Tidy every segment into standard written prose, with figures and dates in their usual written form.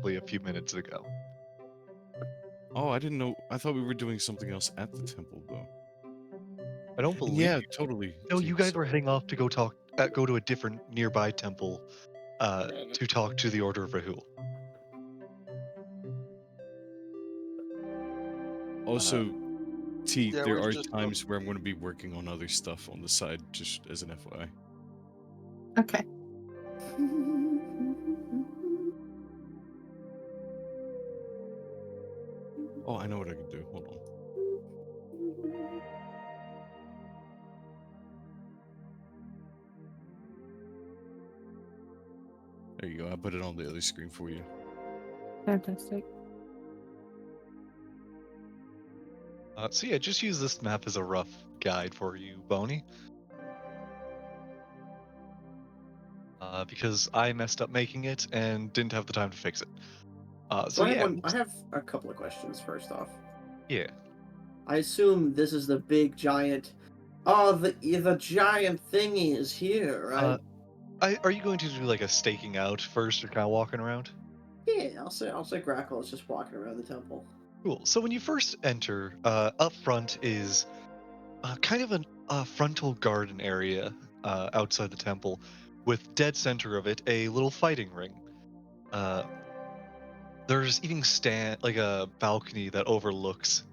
probably a few minutes ago. Oh, I didn't know. I thought we were doing something else at the temple, though. I don't And believe yeah, you. totally. No, you guys Jinx. were heading off to go to a different nearby temple to talk to the Order of Rahul. Also, T, Yeah, there we are should go. times where I'm going to be working on other stuff on the side, just as an FYI. Okay. Oh, I know what I can do. Hold on. There you go. I put it on the other screen for you. Fantastic. So yeah, just use this map as a rough guide for you, Boney. Because I messed up making it and didn't have the time to fix it. So I have yeah, I have a couple of questions. First off, yeah. I assume this is the big giant. Oh, the giant thingy is here, right? Are you going to do like a staking out first, or kind of walking around? Yeah, I'll say Grackle is just walking around the temple. Cool. So when you first enter, up front is kind of a frontal garden area outside the temple, with dead center of it a little fighting ring. There's even like a balcony that overlooks.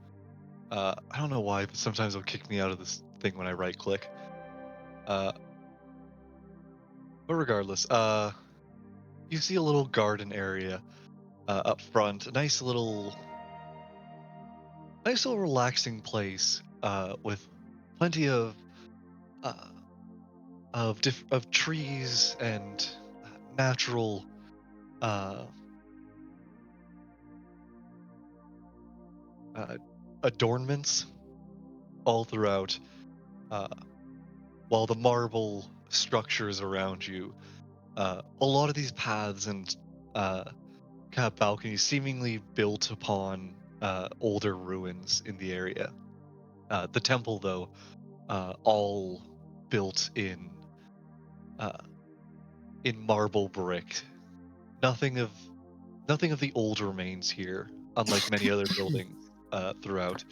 I don't know why, but sometimes it'll kick me out of this thing when I right click. But regardless, you see a little garden area up front, a nice little relaxing place with plenty of trees and natural uh, adornments all throughout, while the marble structures around you, a lot of these paths and kind of balconies seemingly built upon older ruins in the area. The temple, though, all built uh, in marble brick. Nothing of the old remains here, unlike many other buildings throughout.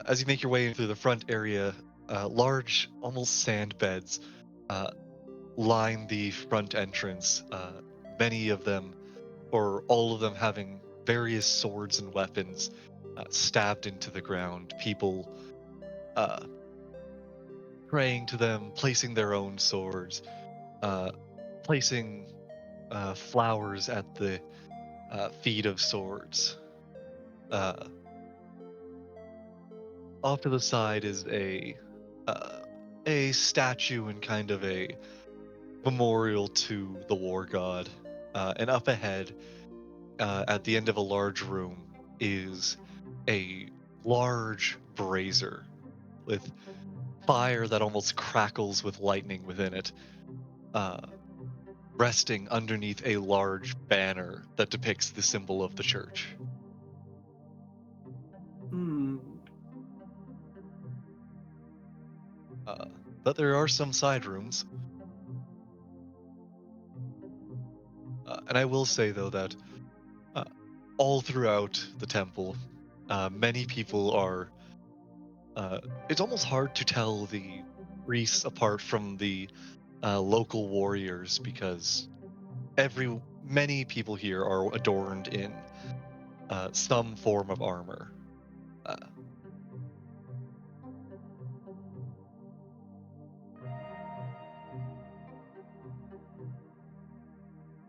As you make your way through the front area, large, almost sand beds line the front entrance. Many of them, or all of them, having various swords and weapons stabbed into the ground. People uh, praying to them, placing their own swords, placing flowers at the feet of swords. Off to the side is a statue and kind of a memorial to the war god. And up ahead, at the end of a large room, is a large brazier with fire that almost crackles with lightning within it, resting underneath a large banner that depicts the symbol of the church. Hmm. But there are some side rooms. And I will say, though, that all throughout the temple, many people are. It's almost hard to tell the priests apart from the local warriors, because many people here are adorned in some form of armor. Uh,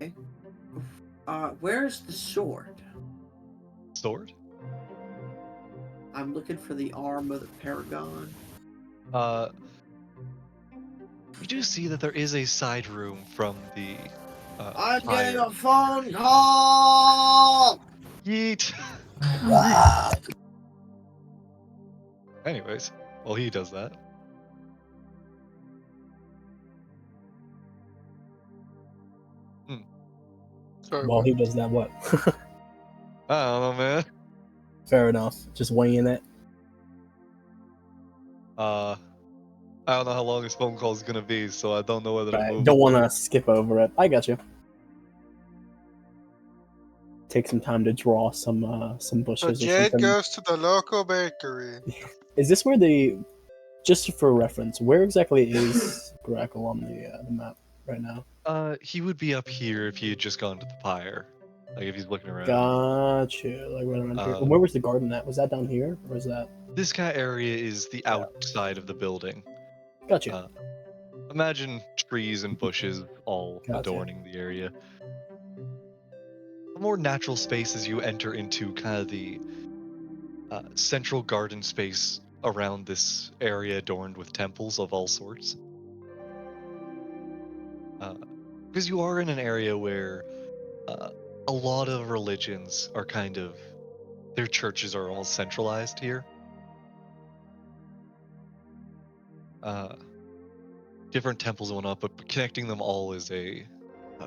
Okay. Where's the sword? Sword? I'm looking for the arm of the Paragon. You do see that there is a side room from the I'm getting higher. a phone call. Yeet. Anyways, well, he does that. Sorry, While what? he does that, what? I don't know, man. Fair enough. Just weighing it. I don't know how long his phone call is gonna be, so I don't know whether to Right. move. Don't want to skip over it. I got you. take some time to draw some So bushes or Jade something. goes to the local bakery. Is this where just for reference, where exactly is Grackle on the map right now? He would be up here if he had just gone to the pyre. Like if he's looking around. Gotcha, like right around here. Where was the garden at? Was that down here, or was that? This kind of area is the outside of the building. Gotcha. Imagine trees and bushes all Gotcha. adorning the area. A more natural space as you enter into kind of the central garden space around this area adorned with temples of all sorts. Because you are in an area where a lot of religions are kind of, their churches are all centralized here. Different temples and whatnot, but connecting them all is a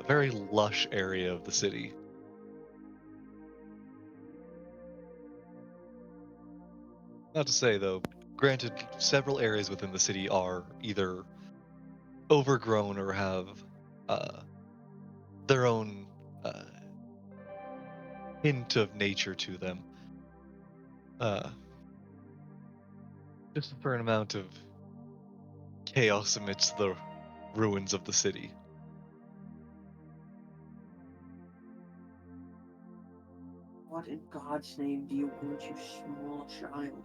very lush area of the city. Not to say, though, granted, several areas within the city are either overgrown or have their own hint of nature to them. Just a certain amount of chaos amidst the ruins of the city. What in God's name do you want, you small child?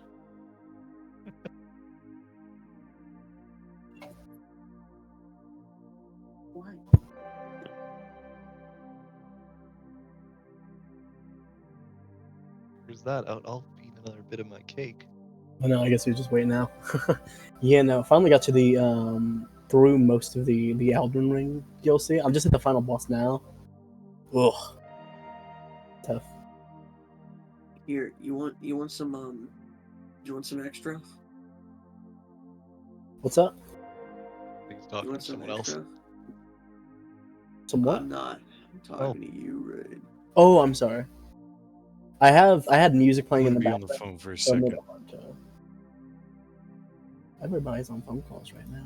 What? There's that. I'll eat another bit of my cake. Oh, no, I guess we just wait now. Yeah, no, finally got to the through most of the Elden Ring DLC. I'm just at the final boss now. Ugh, tough. Here, you want some extra? What's up? I think he's You talking want to some someone else. extra? Some what? I'm not. I'm talking to you, Raid. Oh, I'm sorry. I had music I'm playing in gonna the be on background. the phone for a so I made second. it hard to- Everybody's on phone calls right now.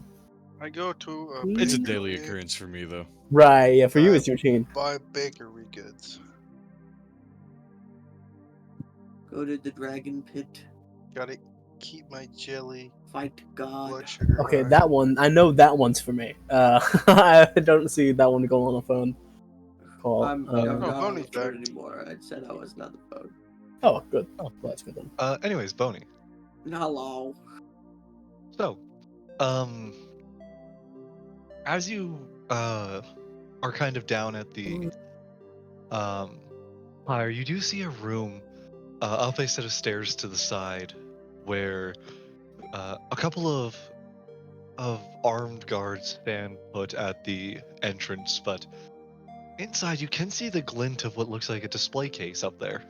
I go to It's a Mm. daily bakery, occurrence for me, though. Right, yeah, for you it's routine. buy bakery goods. Go to the dragon pit. Gotta keep my jelly Fight God. blood sugar Okay, high. that one, I know that one's for me. I don't see that one going on a phone call. I'm Oh, not on Bonnie's the phone back. anymore. I said I was not the phone. Oh, good. Oh, well, that's good then. Anyways, Boney. Hello. So, as you are kind of down at the pyre, you do see a room up a set of stairs to the side where a couple of armed guards stand put at the entrance, but inside you can see the glint of what looks like a display case up there.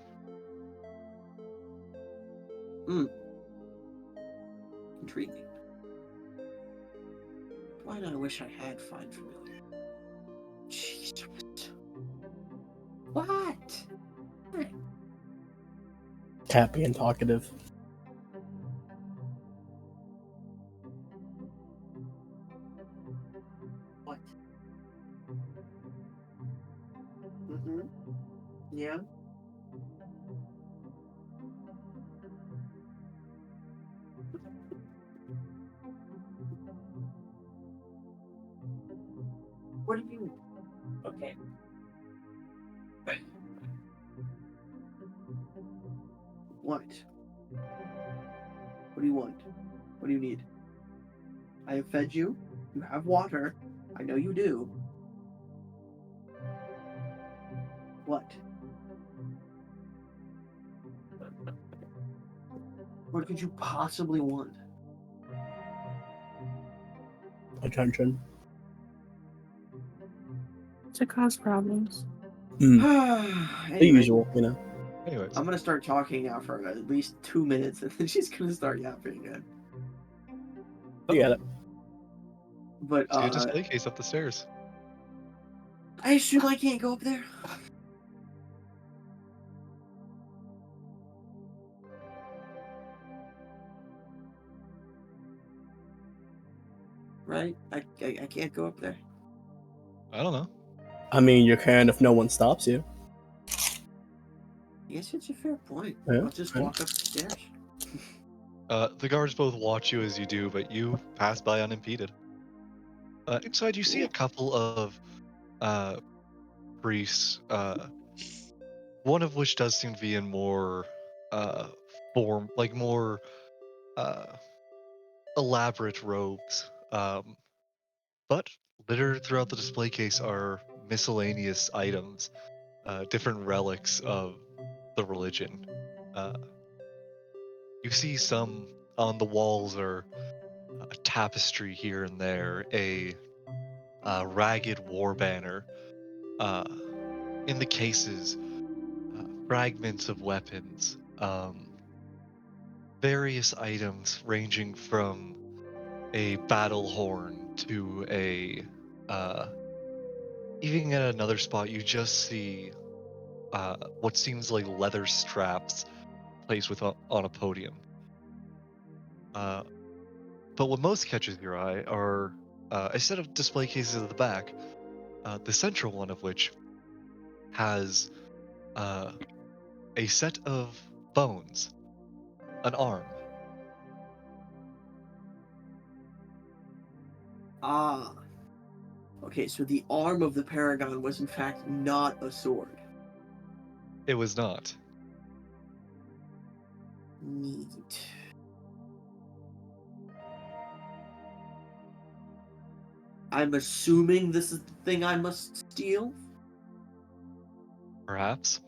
Intriguing. Why do I wish I had Find Familiar? Jesus. What? Cat being talkative. What? Mm-hmm. Yeah. What do you... Okay. What? What do you want? What do you need? I have fed you. You have water. I know you do. What? What could you possibly want? Attention. To cause problems. The Anyway, usual, you know. Anyways, I'm gonna start talking now for at least 2 minutes, and then she's gonna start yapping again. You got it. But see a display case up the stairs. I assume I can't go up there. Right? I can't go up there. I don't know. I mean, you can if no one stops you. Yes, it's a fair point. Yeah, I'll just yeah. walk up the stairs. The guards both watch you as you do, but you pass by unimpeded. Inside, you see a couple of uh, priests, one of which does seem to be in more form, like more uh, elaborate robes. But littered throughout the display case are miscellaneous items, different relics of the religion. Uh, you see some on the walls are a tapestry here and there, a ragged war banner. Uh, in the cases, fragments of weapons, various items ranging from a battle horn to a. Uh, Even at another spot, you just see what seems like leather straps placed on a podium. Uh, but what most catches your eye are a set of display cases at the back, the central one of which has uh, a set of bones, an arm. Ah. Okay, so the arm of the Paragon was in fact not a sword. It was not. Neat. I'm assuming this is the thing I must steal? Perhaps.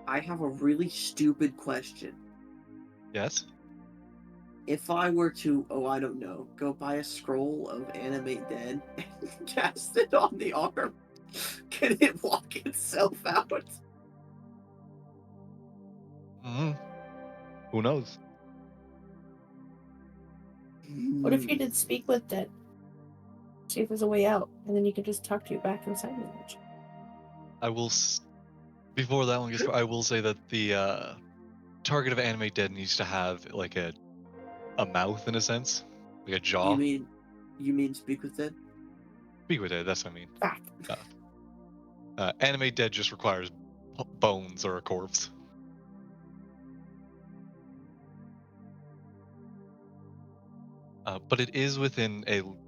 I have a really stupid question. Yes. If I were to, oh, I don't know, go buy a scroll of Animate Dead and cast it on the arm, can it walk itself out? Mm, who knows? What if you did speak with Dead? See if there's a way out, and then you could just talk to you back in sign language. I will. Before that one gets, I will say that the target of Animate Dead needs to have like a mouth in a sense, like a jaw. You mean speak with Dead? Speak with it. That's what I mean. Fact. Animate Dead just requires bones or a corpse. But it is within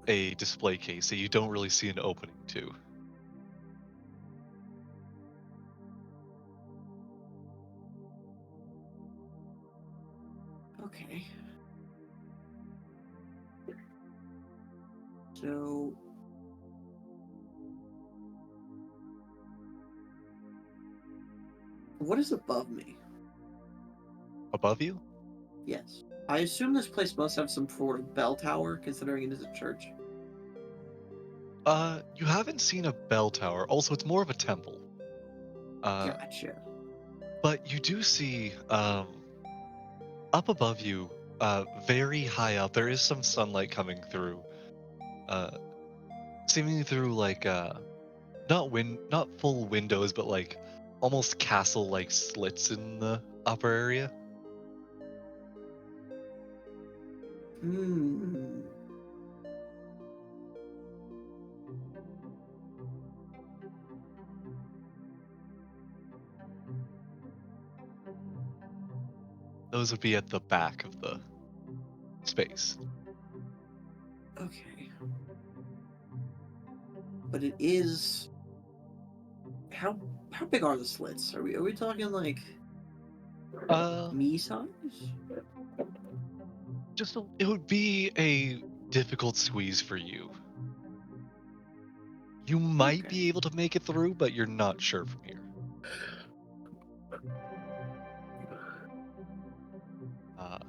a display case that you don't really see an opening to. Okay. So, what is above me? Above you, Yes. I assume this place must have some sort of bell tower, considering it is a church. you haven't seen a bell tower. Also, it's more of a temple. Gotcha. But you do see up above you, very high up, there is some sunlight coming through, uh, seemingly through like not full windows, but like almost castle-like slits in the upper area. Hmm. Those would be at the back of the space. Okay. But it is. How big are the slits? Are we talking like Uh, me size? it would be a difficult squeeze for you. You might Okay. be able to make it through, but you're not sure from here. Uh,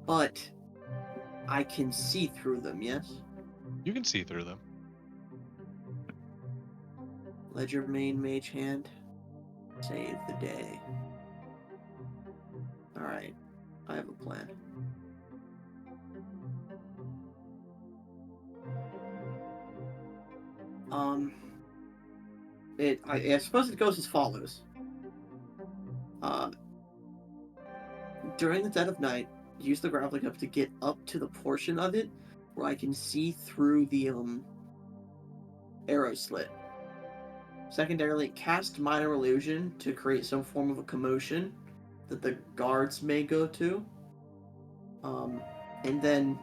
But I can see through them, yes? you can see through them. Ledger main mage hand. Save the day. Alright. I have a plan. I suppose it goes as follows. During the dead of night, use the grappling hook to get up to the portion of it where I can see through the arrow slit. Secondarily, cast minor illusion to create some form of a commotion that the guards may go to. And then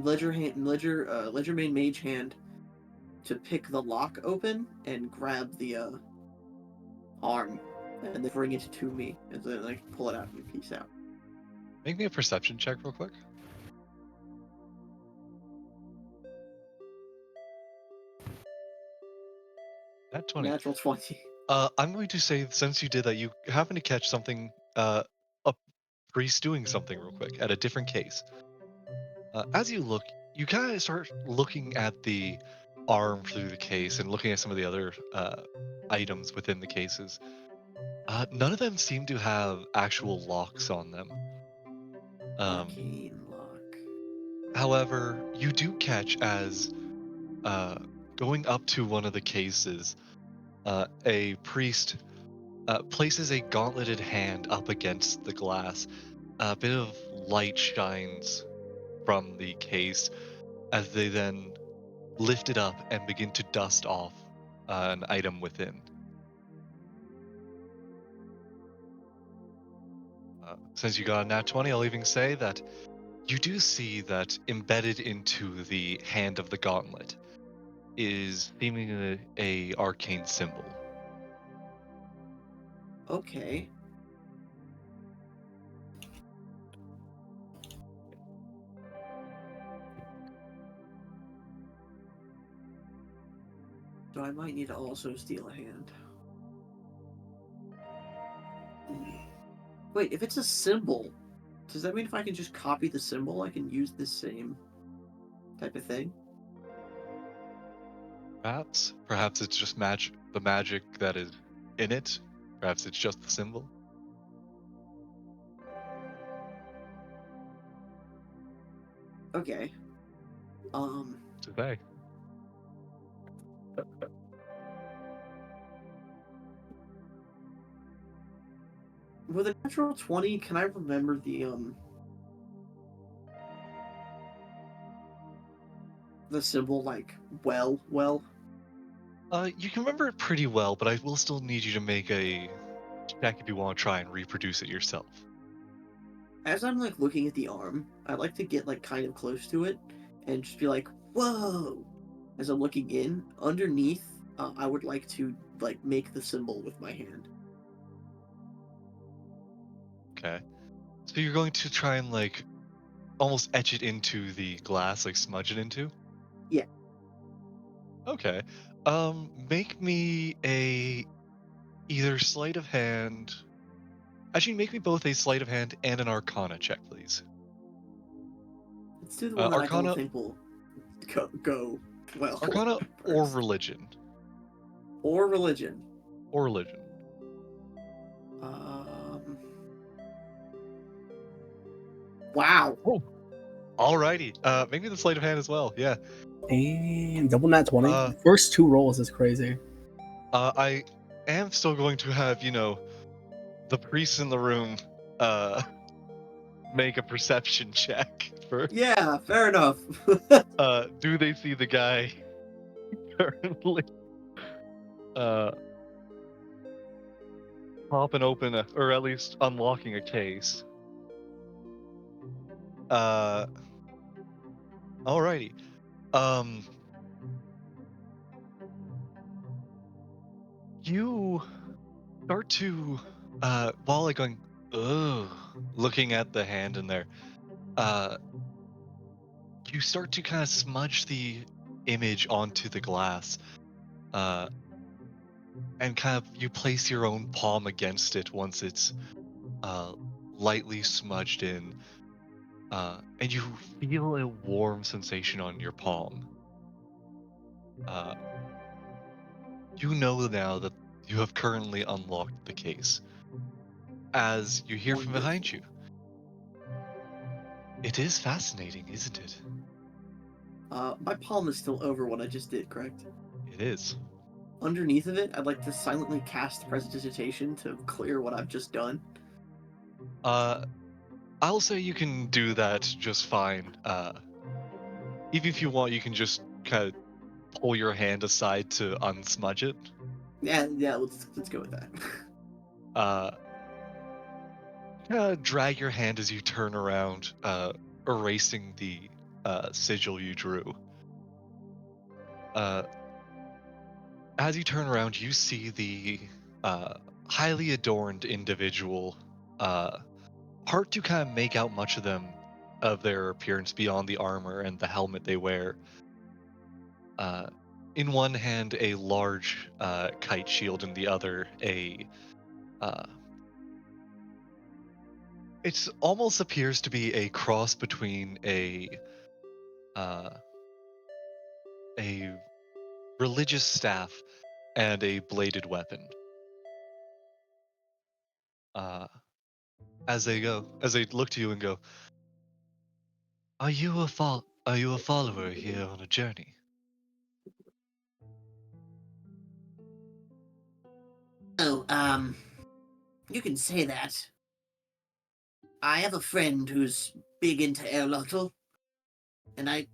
ledger main mage hand to pick the lock open and grab the arm and then bring it to me and then like pull it out and peace out. Make me a perception check real quick. That 20. Natural 20. I'm going to say, since you did that, you happen to catch something, a priest doing something real quick at a different case. As you look, you kind of start looking at the arm through the case and looking at some of the other items within the cases. None of them seem to have actual locks on them. Arcane lock. However, you do catch as going up to one of the cases, a priest places a gauntleted hand up against the glass. A bit of light shines from the case as they then lift it up and begin to dust off an item within. Since you got a nat 20, I'll even say that you do see that embedded into the hand of the gauntlet is seemingly a arcane symbol. Okay. So I might need to also steal a hand. Wait, if it's a symbol, does that mean if I can just copy the symbol, I can use the same type of thing? Perhaps it's just the magic that is in it. Perhaps it's just the symbol. Okay. Today. With a natural 20, can I remember the symbol like well? You can remember it pretty well, but I will still need you to make a check if you want to try and reproduce it yourself. As I'm like looking at the arm, I like to get like kind of close to it and just be like, "Whoa!" As I'm looking in, underneath, I would like to like make the symbol with my hand. Okay. So you're going to try and like almost etch it into the glass, like smudge it into? Yeah. Okay. Make me either sleight of hand. Actually, make me both a sleight of hand and an arcana check, please. Let's do the one that I Arcana- don't think will go well. Arcana or first. religion? Or religion. Or religion. Wow. Alrighty. Make me the sleight of hand as well. Yeah. And double nat 20. First two rolls is crazy. I am still going to have, the priests in the room make a perception check first. Yeah, fair enough. Do they see the guy currently popping open or at least unlocking a case? Alrighty. You start to while like going, ugh, looking at the hand in there, you start to kind of smudge the image onto the glass, and kind of you place your own palm against it once it's lightly smudged in, and you feel a warm sensation on your palm. You know now that you have currently unlocked the case. As you hear from behind you, it is fascinating, isn't it? My palm is still over what I just did, correct? It is. Underneath of it, I'd like to silently cast Prestidigitation to clear what I've just done. I'll say you can do that just fine. Even if you want, you can just kind of pull your hand aside to unsmudge it. Yeah. Let's go with that. Drag your hand as you turn around, erasing the sigil you drew. As you turn around, you see the highly adorned individual. Hard to kind of make out much of their appearance beyond the armor and the helmet they wear. In one hand, a large kite shield, in the other, uh, it almost appears to be a cross between uh, a religious staff and a bladed weapon. Uh, as they look to you and go, "Are you a follower here on a journey?" Oh, you can say that. I have a friend who's big into Airlotl, and I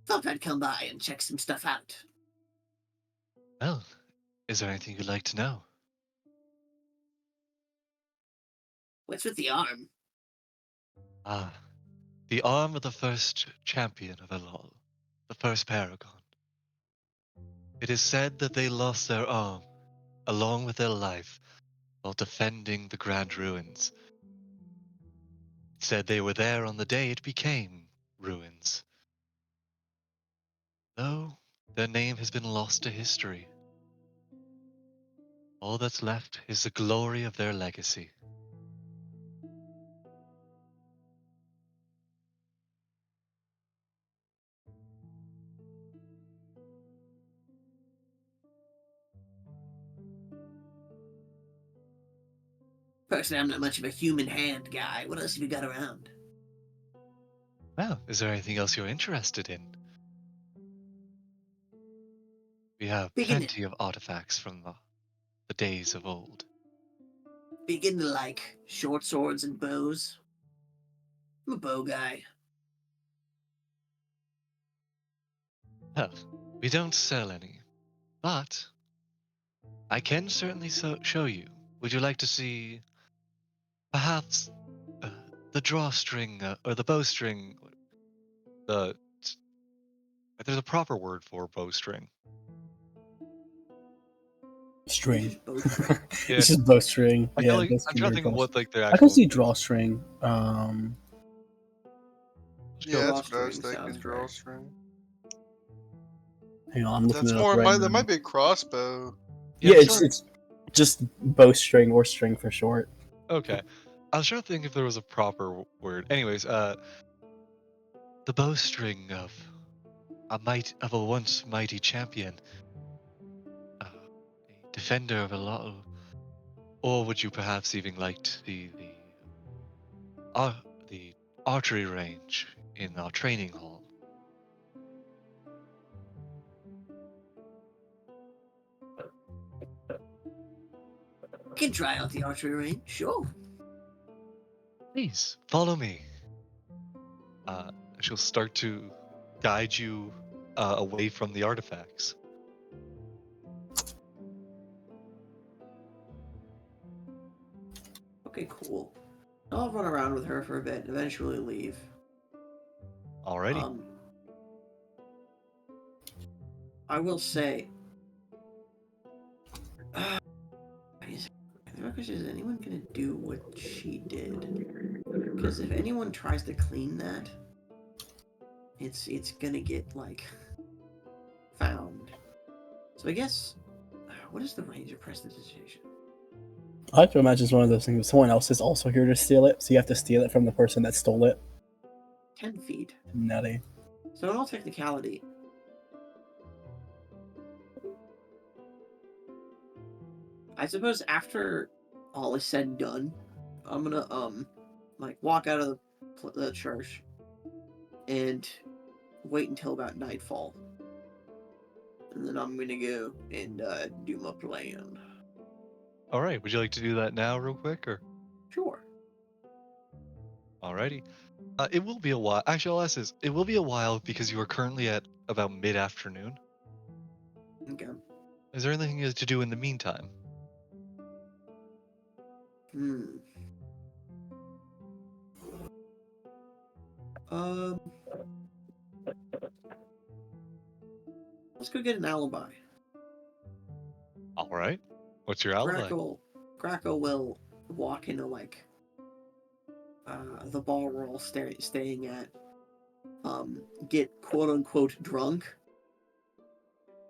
thought I'd come by and check some stuff out. Well, is there anything you'd like to know? What's with the arm? Ah, the arm of the first champion of Elol, the first paragon. It is said that they lost their arm, along with their life, while defending the Grand Ruins. It said they were there on the day it became ruins. Though their name has been lost to history. All that's left is the glory of their legacy. Personally, I'm not much of a human hand guy. What else have you got around? Well, is there anything else you're interested in? We have Begin plenty of artifacts from the days of old. Begin to like short swords and bows. I'm a bow guy. Well, we don't sell any, but I can certainly show you. Would you like to see, perhaps, uh, the drawstring or the bowstring? The There's a proper word for bowstring. String. Just bowstring. Yeah. It's just bowstring. I Yeah, feel like I'm bowstring trying or to think of what drawstring. like their I can actual. see drawstring. Let's Yeah, go. that's what I was Drawstring sounds thinking. correct. Drawstring. Hang on, I'm looking That's it up more. right That now. might be a crossbow. Yeah, I'm trying- it's just bowstring or string for short. okay. I was trying to think if there was a proper word. Anyways, the bowstring of a once mighty champion, a defender of a lot. Or would you perhaps even like uh, the archery range in our training hall? Can try out the archery range, sure. Please follow me. She'll start to guide you away from the artifacts. Okay, cool. I'll run around with her for a bit, eventually leave. Alrighty. I will say, is anyone gonna do what she did? Because if anyone tries to clean that, it's gonna get like found. So I guess, what is the range of prestidigitation? I have to imagine it's one of those things. Someone else is also here to steal it, so you have to steal it from the person that stole it. 10 feet. Nutty. So in all technicality, I suppose after all is said and done, I'm gonna like walk out of the church and wait until about nightfall, and then I'm gonna go and do my plan. All right. Would you like to do that now, real quick, or? Sure. Alrighty. It will be a while. Actually, I'll ask this. It will be a while because you are currently at about mid-afternoon. Okay. Is there anything to do in the meantime? Hmm. Um. Let's go get an alibi. All right. What's your alibi? Grackle will walk into like the bar we're all staying at. Get quote unquote drunk,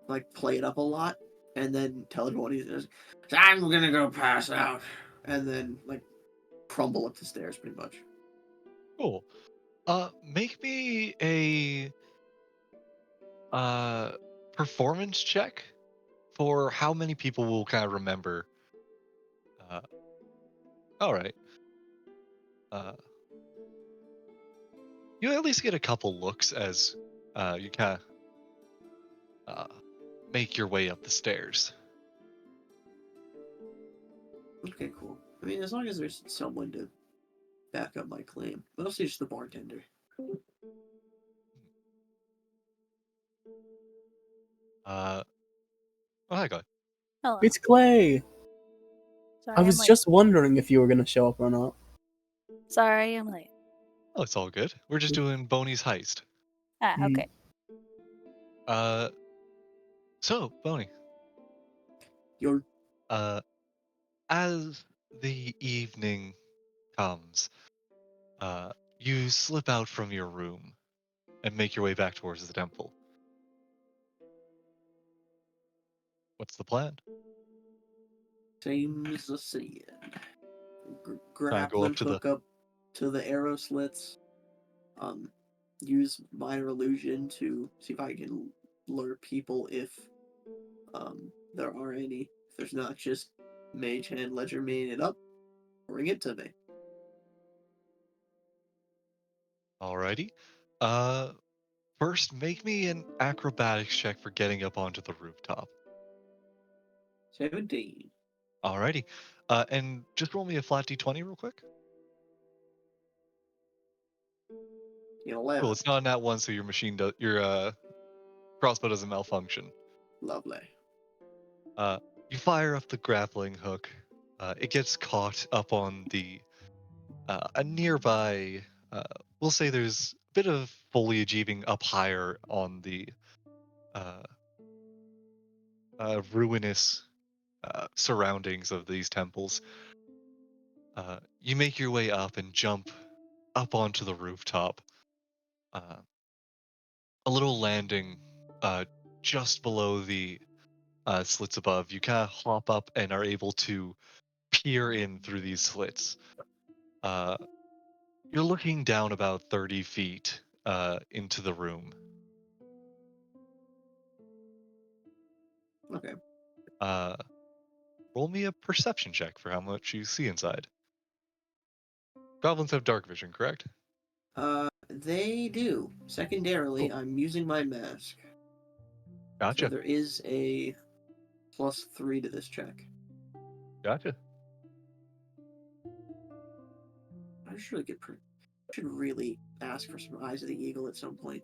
like play it up a lot, and then tell everyone he's just, I'm gonna go pass out, and then like crumble up the stairs pretty much. Cool. Make me a performance check for how many people will kind of remember. Uh, all right. Uh, you at least get a couple looks as you kind of make your way up the stairs. Okay, cool. I mean, as long as there's someone to back up my claim, mostly just the bartender. Oh, hi, guy. Hello. It's Clay. Sorry, I I'm was late. just wondering if you were gonna show up or not. Sorry, I'm late. Oh, it's all good. We're just doing Boney's heist. Ah, Mm. okay. So Boney, You're as the evening comes, you slip out from your room and make your way back towards the temple. What's the plan? same as the sea. Go up Grappling to the. hook up to the arrow slits. Use minor illusion to see if I can lure people if there are any. If there's not, just mage hand ledger me it up, bring it to me. Alrighty. First, make me an acrobatics check for getting up onto the rooftop. 17. Alrighty. And just roll me a flat d20 real quick. 11. Cool. It's not an at one, so your machine does your crossbow doesn't malfunction. Lovely. You fire up the grappling hook. It gets caught up on the a nearby. We'll say there's a bit of foliage even up higher on the uh, ruinous surroundings of these temples. You make your way up and jump up onto the rooftop. A little landing just below the slits above. You kind of hop up and are able to peer in through these slits. You're looking down about 30 feet into the room. Okay. Roll me a perception check for how much you see inside. Goblins have dark vision, correct? They do. Secondarily, Cool. I'm using my mask. Gotcha. So there is a +3 to this check. Gotcha. I should really ask for some Eyes of the Eagle at some point.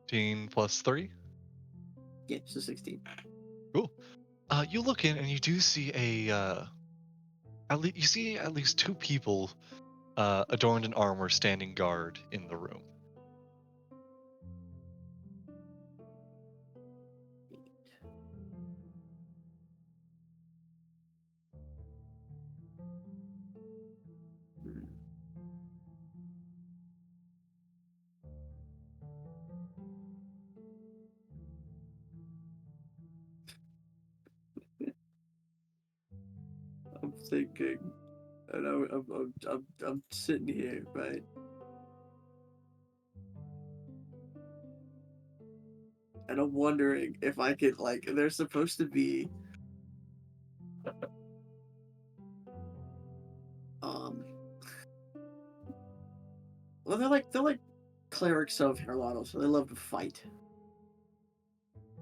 13 plus 3. Yeah, so 16. Cool. You look in and you do see you see at least two people adorned in armor standing guard in the room. Hmm. I'm thinking, and I'm sitting here, right? And I'm wondering if I could, like, they're supposed to be well, they're like clerics of Herlato, so they love to fight.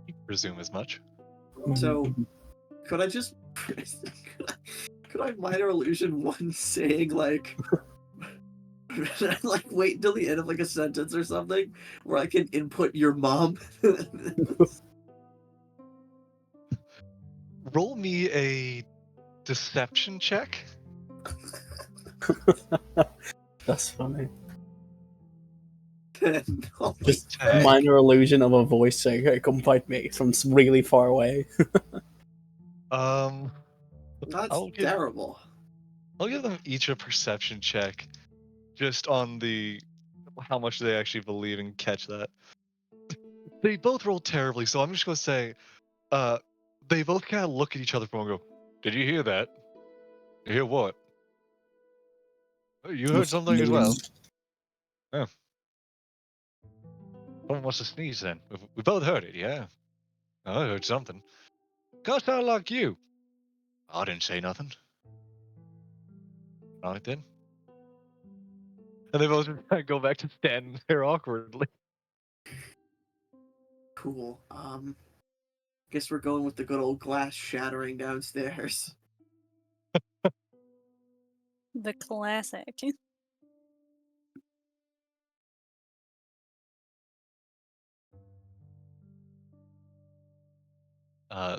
You presume as much. So could I just could I minor illusion one saying like like wait until the end of like a sentence or something where I can input your mom. Roll me a deception check. That's funny. Holy Just crap. Heck. minor illusion of a voice saying, "Hey, come fight me" from really far away. Um, That's I'll give terrible. them each a perception check, just on the how much they actually believe and catch that. They both rolled terribly, so I'm just gonna say, they both kind of look at each other for a moment and go, "Did you hear that? You hear what? Oh, you heard something as well? Yeah. Someone must have sneezed then. We both heard it, yeah. I heard something. Can't sound like you. I didn't say nothing. Right then." And they both go back to standing there awkwardly. Cool. Guess we're going with the good old glass shattering downstairs. The classic.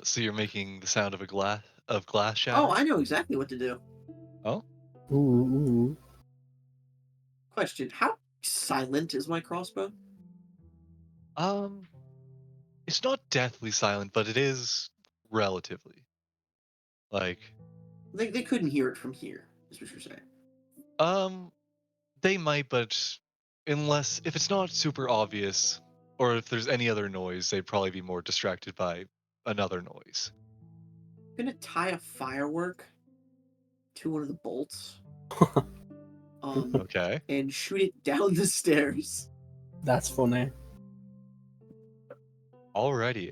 So you're making the sound of glass Oh, shattering? I know exactly what to do. Oh? Ooh. Question: how silent is my crossbow? It's not deathly silent, but it is relatively. Like, They couldn't hear it from here, is what you're saying. um, they might, but unless if it's not super obvious, or if there's any other noise, they'd probably be more distracted by another noise. I'm gonna tie a firework to one of the bolts, Okay. and shoot it down the stairs. That's funny. Alrighty.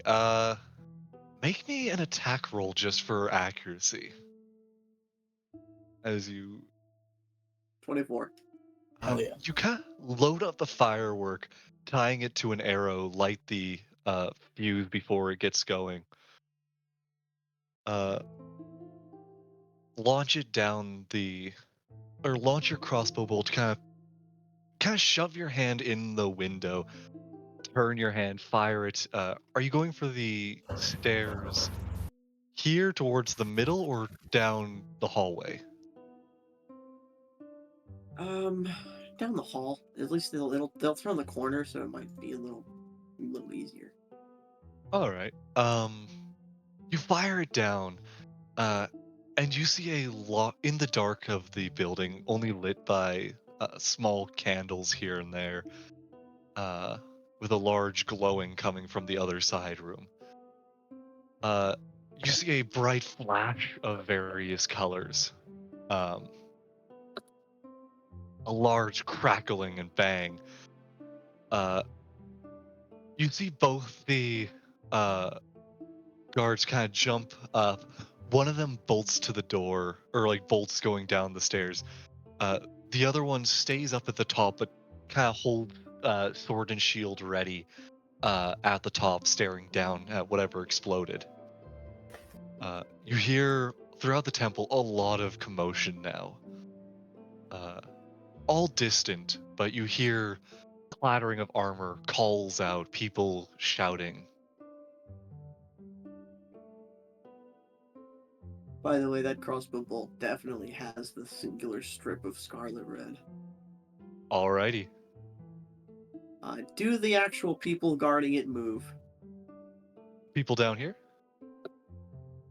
Make me an attack roll just for accuracy. As you 24. Hell yeah. you kind of load up the firework, tying it to an arrow, light the fuse before it gets going. Uh, launch it down the, or launch your crossbow bolt. Kind of shove your hand in the window, turn your hand, fire it. Are you going for the stairs here towards the middle or down the hallway? Down the hall. At least they'll turn the corner, so it might be a little easier. All right. You fire it down. And you see a lot in the dark of the building, only lit by small candles here and there, uh, with a large glowing coming from the other side room. Uh, you see a bright flash of various colors, um, a large crackling and bang. Uh, you see both the uh, guards kind of jump up. One of them bolts to the door, or like bolts going down the stairs. Uh, the other one stays up at the top, but kind of holds sword and shield ready at the top, staring down at whatever exploded. You hear throughout the temple a lot of commotion now. All distant, but you hear clattering of armor, calls out, people shouting. By the way, that crossbow bolt definitely has the singular strip of scarlet red. Alrighty. Do the actual people guarding it move? People down here?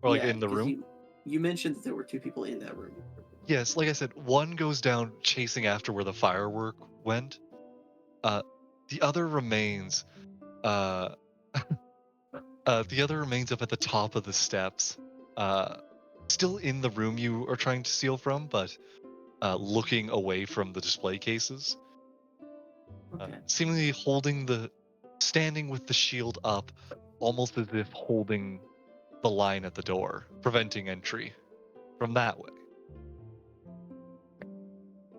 Or like Yeah, in the because room? you mentioned that there were 2 people in that room. Yes, like I said, one goes down chasing after where the firework went. The other remains uh the other remains up at the top of the steps, uh, still in the room you are trying to steal from, but looking away from the display cases, Okay. seemingly standing with the shield up, almost as if holding the line at the door, preventing entry from that way.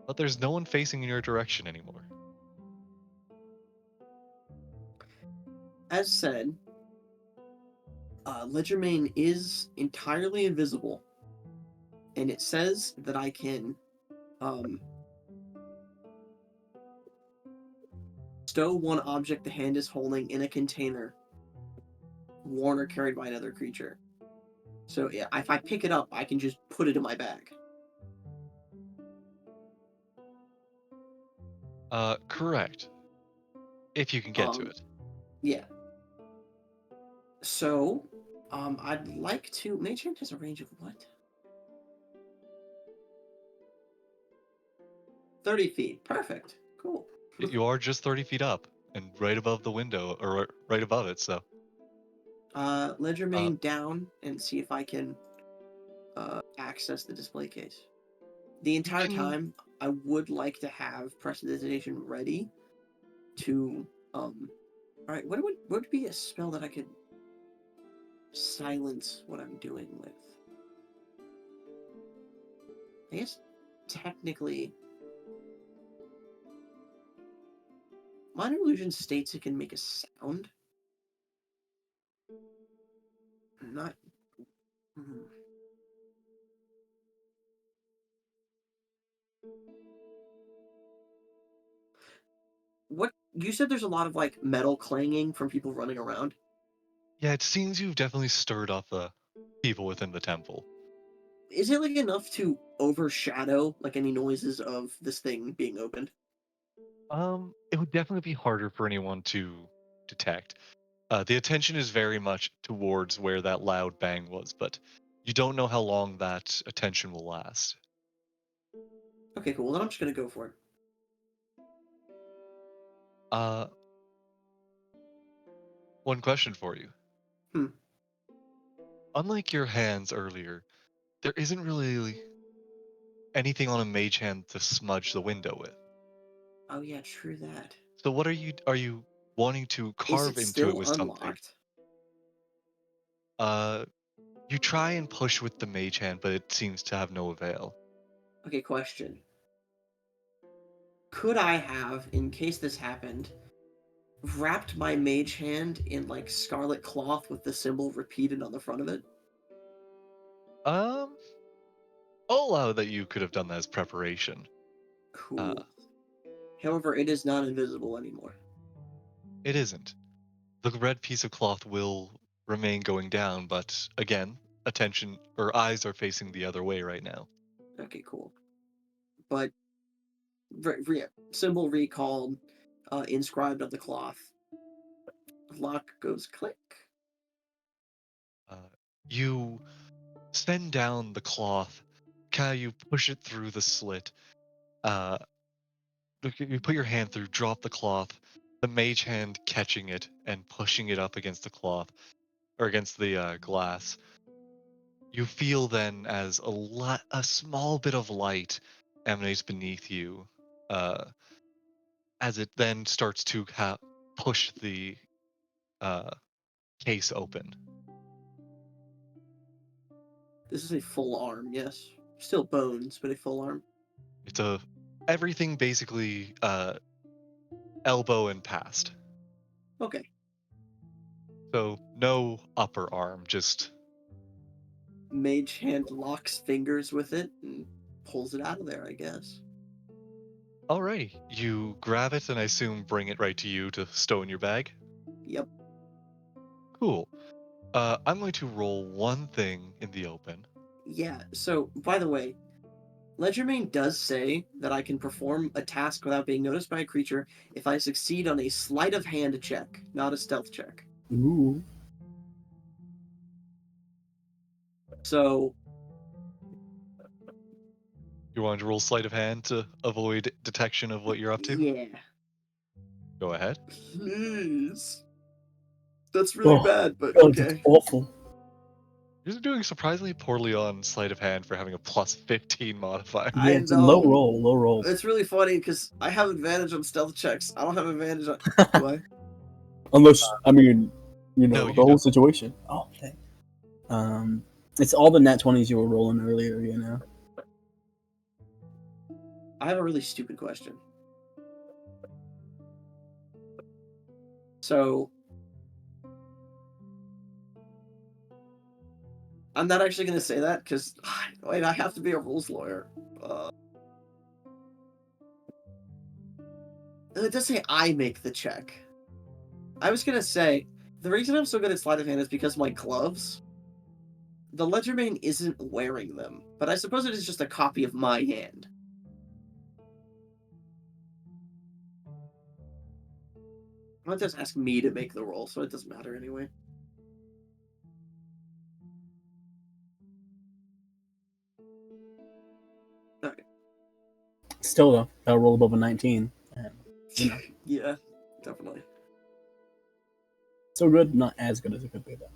But there's no one facing in your direction anymore. As said, Ledgermane is entirely invisible, and it says that I can stow one object the hand is holding in a container, worn or carried by another creature. So yeah, if I pick it up, I can just put it in my bag. Correct. If you can get to it. Yeah. So, I'd like to. Mage Hand has a range of what? 30 feet. Perfect. Cool. You are just 30 feet up and right above the window, or right above it, so. Ledger main down and see if I can access the display case. The entire can- time, I would like to have prestidigitation ready to Alright, what would be a spell that I could silence what I'm doing with? I guess technically Minor Illusion states it can make a sound. Not. Hmm. What you said? There's a lot of like metal clanging from people running around. Yeah, it seems you've definitely stirred up the people within the temple. Is it like enough to overshadow like any noises of this thing being opened? It would definitely be harder for anyone to detect. The attention is very much towards where that loud bang was, but you don't know how long that attention will last. Okay, cool. Then I'm just gonna go for it. Uh, One question for you. Hmm. Unlike your hands earlier, there isn't really anything on a mage hand to smudge the window with. Oh yeah, true that. So what are you wanting to Is carve it into it still with something? unlocked? You try and push with the mage hand, but it seems to have no avail. Okay, question. Could I have, in case this happened, wrapped my mage hand in like scarlet cloth with the symbol repeated on the front of it? Um, I'll allow that you could have done that as preparation. Cool. However, it is not invisible anymore. It isn't. The red piece of cloth will remain going down, but again, attention or eyes are facing the other way right now. Okay, cool. But symbol recalled, inscribed on the cloth. Lock goes click. Uh, you send down the cloth, kind of you push it through the slit. Uh, you put your hand through, drop the cloth, the mage hand catching it and pushing it up against the cloth or against the glass. You feel then as a small bit of light emanates beneath you, uh, as it then starts to push the uh, case open. This is a full arm, yes. Still bones, but a full arm. It's everything basically elbow and past. Okay. So no upper arm, just Mage hand locks fingers with it and pulls it out of there, I guess. alrighty. You grab it and I assume bring it right to you to stow in your bag. Yep. Cool. I'm going to roll one thing in the open. Yeah, so, by the way, Ledgermain does say that I can perform a task without being noticed by a creature if I succeed on a sleight of hand check, not a stealth check. Ooh. So, You want to roll sleight of hand to avoid detection of what you're up to? yeah. Go ahead. Please. That's really Oh, bad, but God, it's okay. awful. You're doing surprisingly poorly on sleight of hand for having a plus 15 modifier. I Yeah, it's a low know. roll, low roll. It's really funny because I have advantage on stealth checks. I don't have advantage on. Do I? Unless, I mean, you know, No, the you whole don't. situation. Oh, dang. It's all the nat 20s you were rolling earlier, you know? I have a really stupid question. So, I'm not actually going to say that because, wait, I have to be a rules lawyer. It does say I make the check. I was gonna say, the reason I'm so good at sleight of hand is because my gloves. The Ledgermane isn't wearing them, but I suppose it is just a copy of my hand. I'll just ask me to make the roll, so it doesn't matter anyway. Still though, that'll roll above a 19. And, you know, Yeah, definitely. so good, not as good as it could be though.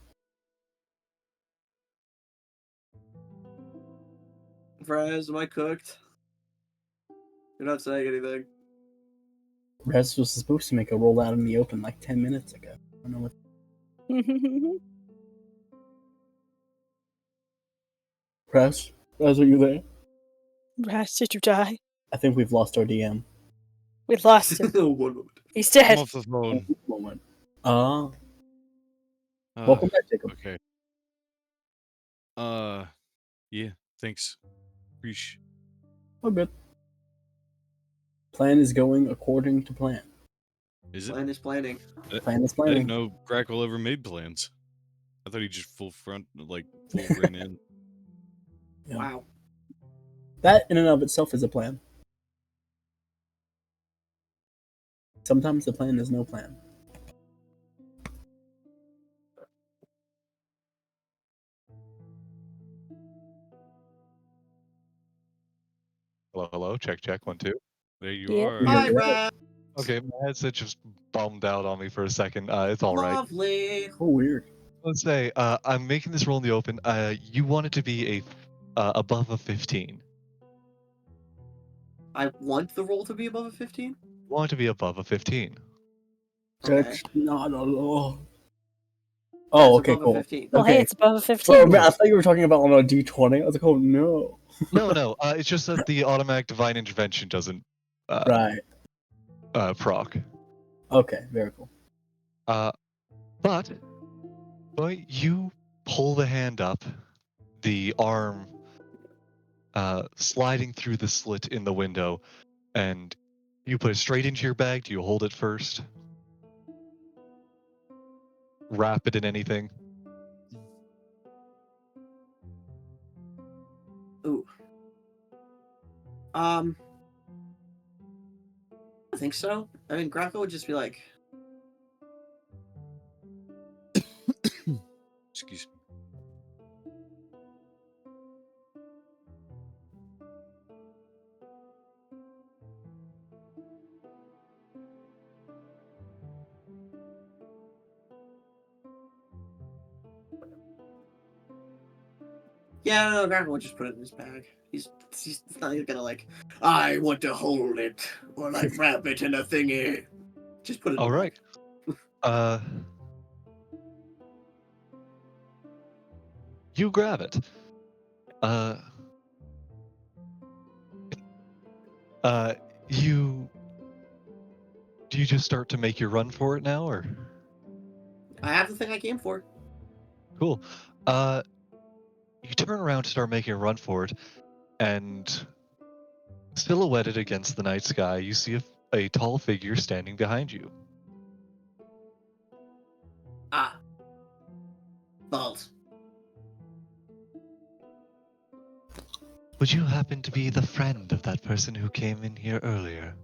Fries, am I cooked? You're not saying anything. Rez was supposed to make a roll out in the open like 10 minutes ago. I don't know what. Rez, are you there? Raz, did you die? I think we've lost our DM. We lost him. One moment. He's I'm dead. off the phone. Moment. Uh, Welcome back, Jacob. Okay. Yeah, thanks. Appreciate. Oh, good. Plan is going according to plan. Is it? Plan is planning. Plan is I planning. didn't know Crackle ever made plans. I thought he just full ran in. Yeah. Wow. That in and of itself is a plan. Sometimes the plan is no plan. Hello. Check. 1, 2. There you Yeah. are. Hi, Brad. Okay, my headset just bummed out on me for a second. It's all right. Lovely. Oh, weird. Let's say I'm making this roll in the open. You want it to be above a 15. I want the roll to be above a 15. You want it to be above a 15. Okay. That's not a law. That's Oh, okay, above a cool. 15. Well, hey, Okay. it's above a Bro, 15. man, I thought you were talking about on a D20. I was like, oh no. No. It's just that the automatic divine intervention doesn't Right. proc. Okay, very cool. But you pull the hand up, the arm sliding through the slit in the window, and you put it straight into your bag. Do you hold it first? Wrap it in anything? Ooh. I think so. I mean, Grappa would just be like, Excuse me. yeah, no, Grappa would just put it in his bag. He's not even gonna like, I want to hold it or like wrap it in a thingy. Just put it. All in the right. You grab it. Do you just start to make your run for it now, or? I have the thing I came for. Cool. You turn around to start making a run for it, and silhouetted against the night sky, you see a tall figure standing behind you. Ah. Balls. Would you happen to be the friend of that person who came in here earlier?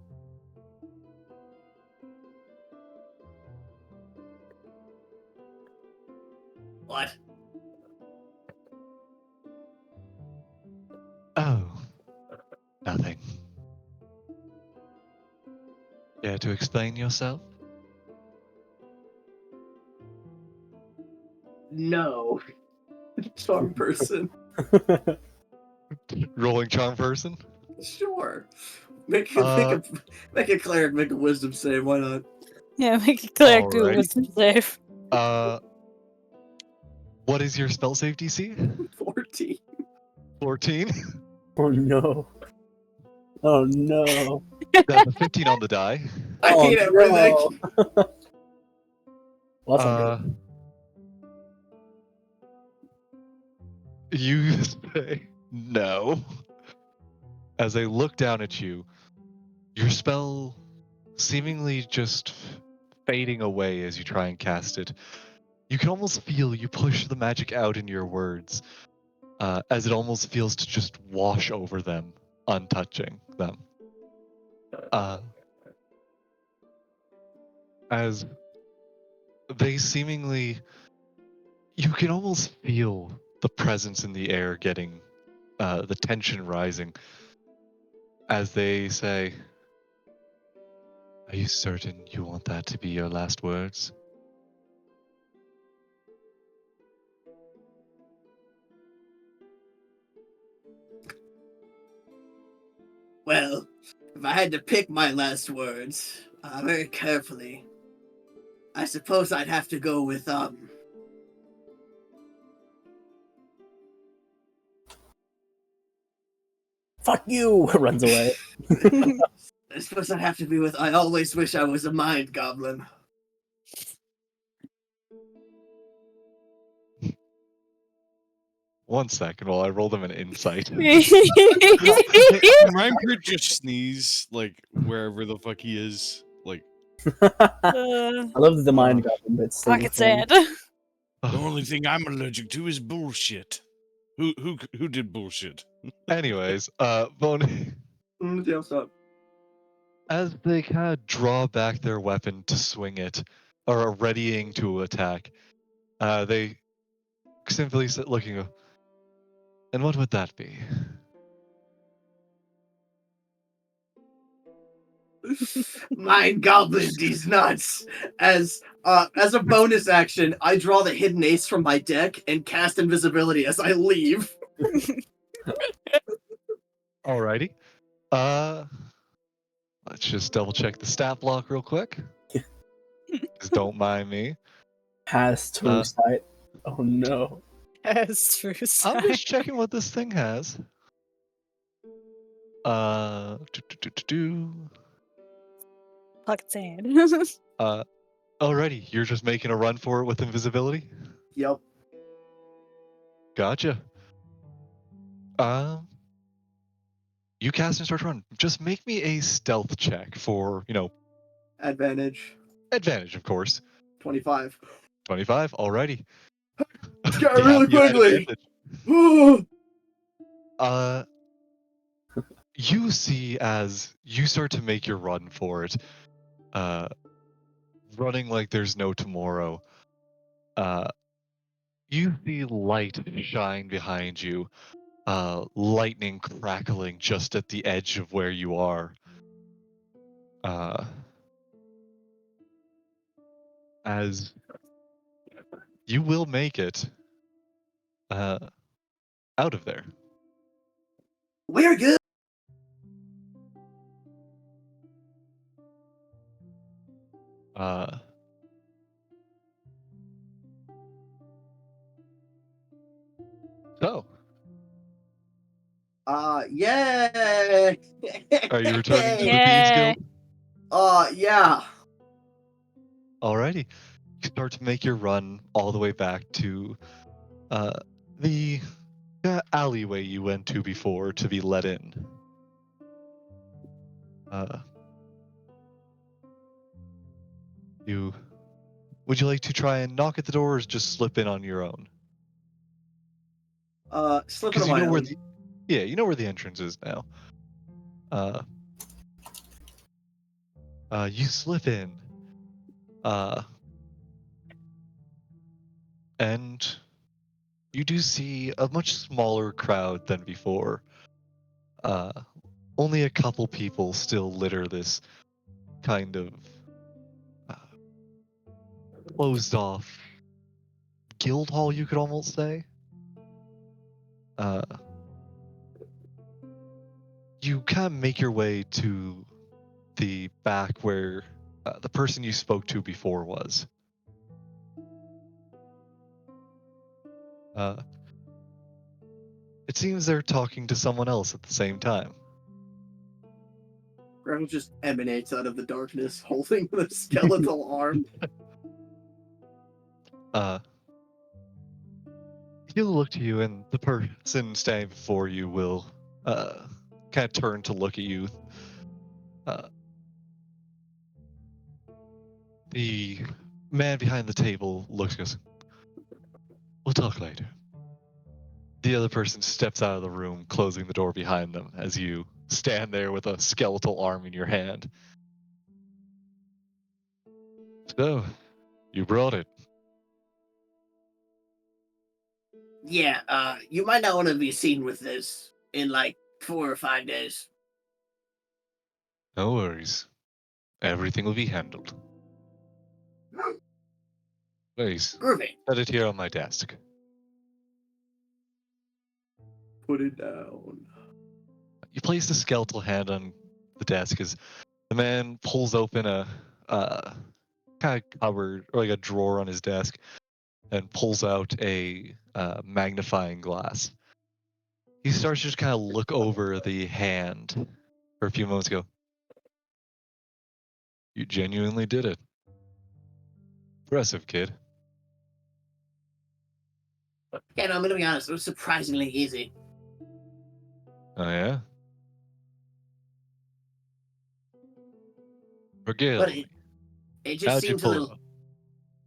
What? Oh, nothing. Care to explain yourself? No. Charm person. Rolling charm person? Sure. Make a cleric make a wisdom save. Why not? Yeah, make it clear do Alrighty. wisdom save. What is your spell save DC? 14. 14? Oh no. Oh no. That's a 15 on the die. I hate everything. No. Well, that's not good. You say no. As they look down at you, your spell seemingly just fading away as you try and cast it. You can almost feel you push the magic out in your words, as it almost feels to just wash over them, untouching them. As they seemingly, you can almost feel the presence in the air getting, the tension rising, as they say, "Are you certain you want that to be your last words?" Well, if I had to pick my last words, very carefully, I suppose I'd have to go with, Fuck you! Runs away. I suppose I'd have to be with, I always wish I was a mind goblin. One second while I roll them an insight. Can Rhyme just sneeze like wherever the fuck he is? Like I love the mind Uh, goblin bits. Pocket sand. the only thing I'm allergic to is bullshit. Who did bullshit? Anyways, Bone, Stop. as they kind of draw back their weapon to swing it, or are readying to attack, they simply sit looking. And what would that be? Mind goblin, these nuts. As a bonus action, I draw the hidden ace from my deck and cast invisibility as I leave. Alrighty. Let's just double check the stat block real quick. Just don't mind me. Has true Uh, sight. Oh no. That's true. I'm Sorry. just checking what this thing has. Do. Pocket sand. Alrighty, you're just making a run for it with invisibility? Yep. Gotcha. You cast and start to run. Just make me a stealth check for, Advantage. advantage, of course. 25. 25, alrighty. Go Be really happy you had quickly. advantage. You see as you start to make your run for it, running like there's no tomorrow, you see light shine behind you, lightning crackling just at the edge of where you are. As you will make it out of there. We're good. So, Yay! are you returning to the Thieves Yay. Guild? Yeah. Alrighty. You start to make your run all the way back to the alleyway you went to before to be let in. Would you like to try and knock at the door or just slip in on your own? Slip Because on you my know where own. you know where the entrance is now. You slip in. And you do see a much smaller crowd than before. Only a couple people still litter this kind of closed off guild hall, you could almost say. You kind of make your way to the back where the person you spoke to before was. It seems they're talking to someone else at the same time. Gravel just emanates out of the darkness, holding the skeletal arm. He'll look to you, and the person standing before you will kind of turn to look at you. The man behind the table looks and goes, "We'll talk later." The other person steps out of the room, closing the door behind them as you stand there with a skeletal arm in your hand. So, you brought it. Yeah, you might not want to be seen with this in like 4 or 5 days. No worries. Everything will be handled. Please, Groovy. set it here on my desk. Put it down. You place the skeletal hand on the desk as the man pulls open a kind of cupboard or like a drawer on his desk and pulls out a magnifying glass. He starts to just kind of look over the hand for a few moments ago. You genuinely did it. Impressive, kid. Yeah, no, I'm gonna be honest. It was surprisingly easy. Oh, yeah? Forgive But me. it just How'd you seems a pull little it?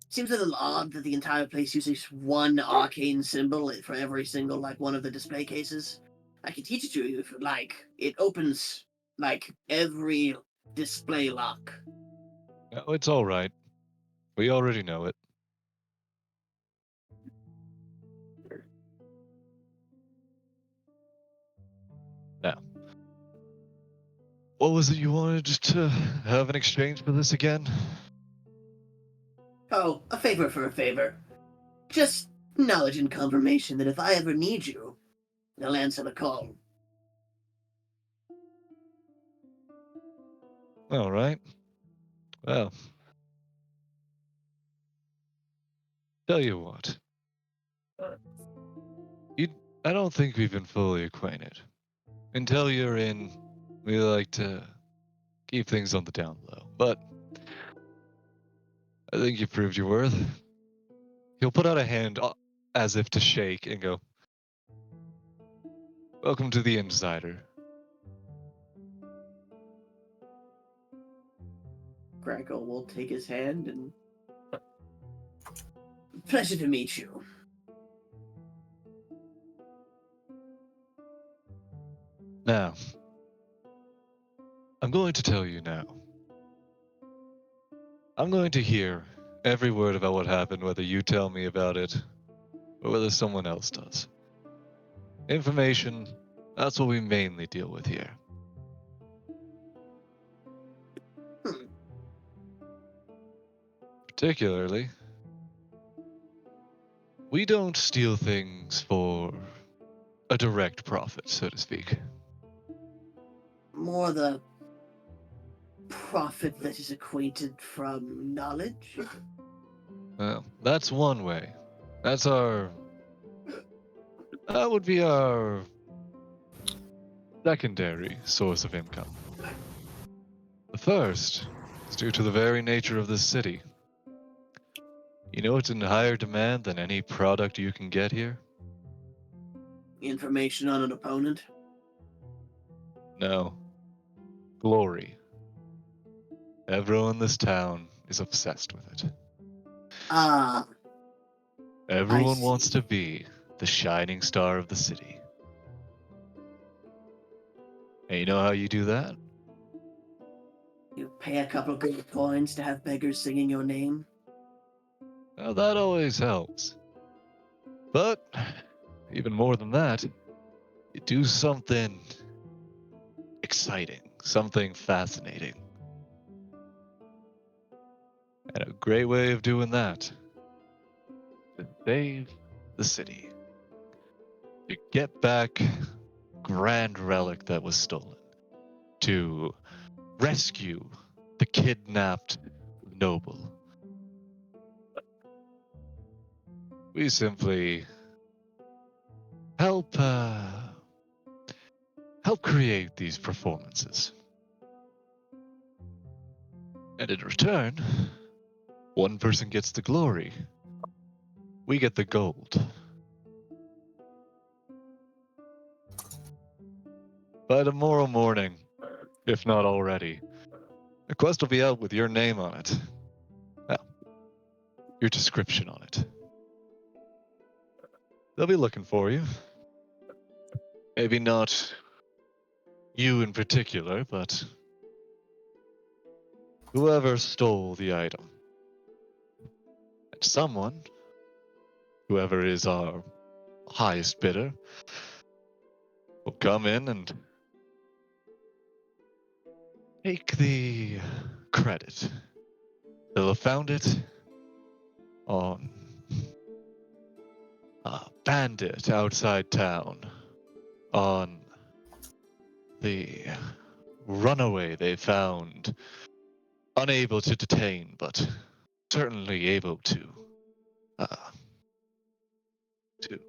seems a little odd that the entire place uses one arcane symbol for every single like one of the display cases. I can teach it to you if you like. It opens like every display lock. No, it's all right. We already know it. Now, what was it you wanted to have in exchange for this again? Oh, a favor for a favor. Just knowledge and confirmation that if I ever need you, I'll answer the call. All right. Well, tell you what. I don't think we've been fully acquainted. Until you're in, we like to keep things on the down low. But I think you proved your worth. He'll put out a hand as if to shake and go, "Welcome to the Insider." Crackle will take his hand and pleasure to meet you. Now, I'm going to tell you now. I'm going to hear every word about what happened, whether you tell me about it or whether someone else does. Information, that's what we mainly deal with here. Hmm. Particularly, we don't steal things for a direct profit, so to speak. More the profit that is acquainted from knowledge. Well, that's one way. That's our. That would be our secondary source of income. The first is due to the very nature of this city. You know it's in higher demand than any product you can get here? Information on an opponent. No. Glory. Everyone in this town is obsessed with it. Ah, Everyone see. wants to be the shining star of the city. And you know how you do that? You pay a couple good coins to have beggars singing your name. Well, that always helps. But, even more than that, you do something exciting, something fascinating. And a great way of doing that is to save the city. To get back grand relic that was stolen. To rescue the kidnapped noble. We simply help create these performances. And in return, one person gets the glory. We get the gold. By tomorrow morning, if not already, the quest will be out with your name on it. your description on it. They'll be looking for you. Maybe not you in particular, but whoever stole the item. And someone, whoever is our highest bidder, will come in and take the credit. They'll have found it on a bandit outside town, on the runaway they found, unable to detain, but certainly able to uh, to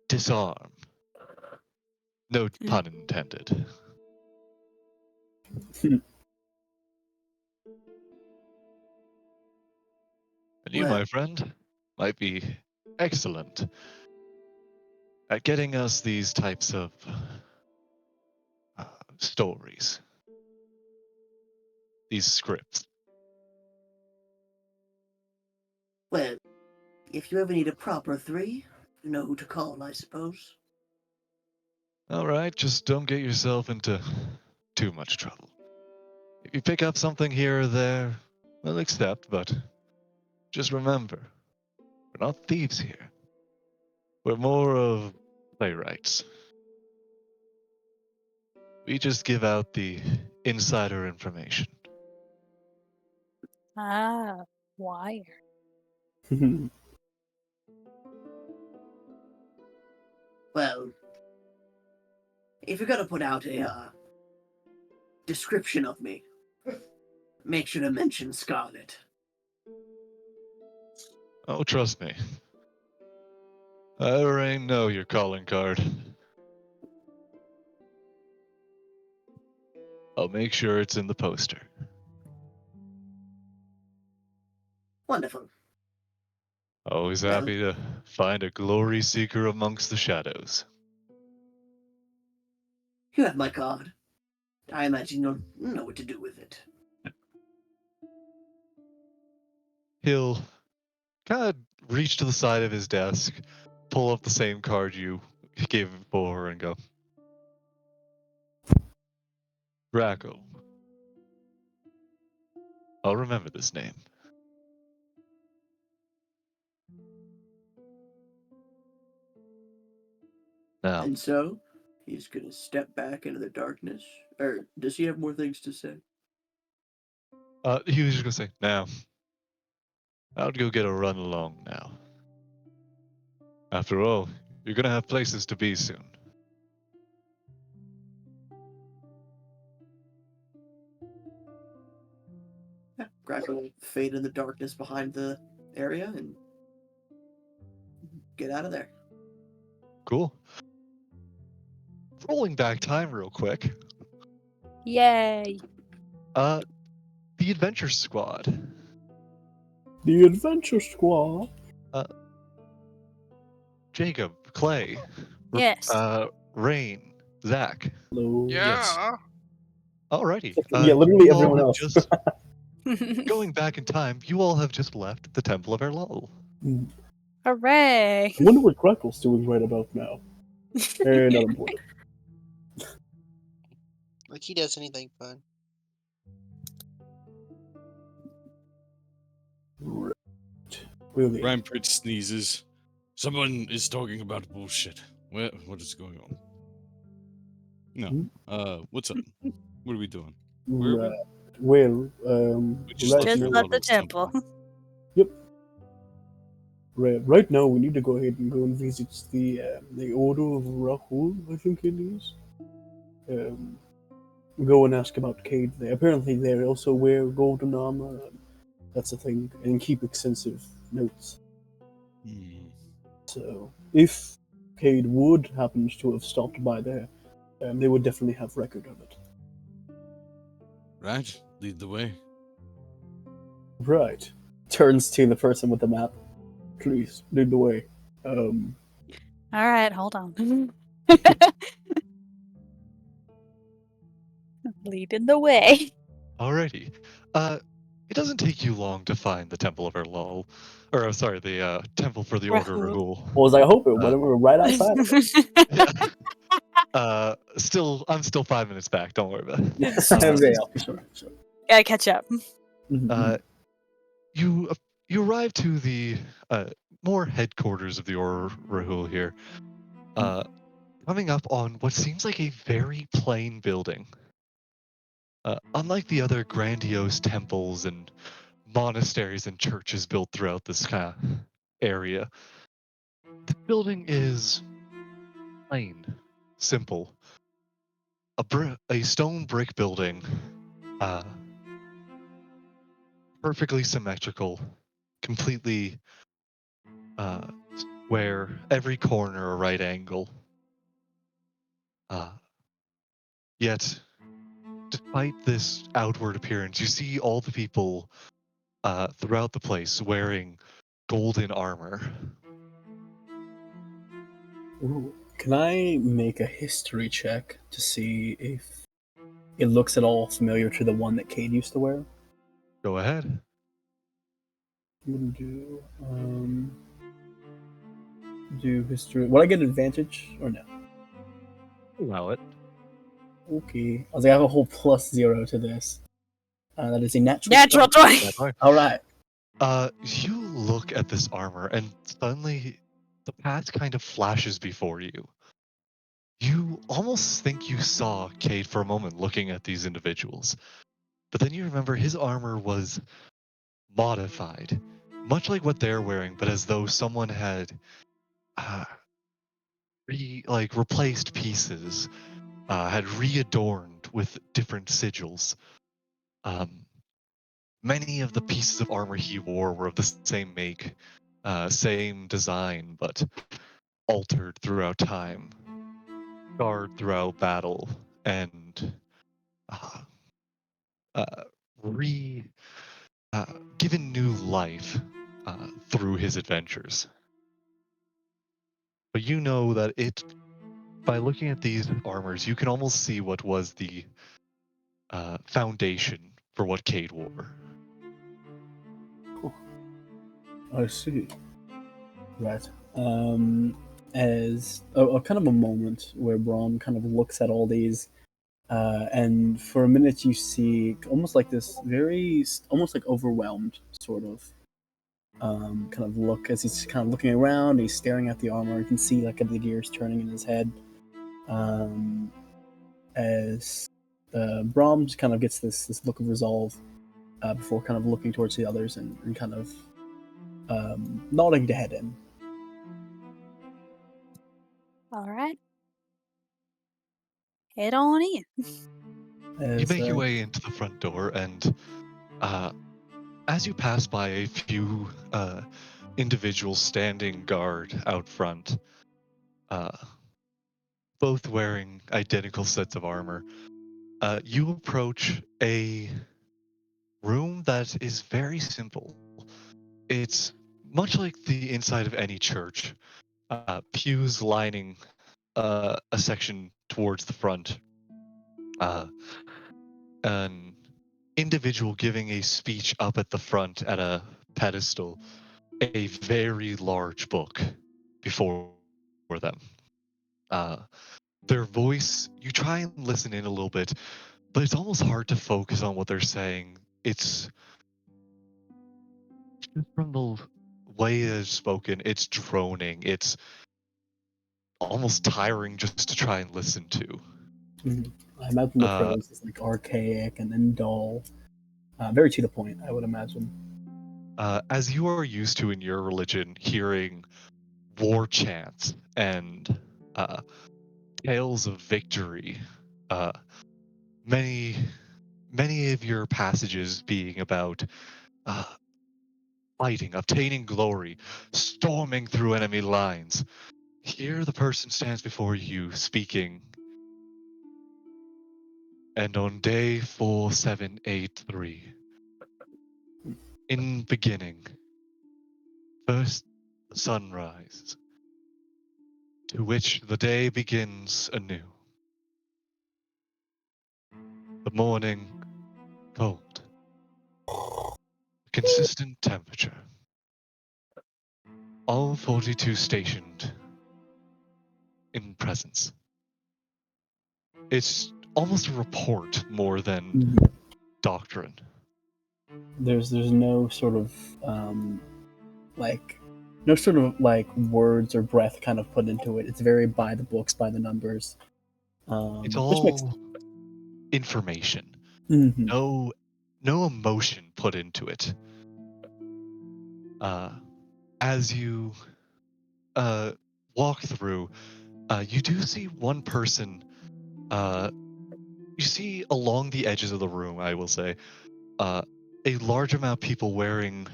disarm. No pun intended. And you, Well- my friend, might be excellent at getting us these types of stories, these scripts. Well, if you ever need a proper 3, you know who to call, I suppose. All right, just don't get yourself into too much trouble. If you pick up something here or there, we'll accept, but just remember, we're not thieves here. We're more of playwrights. We just give out the insider information. Ah, wire. Well, if you're gonna put out a description of me, make sure to mention Scarlet. Oh, trust me. I already know your calling card. I'll make sure it's in the poster. Wonderful. Always Well- happy to find a glory seeker amongst the shadows. You have my card. I imagine you'll know what to do with it. He'll kind of reach to the side of his desk, pull up the same card you gave him before, and go, Racco. I'll remember this name. Now, And so, he's gonna step back into the darkness. Or does he have more things to say? he was just gonna say, now, I'll go get a run along now. After all, you're gonna have places to be soon. Yeah, Gracker will fade in the darkness behind the area and get out of there. Cool. Rolling back time real quick. Yay. The Adventure Squad. The Adventure Squad. Jacob, Clay, Yes. Rain, Zach. Hello. Yeah. Alrighty. Yeah, literally you all everyone have else. Just, going back in time, you all have just left the Temple of Erlal. Hooray. I wonder what Crackle's doing right about now. Not important. Like he does anything fun. Right. Really? Rampart sneezes. Someone is talking about bullshit. What is going on? No. What's up? What are we doing? Where are we? Right. Well, We just right, Just left now, left the temple. right now we need to go ahead and go and visit the Order of Rahul, I think it is. Go and ask about Cade there. Apparently they also wear golden armor. That's a thing, and keep extensive notes. Hmm. So if Cade Wood happens to have stopped by there, they would definitely have record of it. Right. Lead the way. Right. Turns to the person with the map. Please, lead the way. All right, hold on. Leading the way. Alrighty. it doesn't take you long to find the Temple of Erlal, or sorry, the Temple for the Order of Rahul. Rahul. Well, as I hope it, Uh, when we were right outside of it. Yeah. I'm still 5 minutes back. Don't worry about it. Yeah, sure. Gotta catch up. Mhm. You you arrive to the more headquarters of the Order of Rahul here. Coming up on what seems like a very plain building. Unlike the other grandiose temples and monasteries and churches built throughout this kind of area, the building is plain, simple. A stone brick building, uh, perfectly symmetrical, completely square, every corner a right angle. Uh, Yet, despite this outward appearance, you see all the people throughout the place wearing golden armor. Ooh. Can I make a history check to see if it looks at all familiar to the one that Cade used to wear? Go ahead. I'm gonna do history. Would I get an advantage or no? Allow it. Okay. I was like, I have a whole +0 to this. That is a natural. Natural 20. 20. That's fine. All right. You look at this armor, and suddenly the past kind of flashes before you. You almost think you saw Cade for a moment looking at these individuals, but then you remember his armor was modified, much like what they're wearing, but as though someone had uh, replaced pieces, had readorned with different sigils. Um, Many of the pieces of armor he wore were of the same make, same design, but altered throughout time, scarred throughout battle, and uh, uh, re given new life through his adventures. But you know that by looking at these armors, you can almost see what was the foundation for what Cade wore. I see. Right. As a kind of a moment where Braum kind of looks at all these, and for a minute you see almost like this almost like overwhelmed sort of kind of look as he's kind of looking around. He's staring at the armor. You can see like the gears turning in his head. As Brahms kind of gets this look of resolve before kind of looking towards the others and kind of nodding to head in. All right. Head on in. You As, make your way into the front door, and as you pass by a few individuals standing guard out front, both wearing identical sets of armor, you approach a room that is very simple. It's much like the inside of any church, pews lining a section towards the front, an individual giving a speech up at the front at a pedestal, a very large book before them. Their voice, you try and listen in a little bit, but it's almost hard to focus on what they're saying. It's just from the way it's spoken, it's droning. It's almost tiring just to try and listen to. I imagine the Uh, prose is like archaic and then dull. Very to the point, I would imagine. as you are used to in your religion, hearing war chants and tales of victory, uh, many many of your passages being about uh, fighting, obtaining glory, storming through enemy lines. Here the person stands before you speaking, and on day 4783, in beginning, first the sun rises, to which the day begins anew. The morning cold, Consistent temperature. All 42 stationed in presence. It's almost a report more than Mhm. doctrine. There's no sort of like no sort of like words or breath kind of put into it. It's very by the books, by the numbers. It's Which makes all information. Mhm. No emotion put into it. As you walk through, you do see one person. You see along the edges of the room, I will say, a large amount of people wearing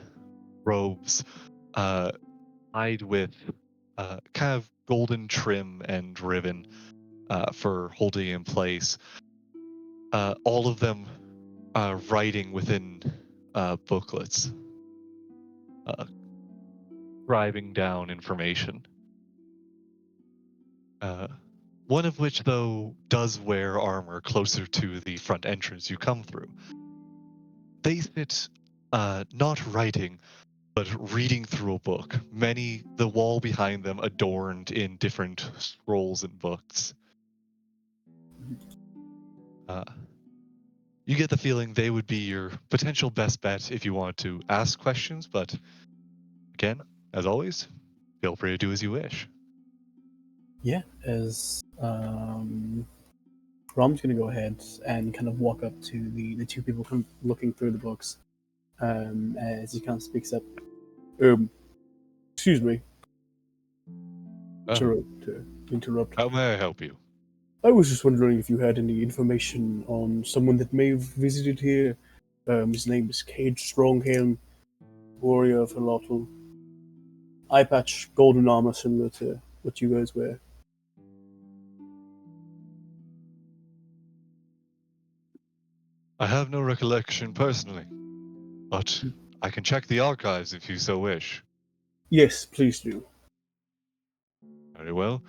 robes, tied with kind of golden trim and ribbon for holding in place. All of them writing within booklets, scribing down information. One of which, though, does wear armor closer to the front entrance you come through. They sit not writing, but reading through a book. The wall behind them adorned in different scrolls and books. You get the feeling they would be your potential best bet if you want to ask questions, but again, as always, feel free to do as you wish. Yeah, as Rom's gonna go ahead and kind of walk up to the two people looking through the books. As he kind of speaks up. Excuse me. To interrupt. How may I help you? I was just wondering if you had any information on someone that may have visited here. His name is Cage Stronghelm, warrior of Halotl. Eye patch, golden armor similar to what you guys wear. I have no recollection personally, but I can check the archives if you so wish. Yes, please do. Very well.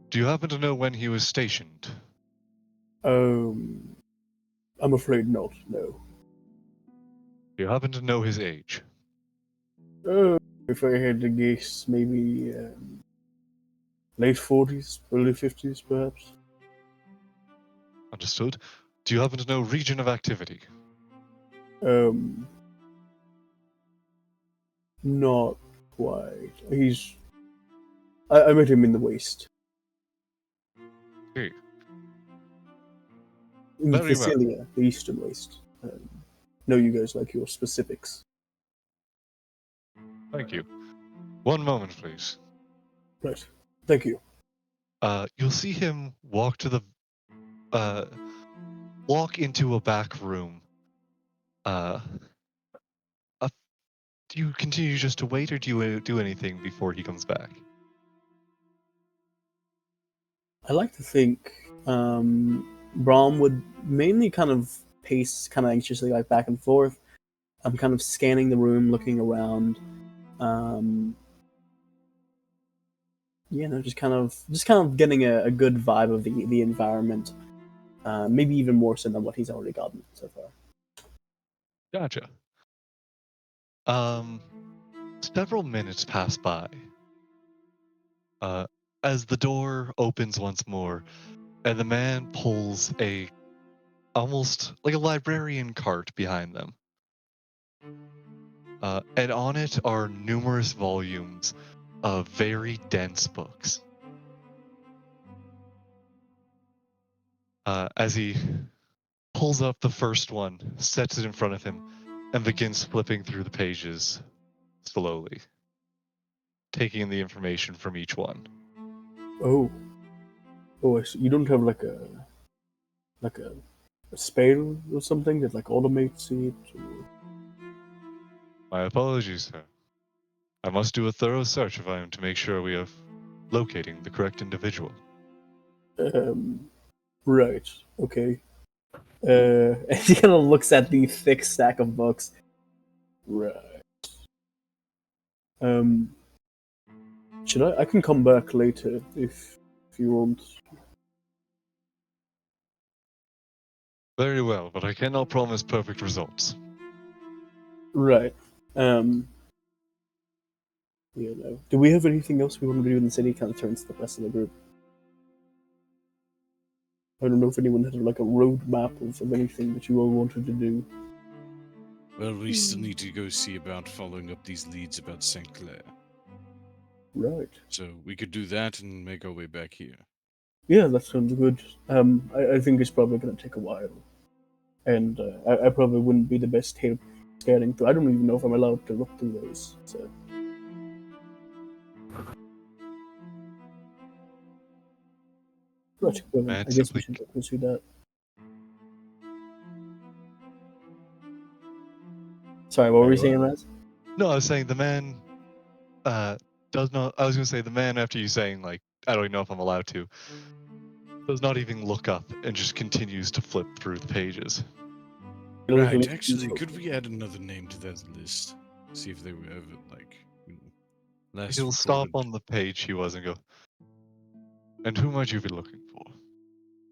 Do you happen to know when he was stationed? I'm afraid not, no. Do you happen to know his age? If I had to guess, maybe late 40s, early 50s, perhaps. Understood. Do you happen to know region of activity? Not quite. I met him in the West. Okay. In Very well. Thessalia, the Eastern West. Know you guys like your specifics. Thank you. One moment, please. Right. Thank you. You'll see him walk into a back room. Uh, do you continue just to wait, or do you do anything before he comes back? I like to think Brahm would mainly kind of pace kind of anxiously like back and forth. I'm kind of scanning the room, looking around. Just kind of getting a good vibe of the environment. Maybe even more so than what he's already gotten so far. Gotcha. Several minutes pass by. As the door opens once more, and the man pulls almost like a librarian cart behind them. And on it are numerous volumes of very dense books. As he pulls up the first one, sets it in front of him, and begins flipping through the pages slowly, taking in the information from each one. Oh, I see. You don't have like a spell or something that like automates it? Or... My apologies, sir. I must do a thorough search if I am to make sure we are locating the correct individual. Right. Okay. And he kind of looks at the thick stack of books. Right. Should I can come back later if you want. Very well, but I cannot promise perfect results. Right. Um, you know, do we have anything else we want to do in the city? Kind of turns to the rest of the group. I don't know if anyone had like a roadmap of anything that you all wanted to do. Well, we still need to go see about following up these leads about St. Clair. Right. So we could do that and make our way back here. Yeah, that sounds good. I think it's probably going to take a while. And I probably wouldn't be the best help scanning through. I don't even know if I'm allowed to look through those. So. Right, well, Man, I guess we simply should pursue that. Sorry, what were you saying, Raz? No, I was saying the man does not. I was going to say the man after you saying like I don't even know if I'm allowed to. Does not even look up and just continues to flip through the pages. Right, actually, could we add another name to that list? See if they were ever, like, last He'll stop recorded. on the page he was and go. And who might you be looking for?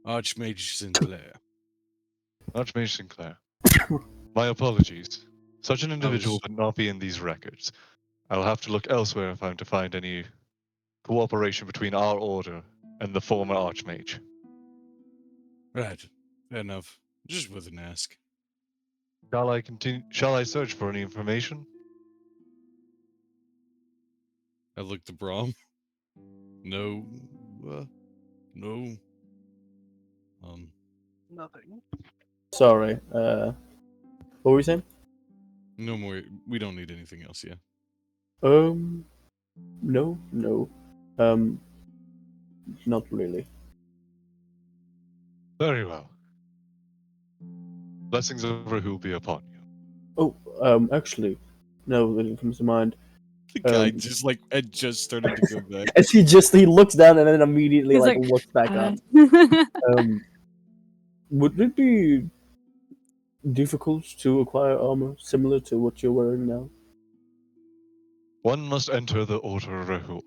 Archmage Sinclair. Archmage Sinclair. My apologies. Such an individual was- would not be in these records. I'll have to look elsewhere if I'm to find any cooperation between our order and the former Archmage. Right, fair enough. Just with an ask. Shall I continue? Shall I search for any information? I looked at Brahm. No, no. Nothing. Sorry. What were you saying? No more. We don't need anything else, yeah. No. Not really. Very well. Blessings over who be upon you. Oh, actually, no, that it comes to mind. The guy just like had just started to go back. As he looks down and then immediately He's like like, looks back up. Would it be difficult to acquire armor similar to what you're wearing now? One must enter the Order of Rahul.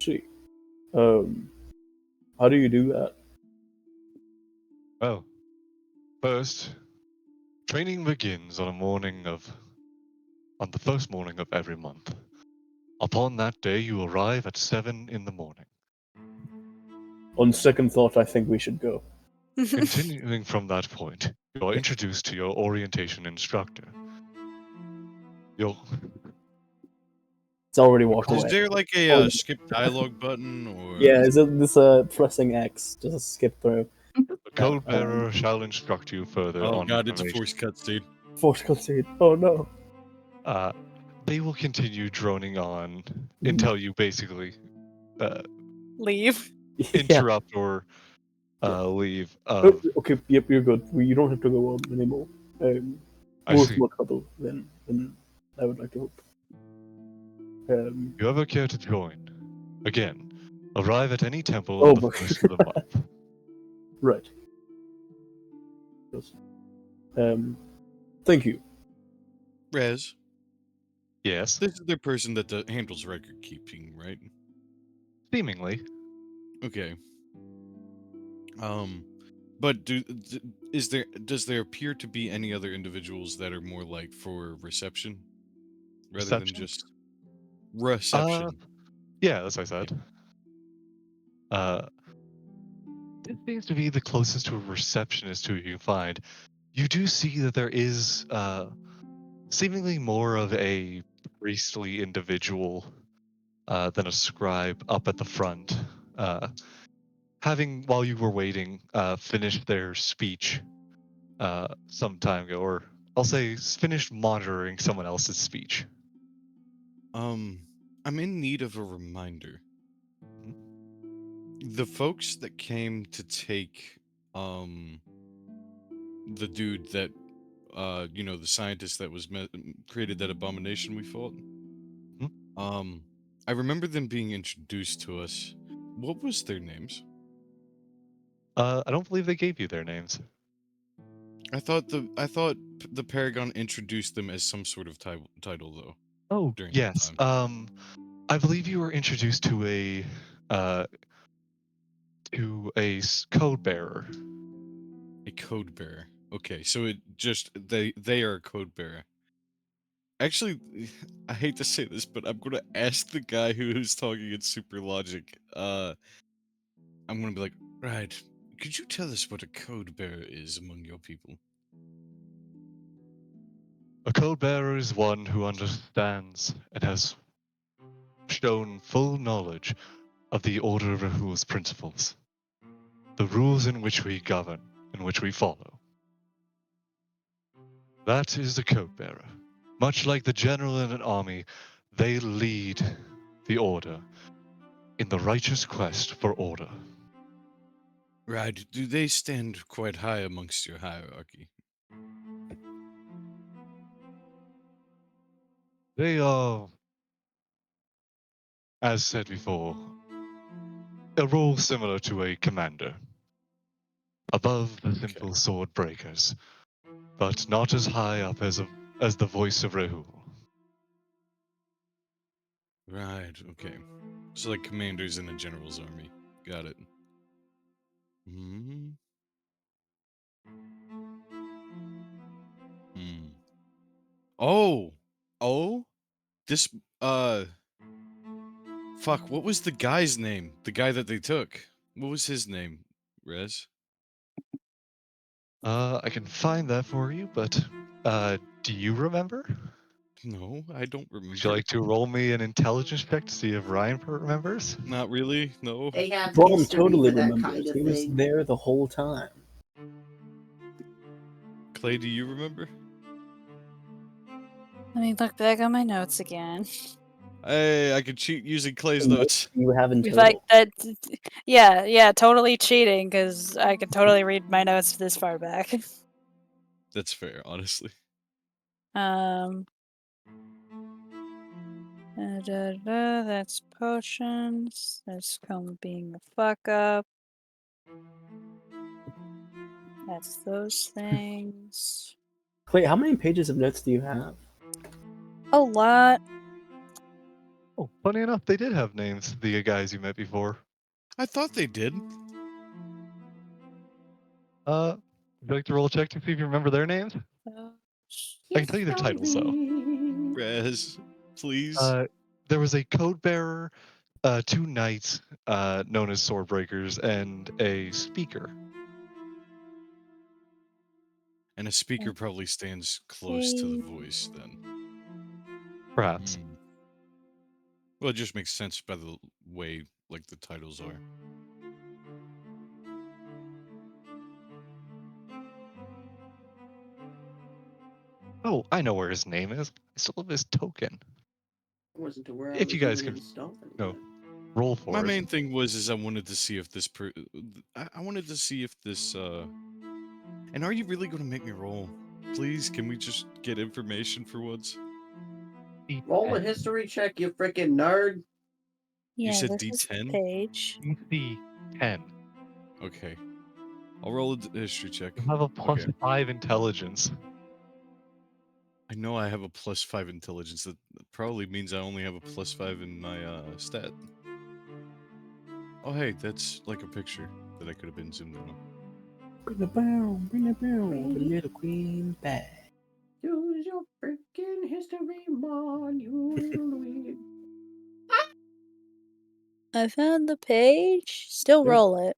See. How do you do that? Well, first, training begins on the first morning of every month. Upon that day, you arrive at 7 in the morning. On second thought, I think we should go. Continuing from that point, you are introduced to your orientation instructor. You'll It's already walked Is Is away. there like a Oh. skip dialogue button or? Yeah, is it this pressing X? Just skip through. the code bearer shall instruct you further Oh on god, it's a information. force cutscene. Force concede. Oh no. They will continue droning on until you basically Leave. Yeah. interrupt or leave. Oh, okay. Yep, you're good. You don't have to go on anymore. I More see. more trouble than I would like to hope. If you ever care to join, again, arrive at any temple Oh, on the but- first of the month. Right. Yes. Thank you. Rez, Yes, this is the person that handles record keeping, right? seemingly. Okay. But does there appear to be any other individuals that are more like for reception rather than Reception? just reception? Yeah, as I said. This seems to be the closest to a receptionist who you can find. You do see that there is seemingly more of a priestly individual than a scribe up at the front. Having, while you were waiting, finished their speech some time ago, or I'll say finished monitoring someone else's speech. I'm in need of a reminder. The folks that came to take the dude that the scientist that was created that abomination we fought. I remember them being introduced to us. What was their names? I don't believe they gave you their names. I thought the Paragon introduced them as some sort of title though. Oh, during that yes. time. I believe you were introduced to a code bearer. A code bearer. Okay, so it just they are a code bearer. Actually, I hate to say this, but I'm gonna ask the guy who's talking in super logic. I'm gonna be like, right, could you tell us what a code bearer is among your people? A code bearer is one who understands and has shown full knowledge of the Order of Rahul's principles, the rules in which we govern, in which we follow. That is the code bearer. Much like the general in an army, they lead the order in the righteous quest for order. Right, do they stand quite high amongst your hierarchy? They are, as said before, a role similar to a commander, above the simple sword breakers, but not as high up as the voice of Rahul. Right, okay. So like commanders in a general's army. Got it. Hmm. Hmm. Oh! Oh? This, fuck, what was the guy's name? The guy that they took. What was his name, Rez? I can find that for you, but do you remember? No, I don't Would you remember. like to roll me an intelligence check to see if Ryan remembers? Not really, no. They have Rom history totally for that remembers. kind of He was thing. there the whole time. Clay, do you remember? Let me look back on my notes again. Hey, I could cheat using Clay's The notes. most you have in total. Like that, yeah, totally cheating because I could totally read my notes this far back. That's fair, honestly. That's potions. That's come being a fuck up. That's those things. Clay, how many pages of notes do you have? A lot. Oh, funny enough, they did have names, the guys you met before. I thought they did. Would you like to roll a check to see if you remember their names? I can tell you their titles, though. Rez, please. There was a code bearer, 2 knights known as swordbreakers, and a speaker. And a speaker probably stands close to the voice then. Perhaps. Hmm. Well, it just makes sense by the way, like, the titles are. Oh, I know where his name is. I still have his token. I wasn't aware I If was you guys even could, installing no, that. roll for My it. main thing was I wanted to see if this I wanted to see if this and are you really going to make me roll? Please, can we just get information for once? Roll a history check, you freaking nerd. Yeah, said this is the D10? page. DC 10. Okay. I'll roll a history check. You have a plus Okay. 5 intelligence. I know I have a +5 intelligence. That probably means I only have a +5 in my stat. Oh hey, that's like a picture that I could have been zoomed in on. Bring the little queen back. Use your freaking history module. I found the page. Still Yeah. roll it.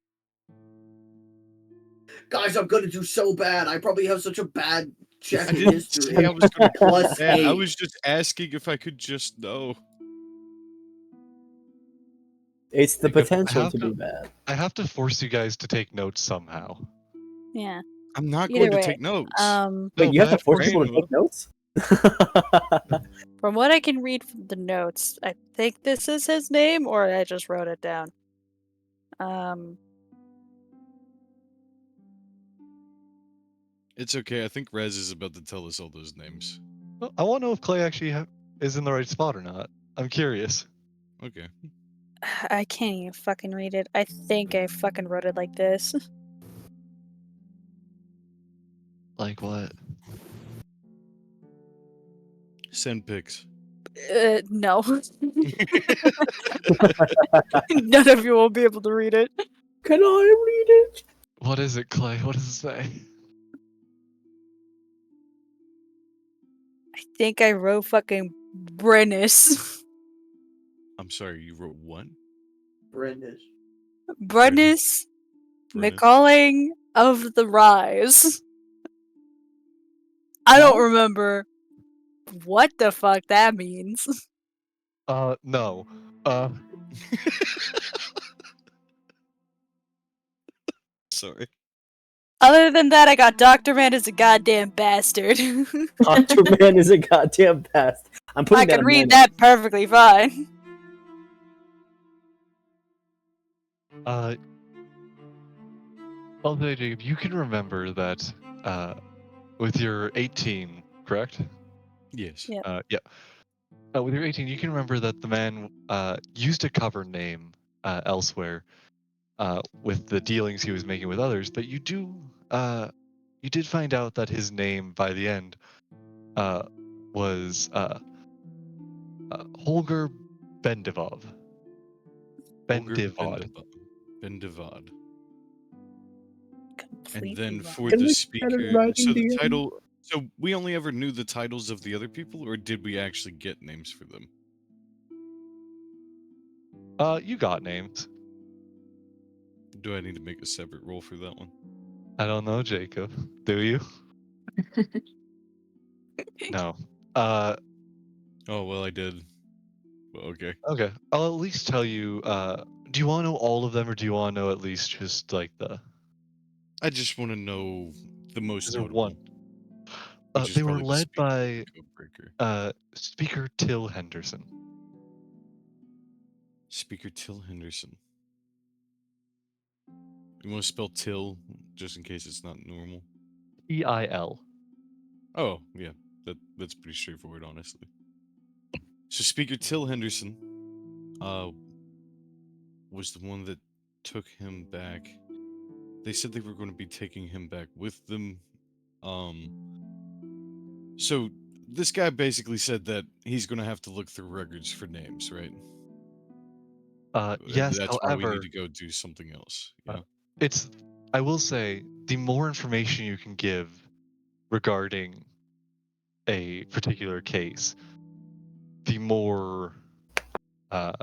Guys, I'm gonna do so bad. I probably have such a bad check I in didn't history. say I was going to Plus I 8. was just asking if I could just know. It's the Jacob, potential to be bad. I have to force you guys to take notes somehow. Yeah. I'm not Either going to way, take notes. No, Wait, you have but to force Ryan people to will. take notes? From what I can read from the notes, I think this is his name, or I just wrote it down. It's okay. I think Rez is about to tell us all those names. Well, I want to know if Clay actually is in the right spot or not. I'm curious. Okay. I can't even fucking read it. I think I fucking wrote it like this. Like what? Send pics. No. None of you will be able to read it. Can I read it? What is it, Clay? What does it say? think I wrote fucking Brennus. I'm sorry, you wrote what? Brandis. Brennus Brennus? McCalling of the Rise. I don't remember what the fuck that means. No. Sorry. Other than that, I got Dr. Man is a goddamn bastard. Dr. Man is a goddamn bastard. I'm putting I that can in read my that perfectly fine. Well, Jacob, you can remember that with your 18, correct? Yes. Yeah. Yeah. With your 18, you can remember that the man used a cover name elsewhere with the dealings he was making with others, but you did find out that his name by the end was Holger Bendivov. Holger Bendivod. Bendivad. And Completely then wrong. for Can the we start speaker, writing so the the title, so we only ever knew the titles of the other people, or did we actually get names for them? You got names. Do I need to make a separate roll for that one? I don't know, Jacob. Do you? No. Oh, well, I did. Well, okay. Okay. I'll at least tell you. Do you want to know all of them, or do you want to know at least just like the? I just want to know the most Is there notable, one? which is They were probably the led speaker by and Codebreaker. Speaker Till Henderson. Speaker Till Henderson. You want to spell Till, just in case it's not normal? EIL. Oh, yeah. That's pretty straightforward, honestly. So Speaker Till Henderson was the one that took him back. They said they were going to be taking him back with them. So this guy basically said that he's going to have to look through records for names, right? And Yes. that's why we need However, to go do something else. uh, Yeah. it's. I will say the more information you can give regarding a particular case, the more, uh,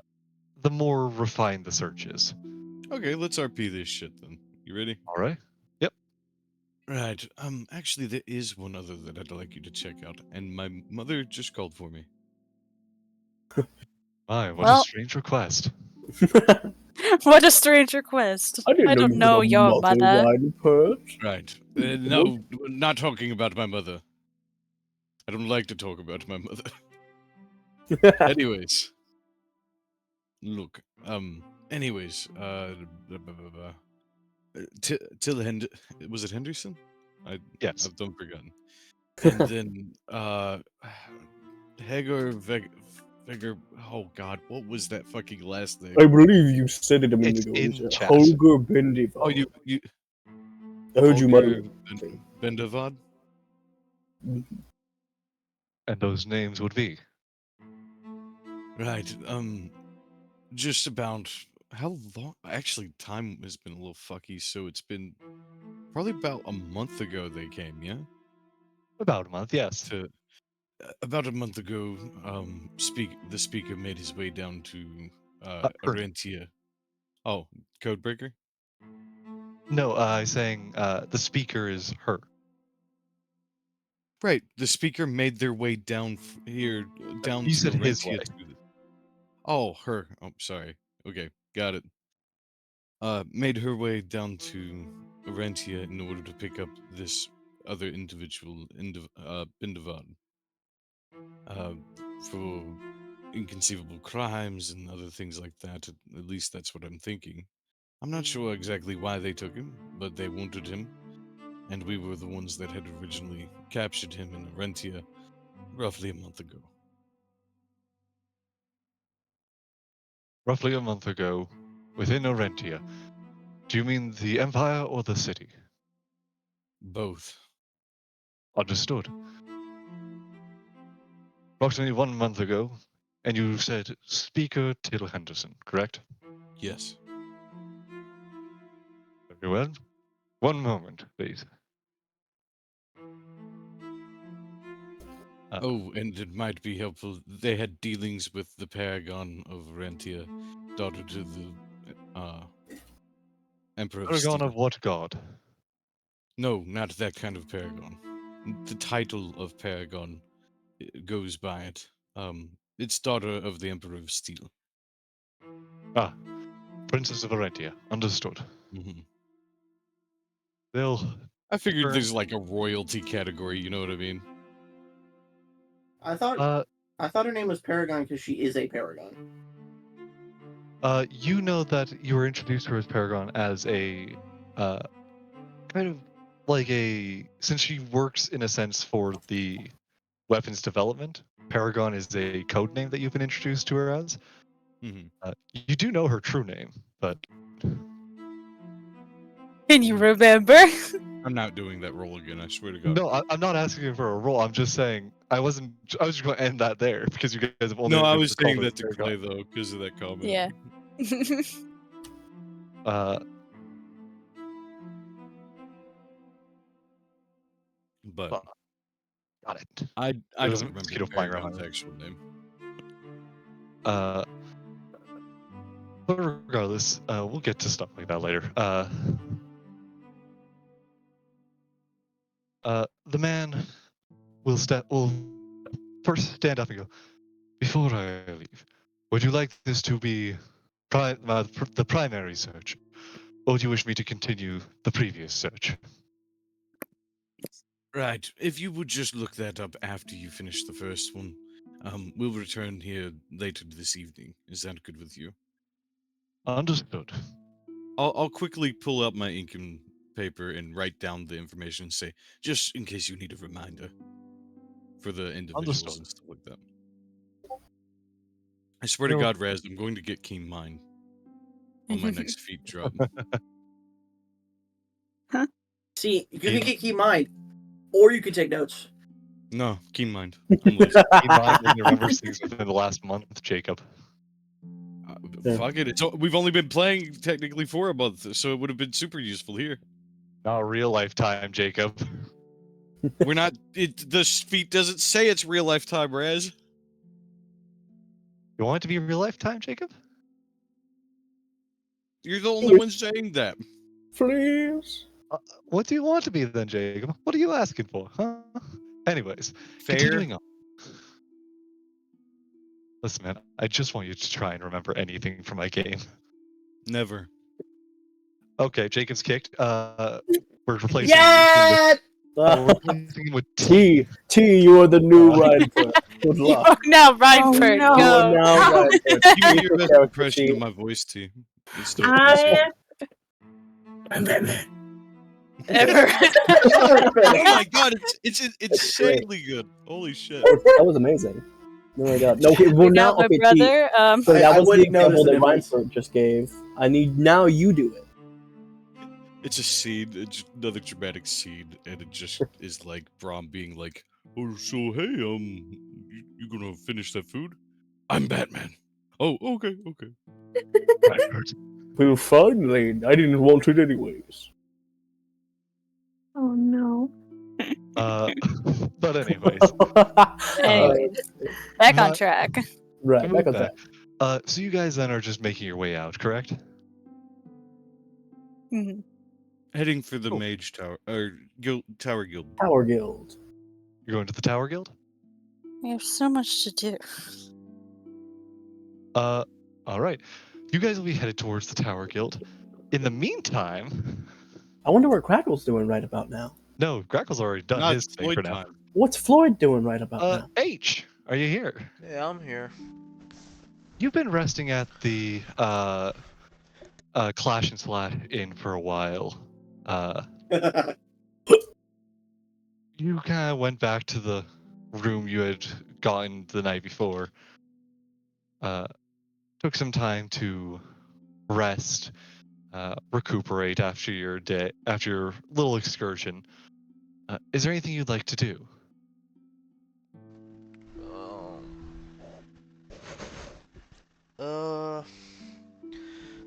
the more refined the search is. Okay, let's RP this shit then. You ready? All right. Yep. Right. Actually, there is one other that I'd like you to check out, and my mother just called for me. My, what a Well- strange request. What a strange request. I didn't don't know you your had a mother. riding perch. Right. No, we're not talking about my mother. I don't like to talk about my mother. Anyways. Look, anyways, blah, blah, blah, blah. Till was it Henderson? Yes. I've done forgotten. And then, Vegger, oh god, what was that fucking last name? I believe you said it a minute It's ago. in It's chat. Holger Bendival. Oh, you, I heard you Holger mutter. Bendavad? And those names would be. Right, just about, how long, actually, time has been a little fucky, so it's been probably about a month ago they came, yeah? About a month, yes. About a month ago, the speaker made his way down to Her. Arentia. Oh, Codebreaker? No, I'm saying the speaker is her. Right, the speaker made their way down here, down You to said his way. Arentia. Oh, her. Oh, sorry. Okay, got it. Made her way down to Arentia in order to pick up this other individual, Bindavad. For inconceivable crimes and other things like that. At least that's what I'm thinking. I'm not sure exactly why they took him, but they wanted him, and we were the ones that had originally captured him in Arentia roughly a month ago. Roughly a month ago, within Orentia. Do you mean the Empire or the city? Both. Understood. Approximately 1 month ago, and you said Speaker Till Henderson, correct? Yes. Very well. One moment, please. Oh, and it might be helpful. They had dealings with the Paragon of Rentia, daughter to the Emperor of Paragon Steel. of what god? No, not that kind of Paragon. The title of Paragon goes by it. It's daughter of the Emperor of Steel. Ah, Princess of Arentia. Understood. Hmm. They'll I figured turn. there's like a royalty category. You know what I mean? I thought Uh, her name was Paragon because she is a paragon. you know that you were introduced to her as Paragon as a, uh, kind of like a, since she works in a sense for the weapons development, Paragon is a code name that you've been introduced to her as. Hmm. You do know her true name, but Can you remember? I'm not doing that roll again. I swear to God. no, I'm not asking you for a role. I'm just saying I was just going to end that there because you guys have only No, I been was called saying as that to Paragon. Clay though, because of that comment. Yeah. Uh, But Well, got it. I There's don't a remember mosquito flying around my Paragon's room. actual name. Uh, but regardless, we'll get to stuff like that later. The man will first stand up and go, "Before I leave, would you like this to be the primary search, or do you wish me to continue the previous search?" Right. If you would just look that up after you finish the first one, we'll return here later this evening. Is that good with you? Understood. I'll quickly pull out my ink and paper and write down the information and say, just in case you need a reminder for the individuals Understood. and stuff like that. I swear to No. God, Raz, I'm going to get Keen Mind on my next feet drop. See, you can get key mind, or you can take notes. No, Keen Mind. I'm lazy. Keep in mind when you remember things within the last month, Jacob. Yeah. Fuck it. We've only been playing technically for a month, so it would have been super useful here. Not real lifetime, Jacob. We're not. The feat doesn't say it's real lifetime, Raz. You want it to be real lifetime, Jacob? You're the only one saying that. Please. What do you want to be then, Jacob? What are you asking for, huh? Anyways, Fair. continuing on. Listen, man, I just want you to try and remember anything from my game. Never. Okay, Jacob's kicked. We're replacing Yeah. we're replacing him with T, you are the new Reinput. Good You luck. are now Reinford. no. You are Go. now Reinput. Give me Keep your your best character impression sheet. of my voice, T. It's still easy. I'm Batman. Ever. Oh my god, it's insanely good. Holy shit. That was amazing. Oh my god. No, okay, well You now, got my okay, T. brother. So that I was the wouldn't notice example the that difference. Reinput just gave. I need now you do it. It's a scene, it's just another dramatic scene, and it just is like Braum being like, "Oh, so hey, you gonna finish that food? I'm Batman. Oh, okay. Well, finally, I didn't want it anyways. Oh no. But anyways, Anyways, back on not- track. Right, move back on track. so you guys then are just making your way out, correct? Mhm. Heading for the Cool. Mage Tower, or Tower Guild. Power Guild. You're going to the Tower Guild? We have so much to do. All right. You guys will be headed towards the Tower Guild. In the meantime, I wonder what Crackle's doing right about now. no, Grackle's already done Not his thing Floyd for now. time. What's Floyd doing right about now? H, are you here? Yeah, I'm here. You've been resting at the Clash and Slash Inn for a while. You kind of went back to the room you had gotten the night before. Took some time to rest, recuperate after your day, after your little excursion. Is there anything you'd like to do?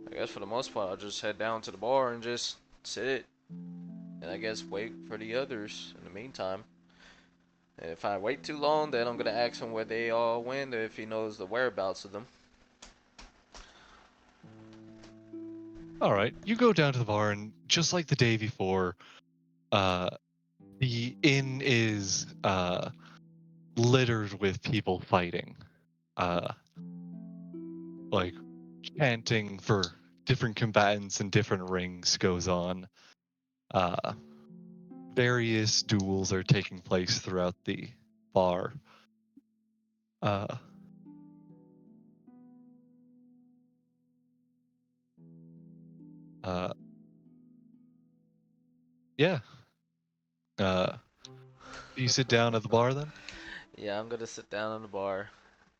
I guess for the most part, I'll just head down to the bar and just sit, and I guess wait for the others in the meantime. If I wait too long, then I'm gonna ask him where they all went, or if he knows the whereabouts of them. All right, you go down to the bar, and just like the day before, the inn is littered with people fighting, like chanting for different combatants and different rings goes on. Various duels are taking place throughout the bar. Uh, yeah. Do you sit down at the bar then? Yeah, I'm gonna sit down on the bar,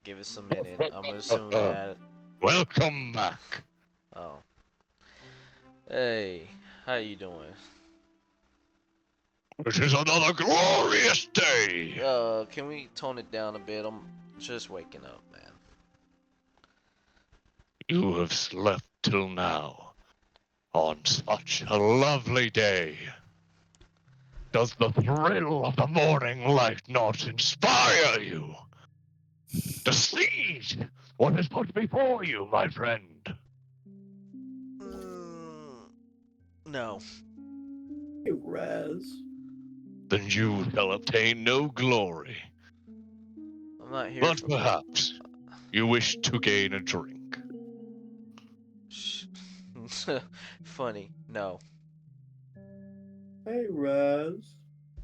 give it some minute. I'm gonna assume that. Welcome back. Oh, hey, how you doing? It is another glorious day. Can we tone it down a bit? I'm just waking up, man. You have slept till now on such a lovely day. Does the thrill of the morning light not inspire you to seize what is put before you, my friend? No. Hey, Raz. Then you shall obtain no glory. I'm not here But for. perhaps you wish to gain a drink. Funny. No. Hey, Raz.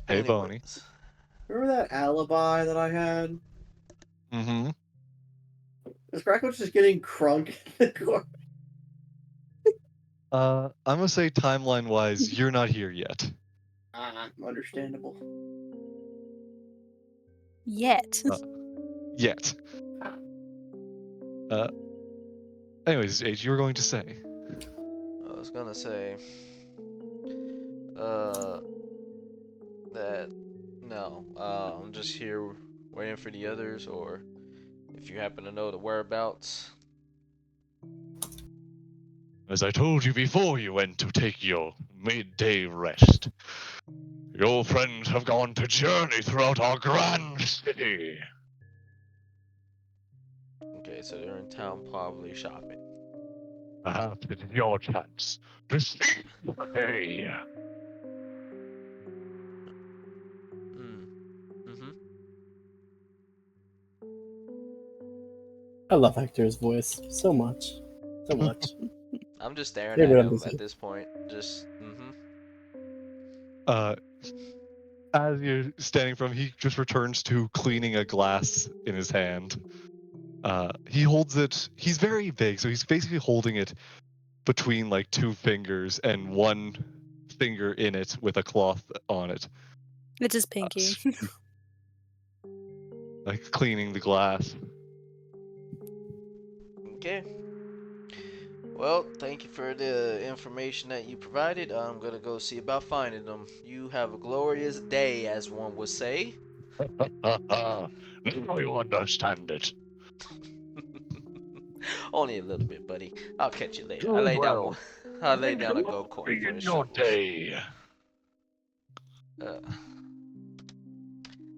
Hey, Bonnie. Anyways. Remember that alibi that I had? Mm-hmm. Is Crackle just getting crunk in the corner? I'm gonna say timeline-wise, you're not here yet. Understandable. Yet. Yet. Anyways, Age, you were going to say. I was gonna say. That. No. I'm just here waiting for the others, or if you happen to know the whereabouts. As I told you before you went to take your midday rest, your friends have gone to journey throughout our grand city. Okay, so they're in town probably shopping. Perhaps it is your chance to seize the day. Mm-hmm. I love Hector's voice so much. So much. I'm just staring Favorite at him NPC. at this point. Just, As you're standing from, he just returns to cleaning a glass in his hand. He holds it. He's very big, so he's basically holding it between like two fingers and one finger in it with a cloth on it, It's his pinky. like cleaning the glass. Okay. Well, thank you for the information that you provided. I'm gonna go see about finding them. You have a glorious day, as one would say. Now you understand it. Only a little bit, buddy. I'll catch you later. Oh, well. I lay down a gold coin for Begin his your troubles. day.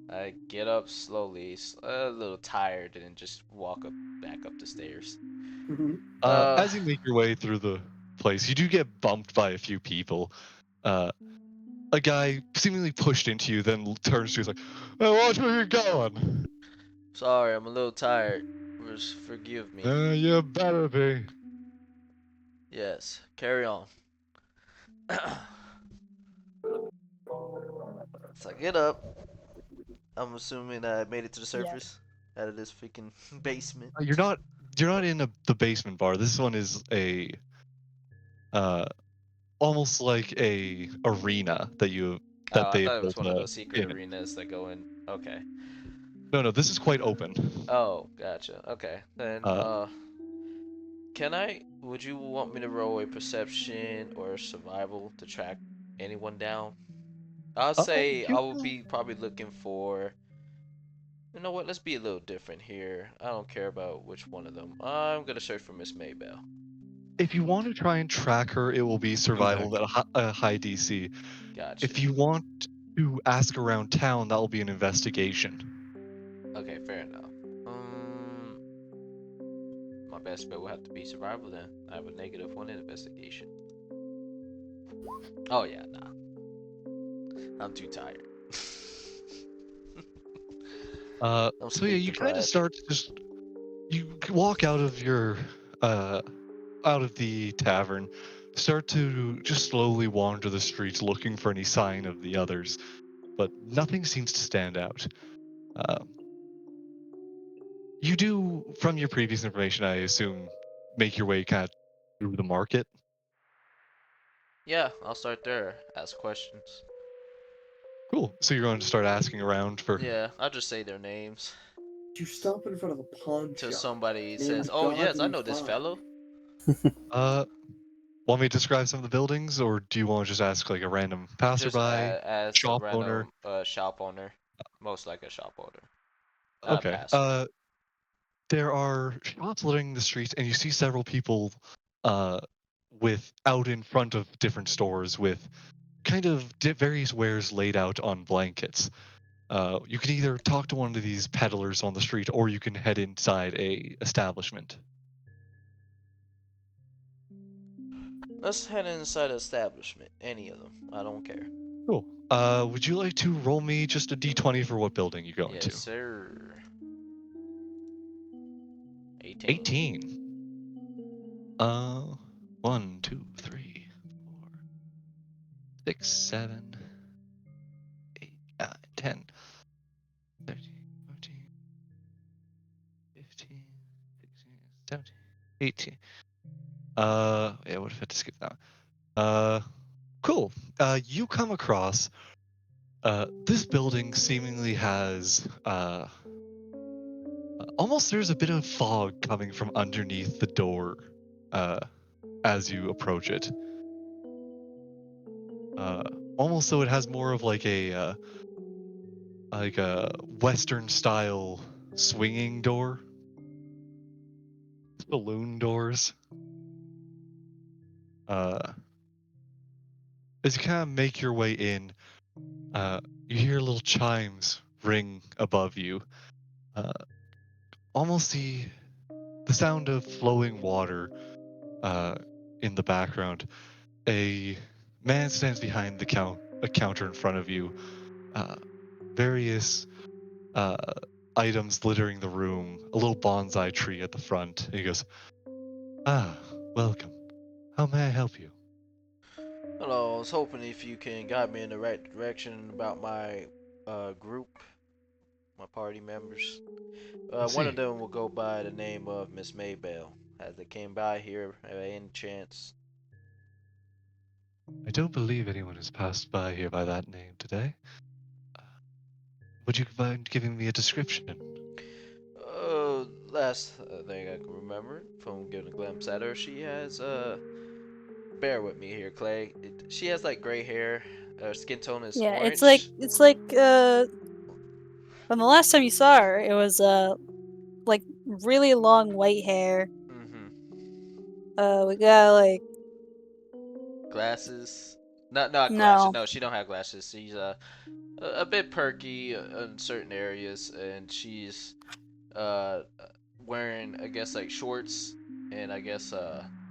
I get up slowly, a little tired, and just walk back up the stairs. As you make your way through the place, you do get bumped by a few people. A guy seemingly pushed into you, then turns to you, like, "Hey, watch where you're going." Sorry, I'm a little tired. Just forgive me. You better be. Yes, carry on. So I get up. I'm assuming I made it to the surface out of this freaking basement. You're not in the basement bar. This one is a almost like a arena that Oh, I they thought it was built one of those secret in. arenas that go in. Okay. No, this is quite open. Oh, gotcha. Okay. Then, Uh, would you want me to roll a perception or survival to track anyone down? I'll say I you will be probably looking for. You know what? Let's be a little different here. I don't care about which one of them. I'm gonna search for Miss Maybell. If you want to try and track her, it will be survival at a high DC. Gotcha. If you want to ask around town, that will be an investigation. Okay, fair enough. My best bet will have to be survival then. I have a -1 in investigation. Oh yeah, nah. I'm too tired. I'm So yeah, sleep you kind of deprived. start to just you walk out of your uh out of the tavern, start to just slowly wander the streets looking for any sign of the others, but nothing seems to stand out. Um, you do, from your previous information, I assume, make your way kind of through the market. Yeah, I'll start there. Ask questions. Cool. So you're going to start asking around for. Yeah, I'll just say their names You stop in front of a pawn till shop somebody says, named "Oh yes, I Godly know this Five. fellow." Uh, Want me to describe some of the buildings, or do you want to just ask like a random Just passerby, as a shop owner? random shop owner, most like a shop owner, not a Okay. passer. There are shops littering the streets, and you see several people, uh, with out in front of different stores with kind of various wares laid out on blankets. You can either talk to one of these peddlers on the street, or you can head inside a establishment. Let's head inside the establishment. Any of them, I don't care. Cool. Would you like to roll me just a d20 for what building you go Yes, into? sir. 18. 18. 1, 2, 3, 4, 6, 7, 8, 9, 10, 13, 14, 15, 16, 17, 18. Yeah, what if I had to skip that? Cool. You come across, this building seemingly has, almost there's a bit of fog coming from underneath the door, uh, as you approach it. Uh, Almost so it has more of like a Western style swinging door, saloon doors. Uh, as you kind of make your way in, you hear little chimes ring above you. Uh, Almost the sound of flowing water uh, in the background. A man stands behind a counter in front of you. Uh, Various uh, items littering the room. A little bonsai tree at the front. And he goes, "Ah, welcome. How may I help you?" Hello, I was hoping if you can guide me in the right direction about my group, my party members. I One of see. them will go by the name of Miss Maybell. Has they came by here by any chance? I don't believe anyone has passed by here by that name today. Would you mind giving me a description? Last thing I can remember from getting a glimpse at her, she has bear with me here, Clay. She has like gray hair. Her skin tone is Yeah, orange. it's like from the last time you saw her, it was like really long white hair. Mm-hmm. We got like Glasses. Not glasses. no. No, she don't have glasses. She's a bit perky in certain areas, and she's uh wearing I guess like shorts and I guess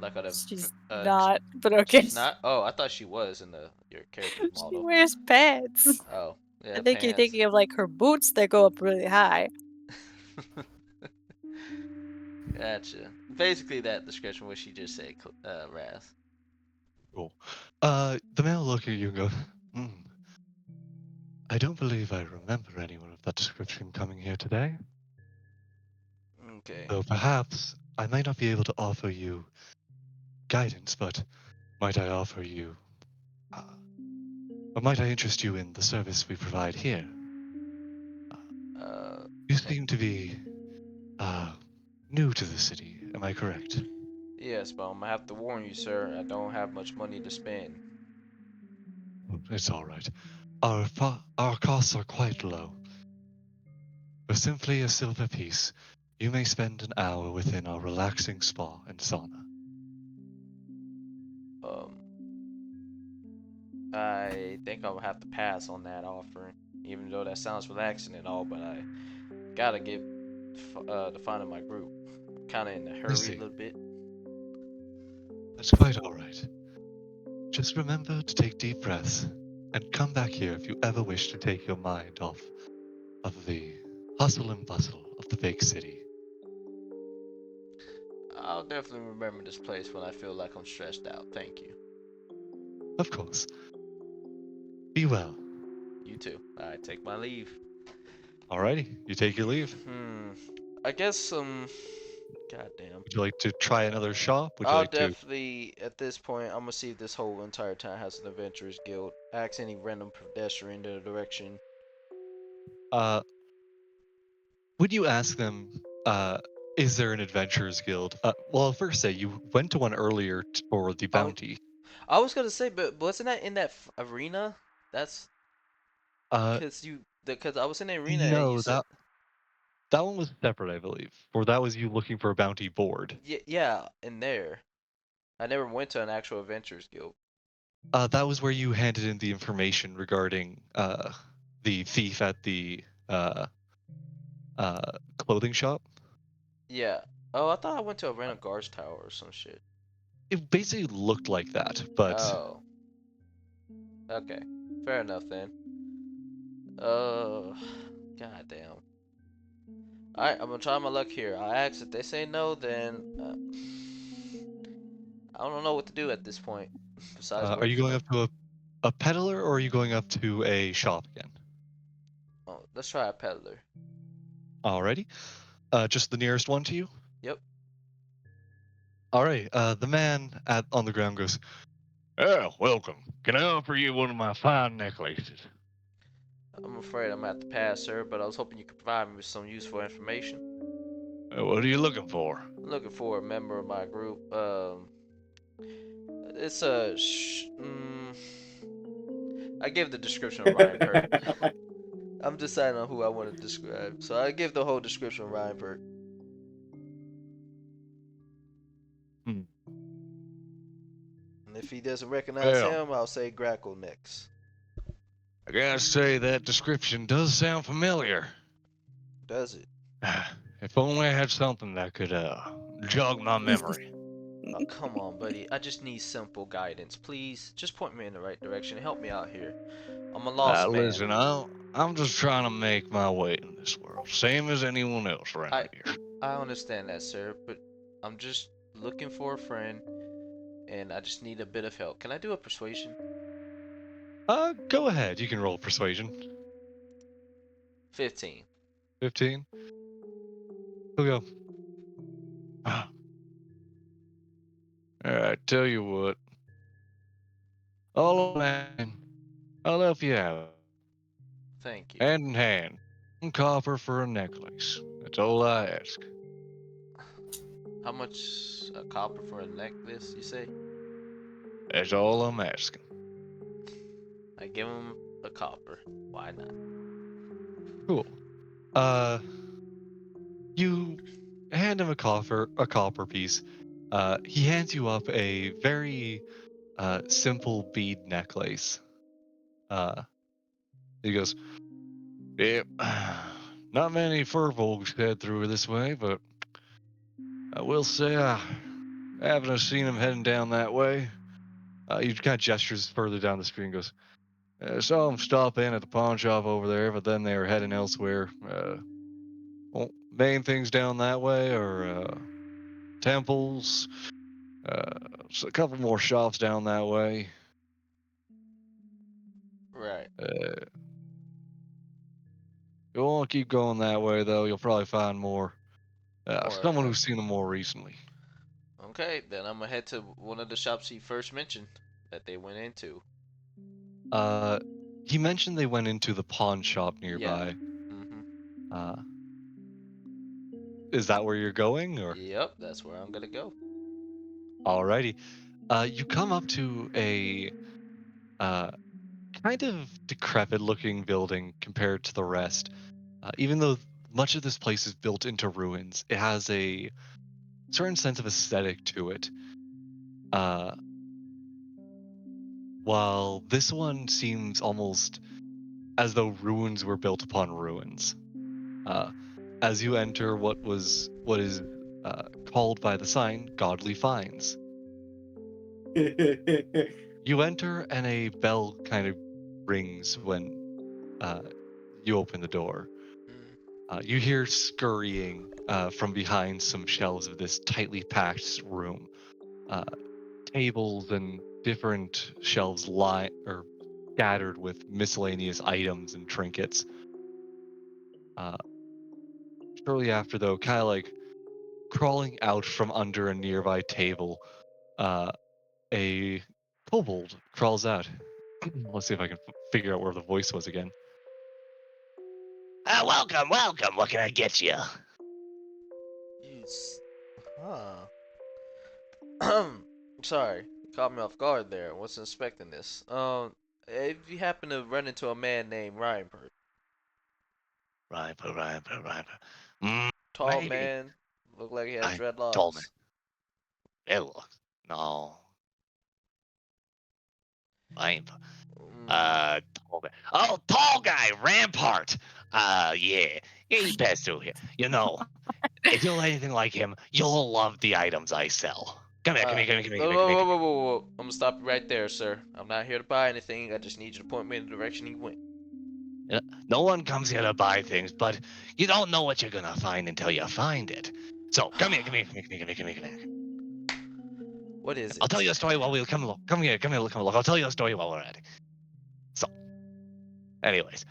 like on a She's not, but okay. she's not. Oh, I thought she was in the your character's She model. wears pants. Oh, I yeah, think you're pants. thinking of like her boots that go up really high. Gotcha. Basically, that description what she just said, Raz. Cool. The man will look at you and go, "Hmm, I don't believe I remember anyone of that description coming here today. Okay. So perhaps I might not be able to offer you guidance, but might I offer you, uh, or might I interest you in the service we provide here? Uh, You eh, seem to be uh, new to the city, am I correct?" yes, but I'm gonna have to warn you, sir. I don't have much money to spend. "Oh, it's all right. Our costs are quite low. For simply a silver piece, you may spend an hour within our relaxing spa and sauna. Um, I think I'll have to pass on that offering, even though that sounds relaxing and all. But I gotta get to finding my group. Kind of in a I hurry a see. little bit. That's quite all right. Just remember to take deep breaths and come back here if you ever wish to take your mind off of the hustle and bustle of the big city. I'll definitely remember this place when I feel like I'm stressed out. Thank you. Of course. Be well. You too. I take my leave. Alrighty, you take your leave. Hmm. I guess goddamn. Would you like to try another shop? Would you I'll like to? definitely at this point I'm gonna see if this whole entire town has an adventurers guild. Ask any random pedestrian in the direction. Uh, would you ask them? Is there an adventurers guild? Well, I'll first say you went to one earlier for the Oh, bounty. I was gonna say, but wasn't that in that arena? That's Uh, because I was in the arena and you no, said, that one was separate, I believe. Or that was you looking for a bounty board. yeah, in there. I never went to an actual adventurers guild. That was where you handed in the information regarding the thief at the clothing shop. Yeah. Oh, I thought I went to a random guards tower or some shit. It basically looked like that, but Oh, okay. Fair enough then. Uh, goddamn. Alright, I'm gonna try my luck here. I ask if they say no, then I don't know what to do at this point. Besides are wait you for going them. up to a peddler or are you going up to a shop again? Oh, let's try a peddler. Alrighty. Just the nearest one to you? Yep. Alright, the man on the ground goes, "Oh, welcome. Can I offer you one of my fine necklaces?" I'm afraid I'm at the pass, sir, but I was hoping you could provide me with some useful information. What are you looking for?" I'm looking for a member of my group. It's a. I gave the description of Ryan Perk. I'm deciding on who I want to describe, so I give the whole description of Ryan Perk. Hmm. And if he doesn't recognize Well, him, I'll say Grackle next. I gotta say that description does sound familiar. Does it? If only I had something that could jog my memory. Oh, come on, buddy. I just need simple guidance. Please, just point me in the right direction. Help me out here. I'm a lost man. Listen, I'm just trying to make my way in this world, same as anyone else I around here. I understand that, sir, but I'm just looking for a friend, and I just need a bit of help. Can I do a persuasion? Go ahead. You can roll persuasion. 15. 15. He'll go. "Ah, I tell you what. All man, I'll help you out. Thank you. Hand in hand. One copper for a necklace. That's all I ask. How much a copper for a necklace, you say? That's all I'm asking." I give him a copper. Why not? Cool. You hand him a copper piece. He hands you up a very simple bead necklace. Uh, he goes, "Yep, not many furbolgs head through this way, but I will say I haven't seen him heading down that way." He kind of gestures further down the street and goes, "Saw him stop in at the pawn shop over there, but then they were heading elsewhere. Well, main things down that way are temples, so a couple more shops down that way. Right. Uh, you won't keep going that way, though. You'll probably find more. More. Someone who's seen them more recently." Okay, then I'm gonna head to one of the shops he first mentioned that they went into. Uh, he mentioned they went into the pawn shop Yeah. nearby. Mm-hmm. Uh, is that where you're going, or? Yep, that's where I'm gonna go. Alrighty. You come up to a uh, kind of decrepit-looking building compared to the rest. Even though much of this place is built into ruins, it has a certain sense of aesthetic to it. Uh, while this one seems almost as though ruins were built upon ruins. Uh, as you enter what is called by the sign "Godly Finds," you enter and a bell kind of rings when uh, you open the door. Mm. You hear scurrying from behind some shelves of this tightly packed room. Uh, Tables and different shelves lie or scattered with miscellaneous items and trinkets. Uh, Shortly after, though, kind of like crawling out from under a nearby table, uh, a kobold crawls out. Let's see if I can figure out where the voice was again. Welcome, welcome. What can I get you? Huh. Sorry, you caught me off guard there. I wasn't expecting this. If you happen to run into a man named Ryan, Right. tall Maybe. man, look like he has I told me. dreadlocks. It looks no. Right. Mm, Tall guy. Oh, tall guy, Rampart. Yeah. Yeah, he passed through here. You know, if you're anything like him, you'll love the items I sell. Come here, come here, come here, come here, whoa, come here, whoa, come here. whoa, whoa, whoa, whoa. I'm gonna stop you right there, sir. I'm not here to buy anything. I just need you to point me in the direction he went. No one comes here to buy things, but you don't know what you're gonna find until you find it. So come here, come here, come here, come here, come here, come here, come here. What is I'll it? tell you a story while we come look. Come here, come here, look, come look. I'll tell you a story while we're at it. So, anyways,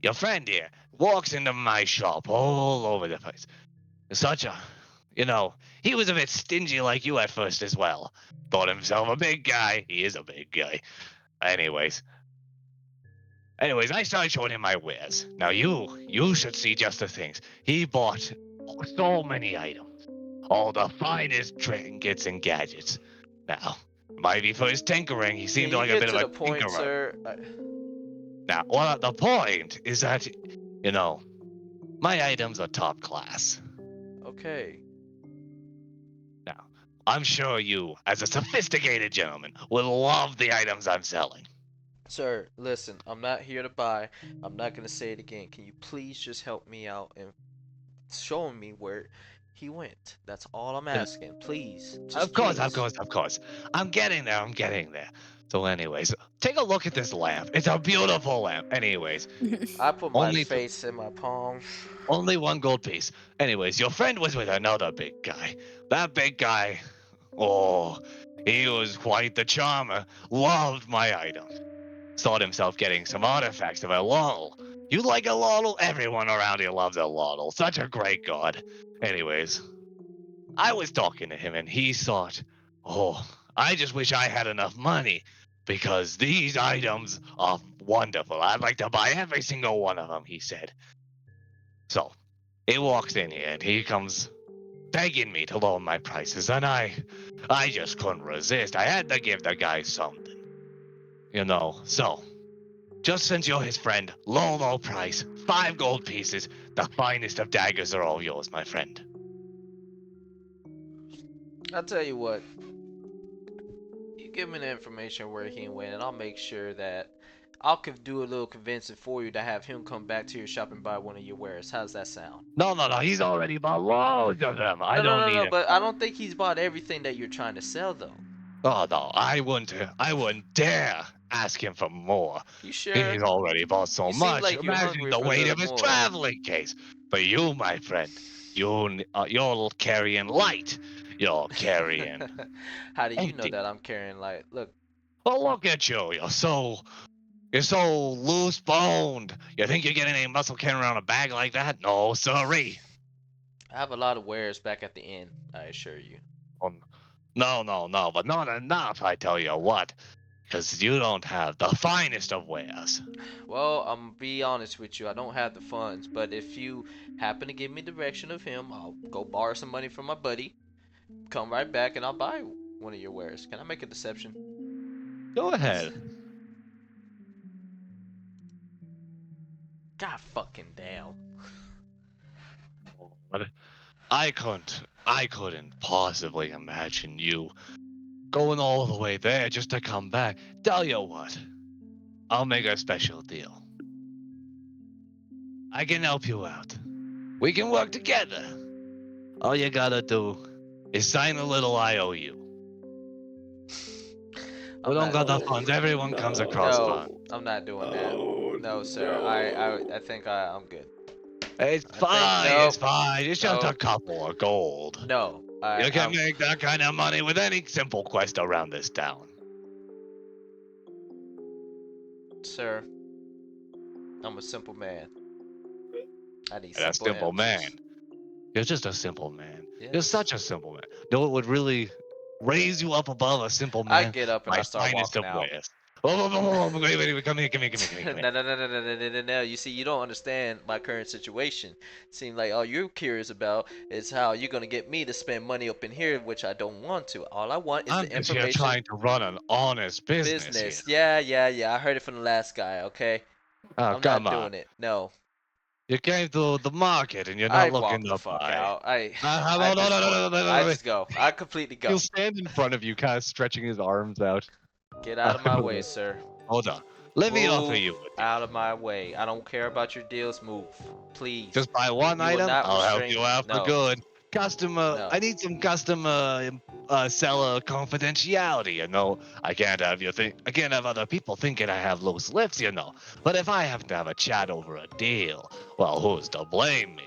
your friend here walks into my shop all over the place. Such a, he was a bit stingy like you at first as well. Thought himself a big guy. He is a big guy. Anyways, I started showing him my wares. Now you should see just the things. He bought so many items, all the finest trinkets and gadgets. Now, might be for his tinkering. He Can seemed you like a get bit of to a the point, tinkerer. sir? Now, well, the point is that, you know, my items are top class. Okay. Now, I'm sure you, as a sophisticated gentleman, will love the items I'm selling. Sir, listen, I'm not here to buy. I'm not gonna say it again. Can you please just help me out and show me where he went? That's all I'm Uh, asking. Please. Of Just course, of please. course, of course. I'm getting there. I'm getting there. So, anyways, take a look at this lamp. It's a beautiful lamp. Anyways, I put my only face in my palm. only one gold piece. Anyways, your friend was with another big guy. That big guy, oh, he was quite the charmer. Loved my items. Thought himself getting some artifacts of a lotl. You like a lotl? Everyone around here loves a lotl. Such a great god. Anyways, I was talking to him and he thought, oh, I just wish I had enough money because these items are wonderful. I'd like to buy every single one of them, he said. So he walks in here and he comes begging me to lower my prices, and I just couldn't resist. I had to give the guy something, So, just since you're his friend, low price, 5 gold pieces, the finest of daggers are all yours, my friend. I'll tell you what. You give me the information where he went, and I'll make sure that do a little convincing for you to have him come back to your shop and buy one of your wares. How's that sound? No, he's already bought loads of them. I No, no, don't no, need no. him. But I don't think he's bought everything that you're trying to sell, though. Oh no, I wouldn't dare ask him for more. You sure? He's already bought so You seem much. like you're Imagine hungry the for a weight little of his more. traveling case. But you, my friend, you're carrying light. You're carrying How do you know empty. that I'm carrying light? Look, Well, look at you. You're so loose boned. You think you're getting any muscle carrying around a bag like that? No, sorry. I have a lot of wares back at the inn, I assure you. No, but not enough, I tell you what. Because you don't have the finest of wares. Well, I'm gonna be honest with you. I don't have the funds, but if you happen to give me direction of him, I'll go borrow some money from my buddy, come right back, and I'll buy one of your wares. Can I make a deception? Go ahead. God fucking damn. But I couldn't possibly imagine you going all the way there just to come back. Tell you what, I'll make a special deal. I can help you out. We can work together. All you gotta do is sign a little IOU. We I'm don't not got the doing funds. Everyone comes across funds. No, I'm not doing that. No, sir. I think I'm good. It's I think fine. no, It's fine. It's just a no, couple of gold. no. You can I'm make that kind of money with any simple quest around this town. sir. I'm a simple man. I need And a simple simple man. answers. You're just a simple man. You're Yes. such a simple man. You know what would really raise you up above a simple I man? get up and My I start finest walking of out. ways. Oh, wait, come here. No. You see, you don't understand my current situation. Seem like all you're curious about is how you're gonna get me to spend money up in here, which I don't want to. All I want is I'm the just here information. trying to run an honest business here. Yeah. I heard it from the last guy. Okay, Oh, I'm come not on. doing it. No, You came to the market and you're I not looking walk the to fuck buy. out. I No, no, no, no, disappoint. no, no, I no, no. just go. I completely go. He'll stand in front of you, kind of stretching his arms out. Get out of my way, sir. Hold on. Let me offer Move you a deal. out of my way. I don't care about your deals. Move, please. Just buy one You will item, not I'll help restrain you me. out for No, good. Customer, no. I need some customer seller confidentiality, you know. I can't have other people thinking I have loose lips, you know. But if I have to have a chat over a deal, well, who's to blame me?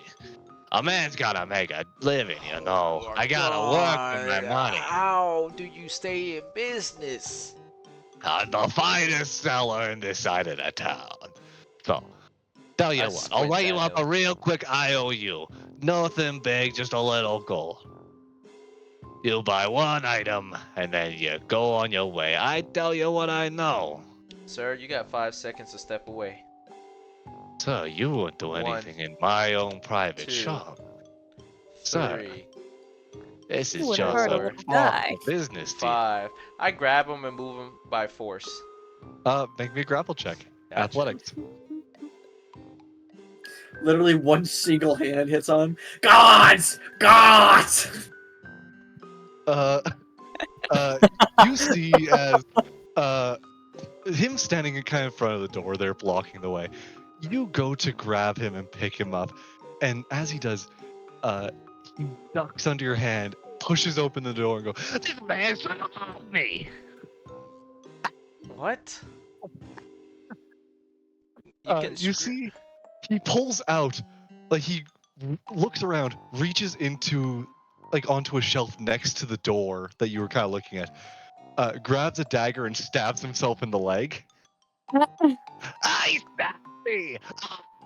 A man's gotta make a living, you know. Oh my I gotta work for my God. money. How do you stay in business? I'm the finest seller in this side of the town. So, tell I you what, I'll squint write you at up a him. real quick IOU. Nothing big, just a little gold. You buy one item, and then you go on your way. I tell you what I know. Sir, you got 5 seconds to step away. Sir, you won't do 1, anything in my own private 2, shop. Sir, 3, this You is would have just heard a a Four. little formal guy. business deal. 5. I grab him and move him by force. Make me a grapple check. Gotcha. Athletics. Literally one single hand hits on. Gods! Gods! You see as him standing in kind of front of the door there blocking the way. You go to grab him and pick him up, and as he does, he ducks under your hand, pushes open the door, and goes, "This man's trying to harm me." What? You see, he pulls out, like he looks around, reaches into, like onto a shelf next to the door that you were kind of looking at, grabs a dagger and stabs himself in the leg. He stabbed me!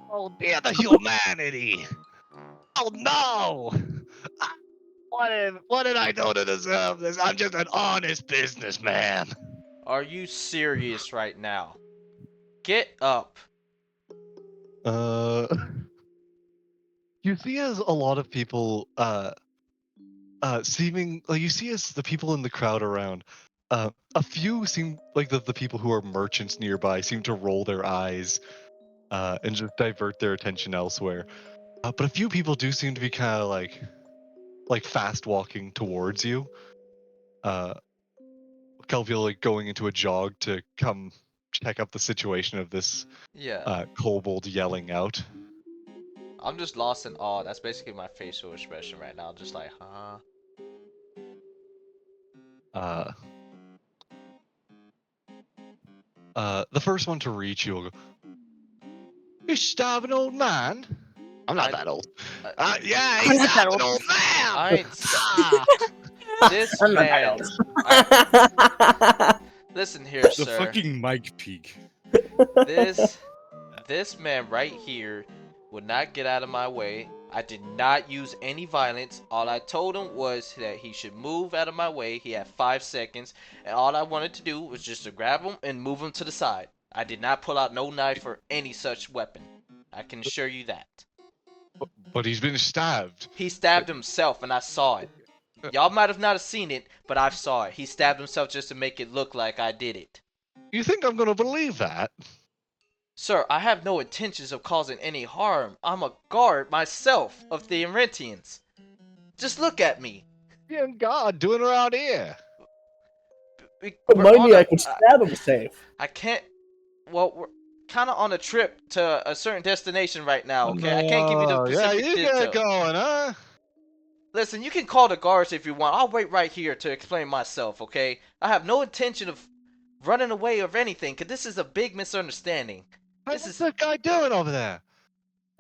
Oh dear, the humanity! Oh no! Ah, what did I do to deserve this? I'm just an honest businessman. Are you serious right now? Get up. You see as a lot of people, seeming like you see as the people in the crowd around, a few seem like the people who are merchants nearby seem to roll their eyes, and just divert their attention elsewhere. But a few people do seem to be kind of like fast walking towards you. Kelvil like going into a jog to come check up the situation of this Yeah. kobold yelling out. I'm just lost in awe. That's basically my facial expression right now. Just like, huh? The first one to reach you will go, "You starving old man?" I'm not I- that old. I- Yeah, I'm he's not that starving old. old man! I ain't Ah! This I'm not man. that Listen here, The sir. fucking mic peak. This man right here would not get out of my way. I did not use any violence. All I told him was that he should move out of my way. He had 5 seconds, and all I wanted to do was just to grab him and move him to the side. I did not pull out no knife or any such weapon. I can assure you that. But he's been stabbed. He stabbed himself, and I saw it. Y'all might have not seen it, but I saw it. He stabbed himself just to make it look like I did it. You think I'm gonna believe that? Sir, I have no intentions of causing any harm. I'm a guard myself of the Irentians. Just look at me. Yeah, God, doing around here. But we're mind on me, a- I could stab him safe. I can't. Well, we're kind of on a trip to a certain destination right now. Okay, I can't give you the No, yeah, specific you get detail. going, huh? Listen, you can call the guards if you want. I'll wait right here to explain myself. Okay, I have no intention of running away or anything, cause this is a big misunderstanding. Hey, This what's is. that guy doing over there?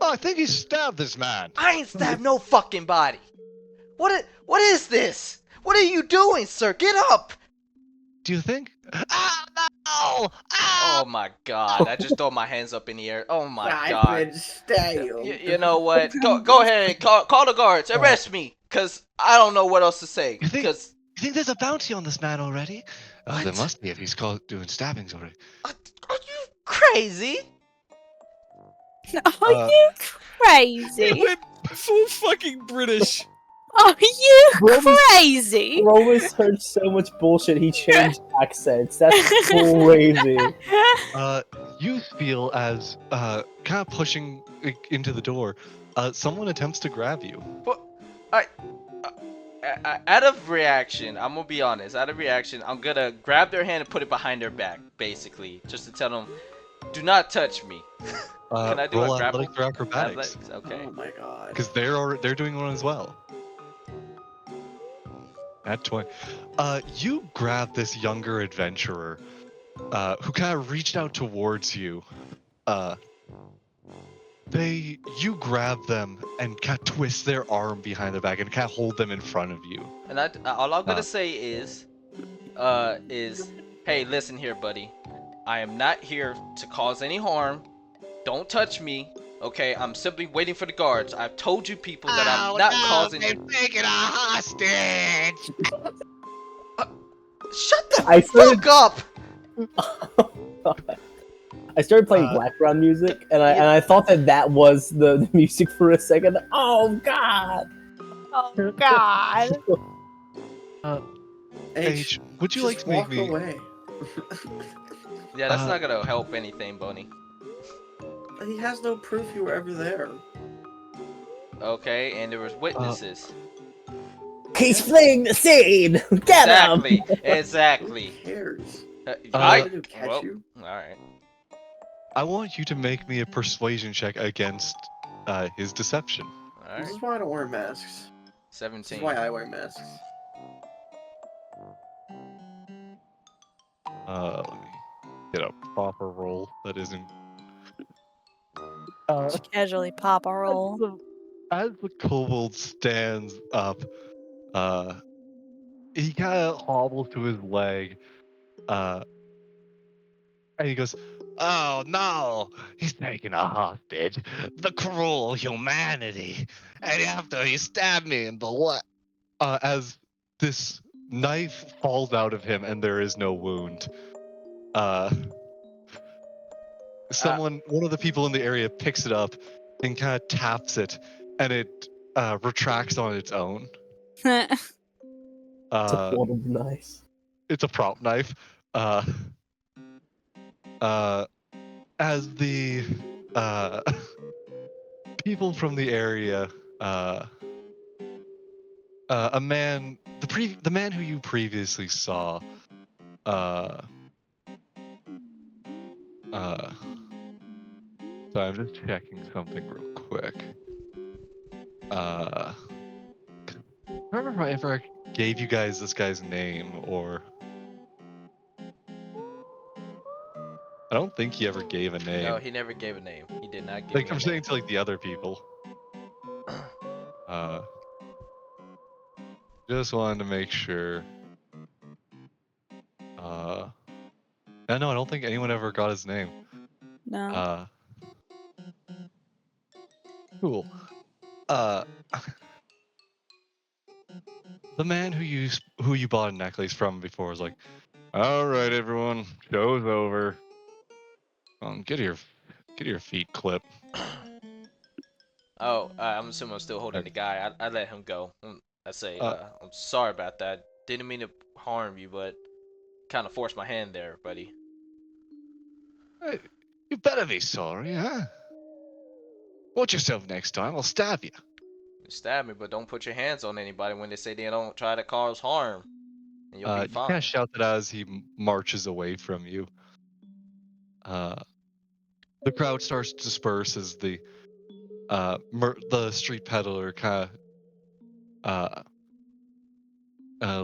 Oh, I think he stabbed this man. I ain't stabbed no fucking body. What is this? What are you doing, sir? Get up! Do you think? Ah, no! Ah! Oh my god, I just throw my hands up in the air. Oh my I've god. been stabbed. You know what? Go ahead and call the guards. Arrest me, cause I don't know what else to say. You think- Cause You think there's a bounty on this man already? Oh, there What? must be if he's called doing stabbings already. are you crazy? Are Uh, you He crazy? went full fucking British. Are you Roman's- crazy? Romus heard so much bullshit, he changed accents. That's crazy. You feel as kind of pushing into the door. Someone attempts to grab you. Out of reaction, I'm gonna be honest. Out of reaction, I'm gonna grab their hand and put it behind their back, basically, just to tell them, "Do not touch me." Can I do roll a grapple? athletics or acrobatics? Okay. Oh my god. Because they're doing one as well. At 20. You grab this younger adventurer, who kind of reached out towards you. You grab them and kind of twist their arm behind their back and kind of hold them in front of you. And all I'm gonna Huh. say is, hey, listen here, buddy. I am not here to cause any harm. Don't touch me. Okay, I'm simply waiting for the guards. I've told you people that I'm not causing. taking a hostage. Shut the I started- fuck up! I started playing background music, and I thought that was the music for a second. Oh god! Oh god. H, would you just like to make walk me? away. Yeah, that's Uh, not gonna help anything, Boney. He has no proof you were ever there. Okay, and there was witnesses. He's fleeing the scene. Get him! Exactly. Who cares? I. Did he catch Well, you? all right. I want you to make me a persuasion check against his deception. All This right. is why I don't wear masks. This 17. is why I wear masks. Let me get a proper roll that isn't. Just casually pop a roll. As the kobold stands up, he kind of hobbles to his leg, and he goes, "Oh no, he's taking a hostage. The cruel humanity." And after he stabbed me in the leg, as this knife falls out of him and there is no wound, one of the people in the area picks it up and kind of taps it, and it retracts on its own. It's a folded knife. It's a prop knife. As the people from the area, a man, the man who you previously saw, sorry, I'm just checking something real quick. I don't remember if I ever gave you guys this guy's name, or I don't think he ever gave a name. No, he never gave a name. He did not give Like me I'm a saying name. to like the other people. Just wanted to make sure. No, I don't think anyone ever got his name. No. Cool. The man who you bought a necklace from before was like, "All right, everyone, show's over. Get your feet clipped." Oh, I'm assuming I'm still holding the guy. I let him go. I say, I'm sorry about that. Didn't mean to harm you, but kind of forced my hand there, buddy. Hey, you better be sorry, huh? Watch yourself next time. I'll stab you. You stab me, but don't put your hands on anybody when they say they don't try to cause harm. and you'll be You fine. kind of shout that as he marches away from you. The crowd starts to disperse as the street peddler kind of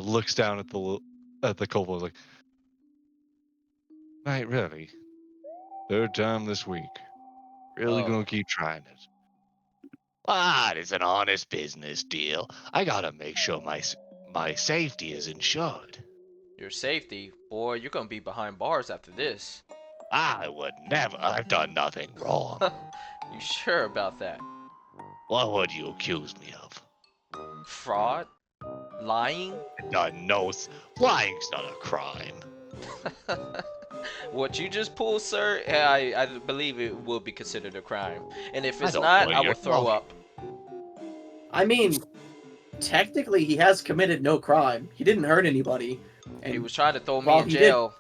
looks down at the kobold like, "Mate, really? Third time this week. Really Oh. gonna keep trying it?" It's an honest business deal. I gotta make sure my safety is insured. Your safety? Boy, you're gonna be behind bars after this. I would never. I've done nothing wrong. You sure about that? What would you accuse me of? Fraud? Lying? Lying's not a crime. What you just pulled, sir, I believe it will be considered a crime. And if I it's don't not, know I will your throw crime. up. I mean, technically, he has committed no crime. He didn't hurt anybody. And He was trying to throw me while in he jail.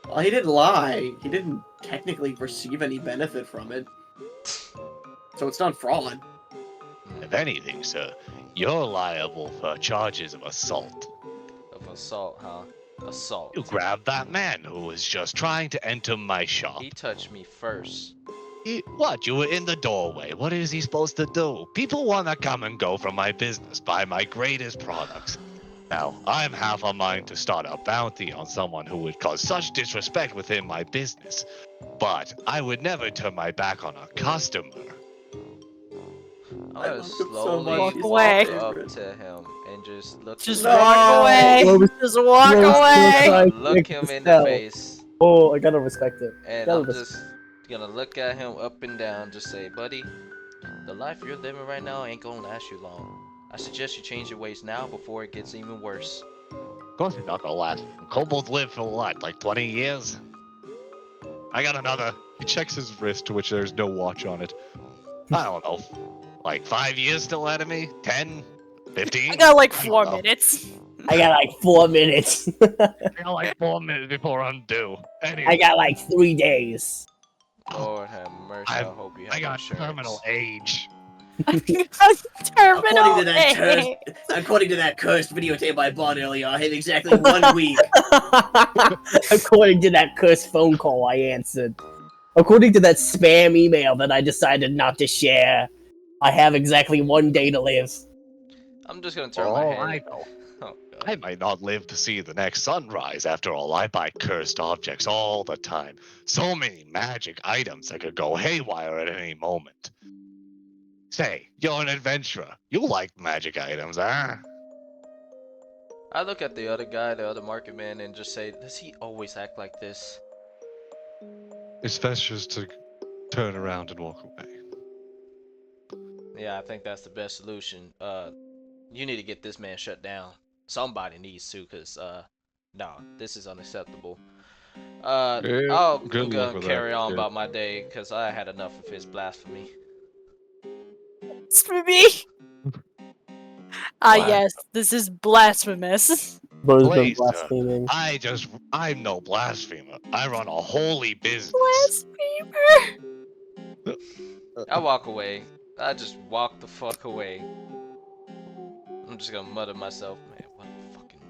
Well, he didn't lie. He didn't technically receive any benefit from it. So it's not fraud. If anything, sir, you're liable for charges of assault. Of assault, huh? Assault. You grabbed that man who was just trying to enter my shop. He touched me first. What? You were in the doorway. What is he supposed to do? People want to come and go from my business, buy my greatest products. Now, I'm half a mind to start a bounty on someone who would cause such disrespect within my business. But I would never turn my back on a customer. I'm I gonna love him so slowly much. He's walk my up favorite. to him and just look Just him No. walk away. Well, Just walk well, away. well, look him in the Tell. face, Oh, I gotta respect it. and Gotta I'm respect. just gonna look at him up and down, just say, buddy, the life you're living right now ain't gonna last you long. I suggest you change your ways now before it gets even worse. Of course it's not gonna last. Kobolds live for what, like 20 years? I got another. He checks his wrist, to which there's no watch on it. I don't know. Like 5 years still ahead of me? 10? 15? I got like I don't 4 know. minutes. I got like 4 minutes. I got like 4 minutes before I'm due. Anyway, I got like 3 days. Lord have mercy, I hope you have I got insurance. terminal age. Terminal According to that cursed, A. according to that cursed videotape I bought earlier, I have exactly 1 week. According to that cursed phone call I answered. According to that spam email that I decided not to share. I have exactly 1 day to live. I'm just gonna turn For my all head. I know, Oh, God. I might not live to see the next sunrise. After all, I buy cursed objects all the time. So many magic items that could go haywire at any moment. Say, you're an adventurer. You like magic items, huh? I look at the other guy, the other market man, and just say, does he always act like this? It's best just to turn around and walk away. Yeah, I think that's the best solution. You need to get this man shut down. Somebody needs to, cause no, this is unacceptable. Yeah, I'm good luck gonna with carry that, on kid. about my day, cause I had enough of his blasphemy. It's for me. Ah, What? yes, this is blasphemous. Bro's been Please, sir. blaspheming. I'm no blasphemer. I run a holy business. Blasphemer. I walk away. I just walk the fuck away. I'm just gonna mutter myself, man, what a fucking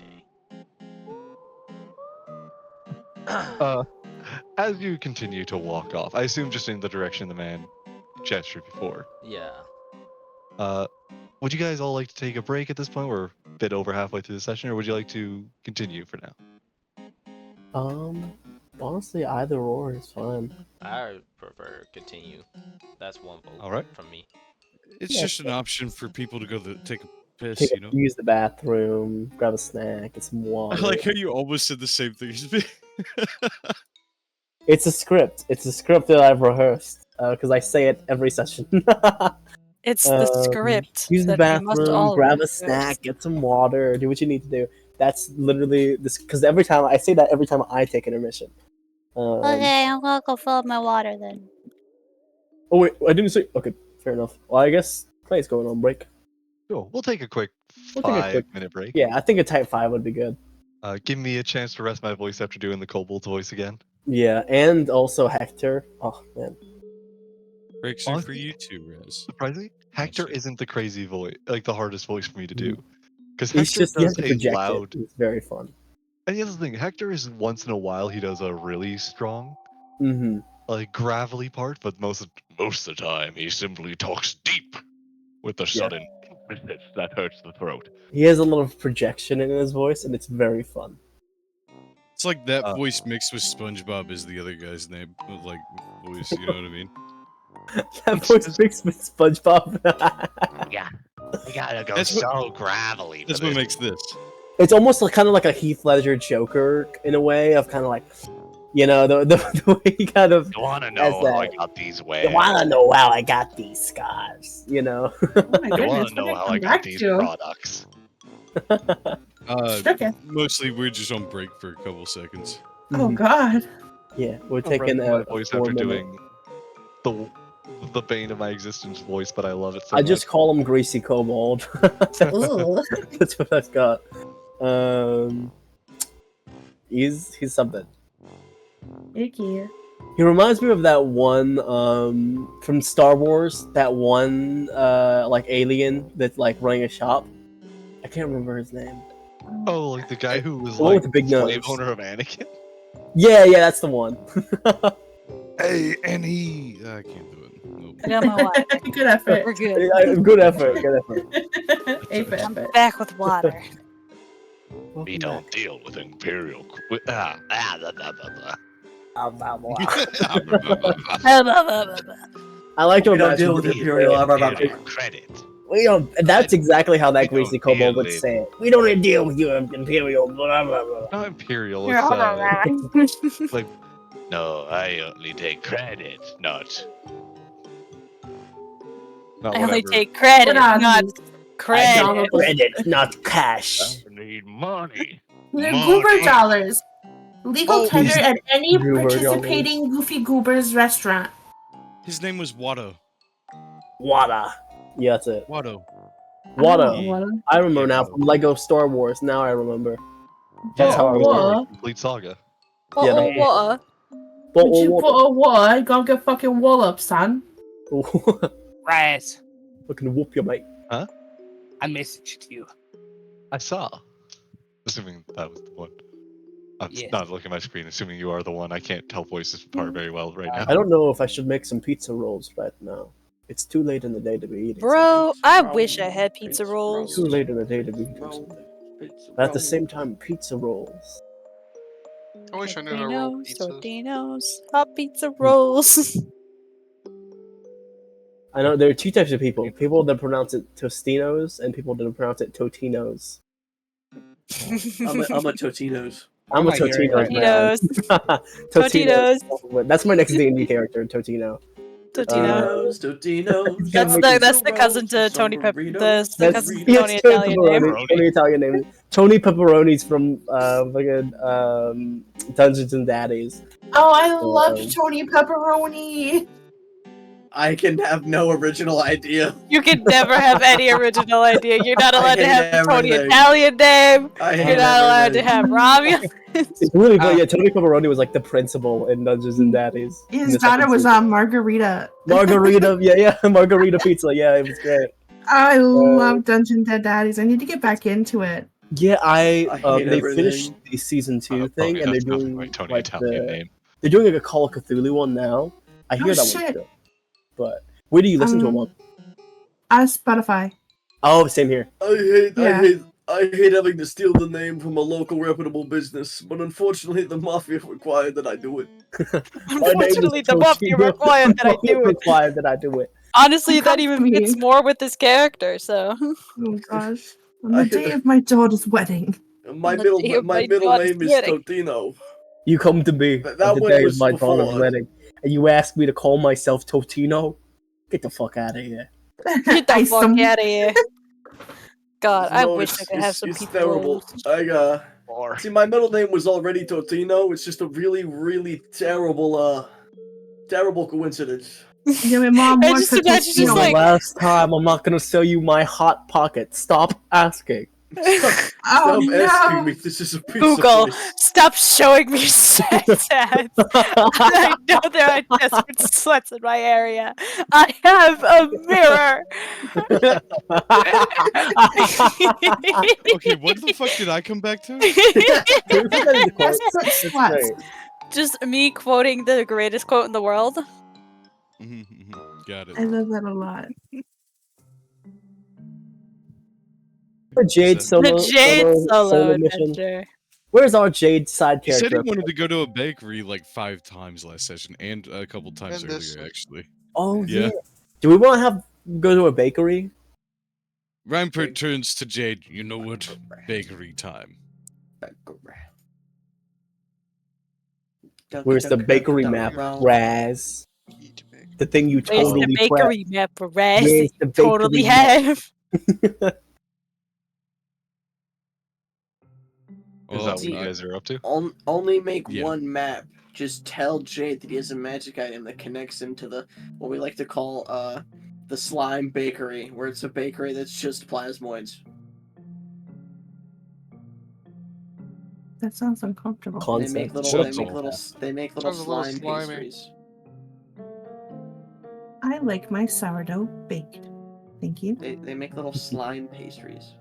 day. As you continue to walk off, I assume just in the direction the man gestured before. Yeah. Would you guys all like to take a break at this point? We're a bit over halfway through the session, or would you like to continue for now? Honestly, either or is fine. I prefer continue. That's one vote All right. from me. It's Yeah, just an option for people to go take a piss, Take you a, know? use the bathroom, grab a snack, get some I water. like how you almost said the same thing as me. It's a script. It's a script that I've rehearsed because I say it every session. It's the Um, script. Use the that we must bathroom, all grab a rehearse. snack, get some water, do what you need to do. That's literally this because every time I say that every time I take an intermission. Okay, I'm gonna go fill up my water then. Oh wait, I didn't say. Okay, fair enough. Well, I guess Clay's going on break. Cool. We'll take a quick We'll take a 5-minute break. Yeah, I think a type 5 would be good. Give me a chance to rest my voice after doing the kobold voice again. Yeah, and also Hector. Oh man, Breaks are for Honestly, you too, Rez. Surprisingly, Hector shit. isn't the crazy voice, like the hardest voice for me to do. Because it's Hector just you have does to a project loud. it. It's very fun. And the other thing, Hector is once in a while he does a really strong, Mm-hmm. like gravelly part, but most of Most of the time, he simply talks deep with a sudden that hurts the throat. He has a lot of projection in his voice, and it's very fun. It's like that Uh, voice mixed with SpongeBob is the other guy's name, like voice. You know what I mean? That voice mixed with SpongeBob. Yeah, we gotta go That's what- so gravelly. That's for what this. makes this. It's almost like, kind of like a Heath Ledger Joker in a way of kind of like, the way he kind of. You wanna As know how I that- got these You wares? wanna know how I got these scars? Oh my You goodness, wanna what know did I how come I got back these to? products? Okay. Mostly we're just on break for a couple seconds. Oh Mhm. God. Yeah, we're I'm taking wrecking my a voice 4 after minute. doing the bane of my existence voice, but I love it so I much. just call him Greasy Kobold. Ooh. That's what I've got. He's something. Icky. He reminds me of that one from Star Wars. That one like alien that's like running a shop. I can't remember his name. Oh, like the guy who was The one like with the big slave nose. owner of Anakin. Yeah, that's the one. Hey, and he. I can't do it. Nope. I got my water. Good effort. We're good. Good effort. Good effort. A for I'm effort. back with water. We don't deal with Imperial. Blah, blah, blah, blah. I like to We don't imagine deal with that- Imperial. Imperial credit. We don't. That's exactly how that We don't Greasy Kobold deal would with- say it. We don't deal with you, Imperial. Blah blah blah. Not Imperial. It's like No, I only take credit, not. not I only whatever. take credit, What on not these? credit. Dollar- Credit, not cash. I need money. They're Money. goober dollars. Legal Oh, tender at any Goober participating Goofy Goobers restaurant. His name was Watto. Wada. Yeah, that's it. Watto. Wada. Yeah. I remember Yeah. now from Lego Star Wars. Now I remember. That's Yeah, how I it was was. a complete saga. Oh, Yeah, oh, no. water. Would you put a what? Go get fucking wallop, son. Right. Fucking whoop your mate. I messaged you. I saw. Assuming that was the one. I'm Yes. not looking at my screen. Assuming you are the one. I can't tell voices apart very well right now. I don't know if I should make some pizza rolls right now. It's too late in the day to be eating. Bro, something. I wish I had pizza rolls. Too late in the day to be eating something. But at the same time, pizza rolls. I wish I knew how to roll Tortinos, pizzas. Tortinos, hot pizza rolls. I know there are two types of people: people that pronounce it Tostinos and people that pronounce it Totinos. I'm a Totino's. I'm a not hearing Totino. right man. Totinos. Totino. That's my next D&D character, Totino. Totino. Totinos. That's the cousin to Tony Pepper. The That's cousin to yes, Tony Italian name. Tony Italian name. Tony Pepperoni's from fucking Dungeons and Daddies. Oh, I love Um, Tony Pepperoni. I can have no original idea. You can never have any original idea. You're not I allowed to hate have a Tony everything. Italian name. I hate You're not allowed to everything. have Romulus. It's really funny. Yeah, Tony Pepperoni was like the principal in Dungeons and Daddies. in His the daughter second was season. on Margarita. Margarita. Yeah, Margarita pizza. Yeah, it was great. I love Dungeons and Daddies. I need to get back into it. Yeah, I hate they everything. finished the season 2 thing, and they're that's not doing my Tony like Italian name. they're doing like a Call of Cthulhu one now. I hear Oh, that one's shit. good, but where do you listen to them on? Spotify. Oh, same here. I hate having to steal the name from a local reputable business, but unfortunately the mafia required that I do it. Unfortunately, the mafia required that I do it. Required that I do it. Honestly, Come that even to me. fits more with this character. So Oh gosh. On the day of my daughter's wedding. My On the middle day of my my middle daughter's name is wedding. Totino. You come to me That on the one day was of my daughter's before. wedding, and you ask me to call myself Totino? Get the fuck out of here. get the I fuck some- out of here. God, I No, wish I could have it's some pizza terrible. rolls. See, my middle name was already Totino. It's just a really, really terrible, terrible coincidence. Yeah, my mom I just wants her imagine just Totino. like- Last time, I'm not gonna sell you my hot pocket. Stop asking. Oh asking no! me. This is a pizza Google, place. stop showing me sex ads. I know there are desperate sluts in my area. I have a mirror. Okay, what the fuck did I come back to? Desperate sluts. Just me quoting the greatest quote in the world. Got it. I love that a lot. Jade solo, The Jade solo mission. adventure. Where's our Jade side He said character? he wanted to go to a bakery like 5 times last session and a couple times And this earlier, actually. Oh yeah. Do we want to go to a bakery? Rhyme turns to Jade. You know what? Bakery time. Where's the bakery map, Raz? The thing you Where's totally the bakery map, Raz? Where's the Totally bakery map? have. Is that what you guys are up to? Only make Yeah. one map. Just tell Jade that he has a magic item that connects him to the what we like to call the slime bakery, where it's a bakery that's just plasmoids. That sounds uncomfortable. They make little Sounds slime slimy. pastries. I like my sourdough baked. Thank you. They make little slime pastries.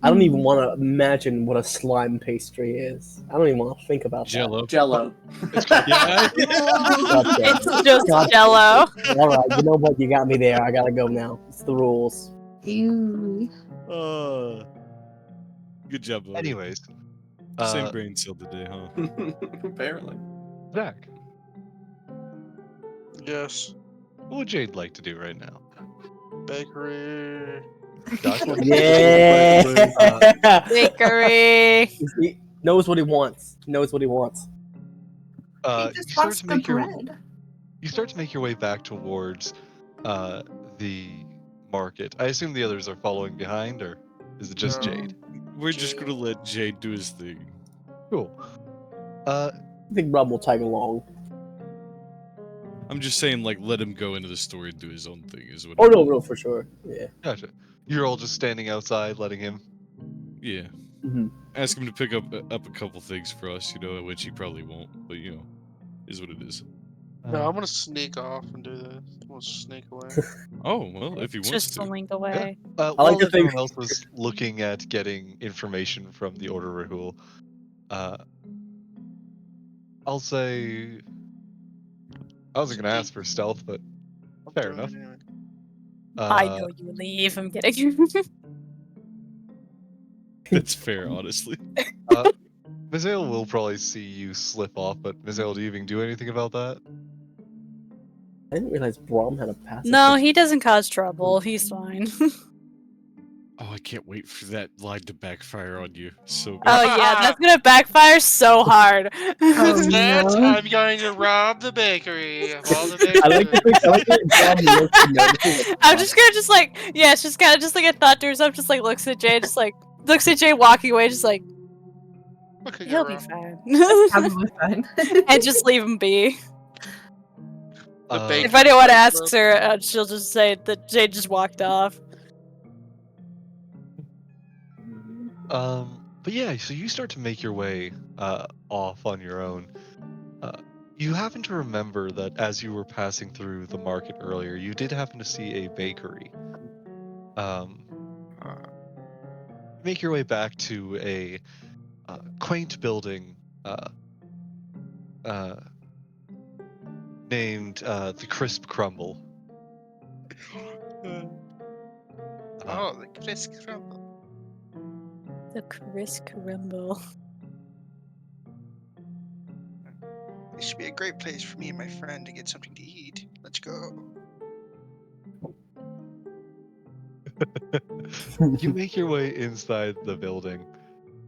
I don't even want to imagine what a slime pastry is. I don't even want to think about Jello. Jello. that. It's just Jello. All right, you know what? You got me there. I gotta go now. It's the rules. Ew. Good job, buddy. Anyways, Same brain cell today, huh? Apparently. Zach, Yes. what would Jade like to do right now? Bakery. Yeah. Bakery. He knows what he wants. Knows what he wants. He You just start wants to the make your bread. you start to make your way back towards the market. I assume the others are following behind, or is it just Jade? We're just gonna let Jade do his thing. Cool. I think Rob will tag along. I'm just saying, like, let him go into the story and do his own thing. Is what. Oh no, for sure. Yeah. Gotcha. You're all just standing outside, letting him. Yeah. Mhm. Ask him to pick up a couple things for us, which he probably won't, but is what it is. No, I'm gonna sneak off and do this. I'm gonna sneak away. Oh well, if he wants Just to. a link away. I While like to think- everyone else is looking at getting information from the Order Rahul, I'll say I wasn't gonna ask for stealth, but fair enough. I know you leave. I'm kidding. That's fair, honestly. Mizael will probably see you slip off, but Mizael, do you even do anything about that? I didn't realize Brom had a passive. No, he doesn't cause trouble. He's fine. Oh, I can't wait for that line to backfire on you. So. Oh yeah, that's gonna backfire so hard. Instead, I'm going to rob the bakery of all the bakery. I like to think Brom looks I'm just gonna it's just kind of just like a thought to herself, just like looks at Jay, looks at Jay walking away, just like he'll be fine. Probably fine. And just leave him be. The If anyone asks her, she'll just say that Jay just walked off. But yeah, so you start to make your way off on your own. You happen to remember that as you were passing through the market earlier, you did happen to see a bakery. Make your way back to a quaint building named the Crisp Crumble. Oh, the crisp crumble. The Chris Crumble. This should be a great place for me and my friend to get something to eat. Let's go. You make your way inside the building.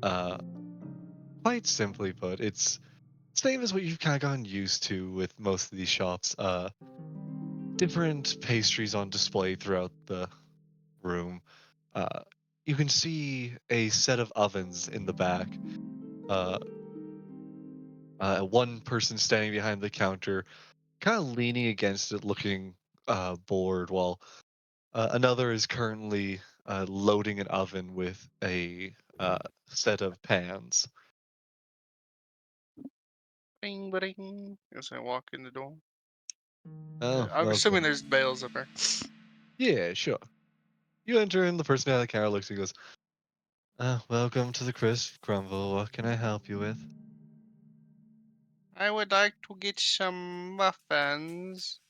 Quite simply put, it's same as what you've kind of gotten used to with most of these shops. Different pastries on display throughout the room. You can see a set of ovens in the back. One person standing behind the counter, kind of leaning against it, looking bored, while another is currently loading an oven with a set of pans. Bing, bing. As I walk in the door. Oh, I'm assuming welcome. there's bales up there. Yeah, sure. You enter and the person behind the counter looks at you and goes, welcome to the Crisp Crumble. What can I help you with? I would like to get some muffins,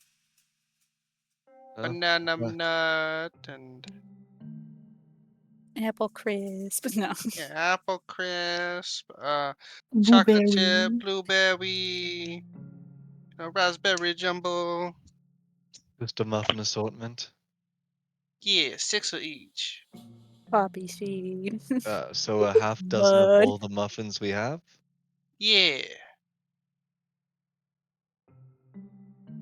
Oh, banana right. nut, and Apple crisp. No. yeah, apple crisp, chocolate chip, Blueberry. blueberry, raspberry jumbo. Just a muffin assortment. Yeah, 6 of each. Poppy seed. So a half dozen of Bud. all the muffins we have. Yeah.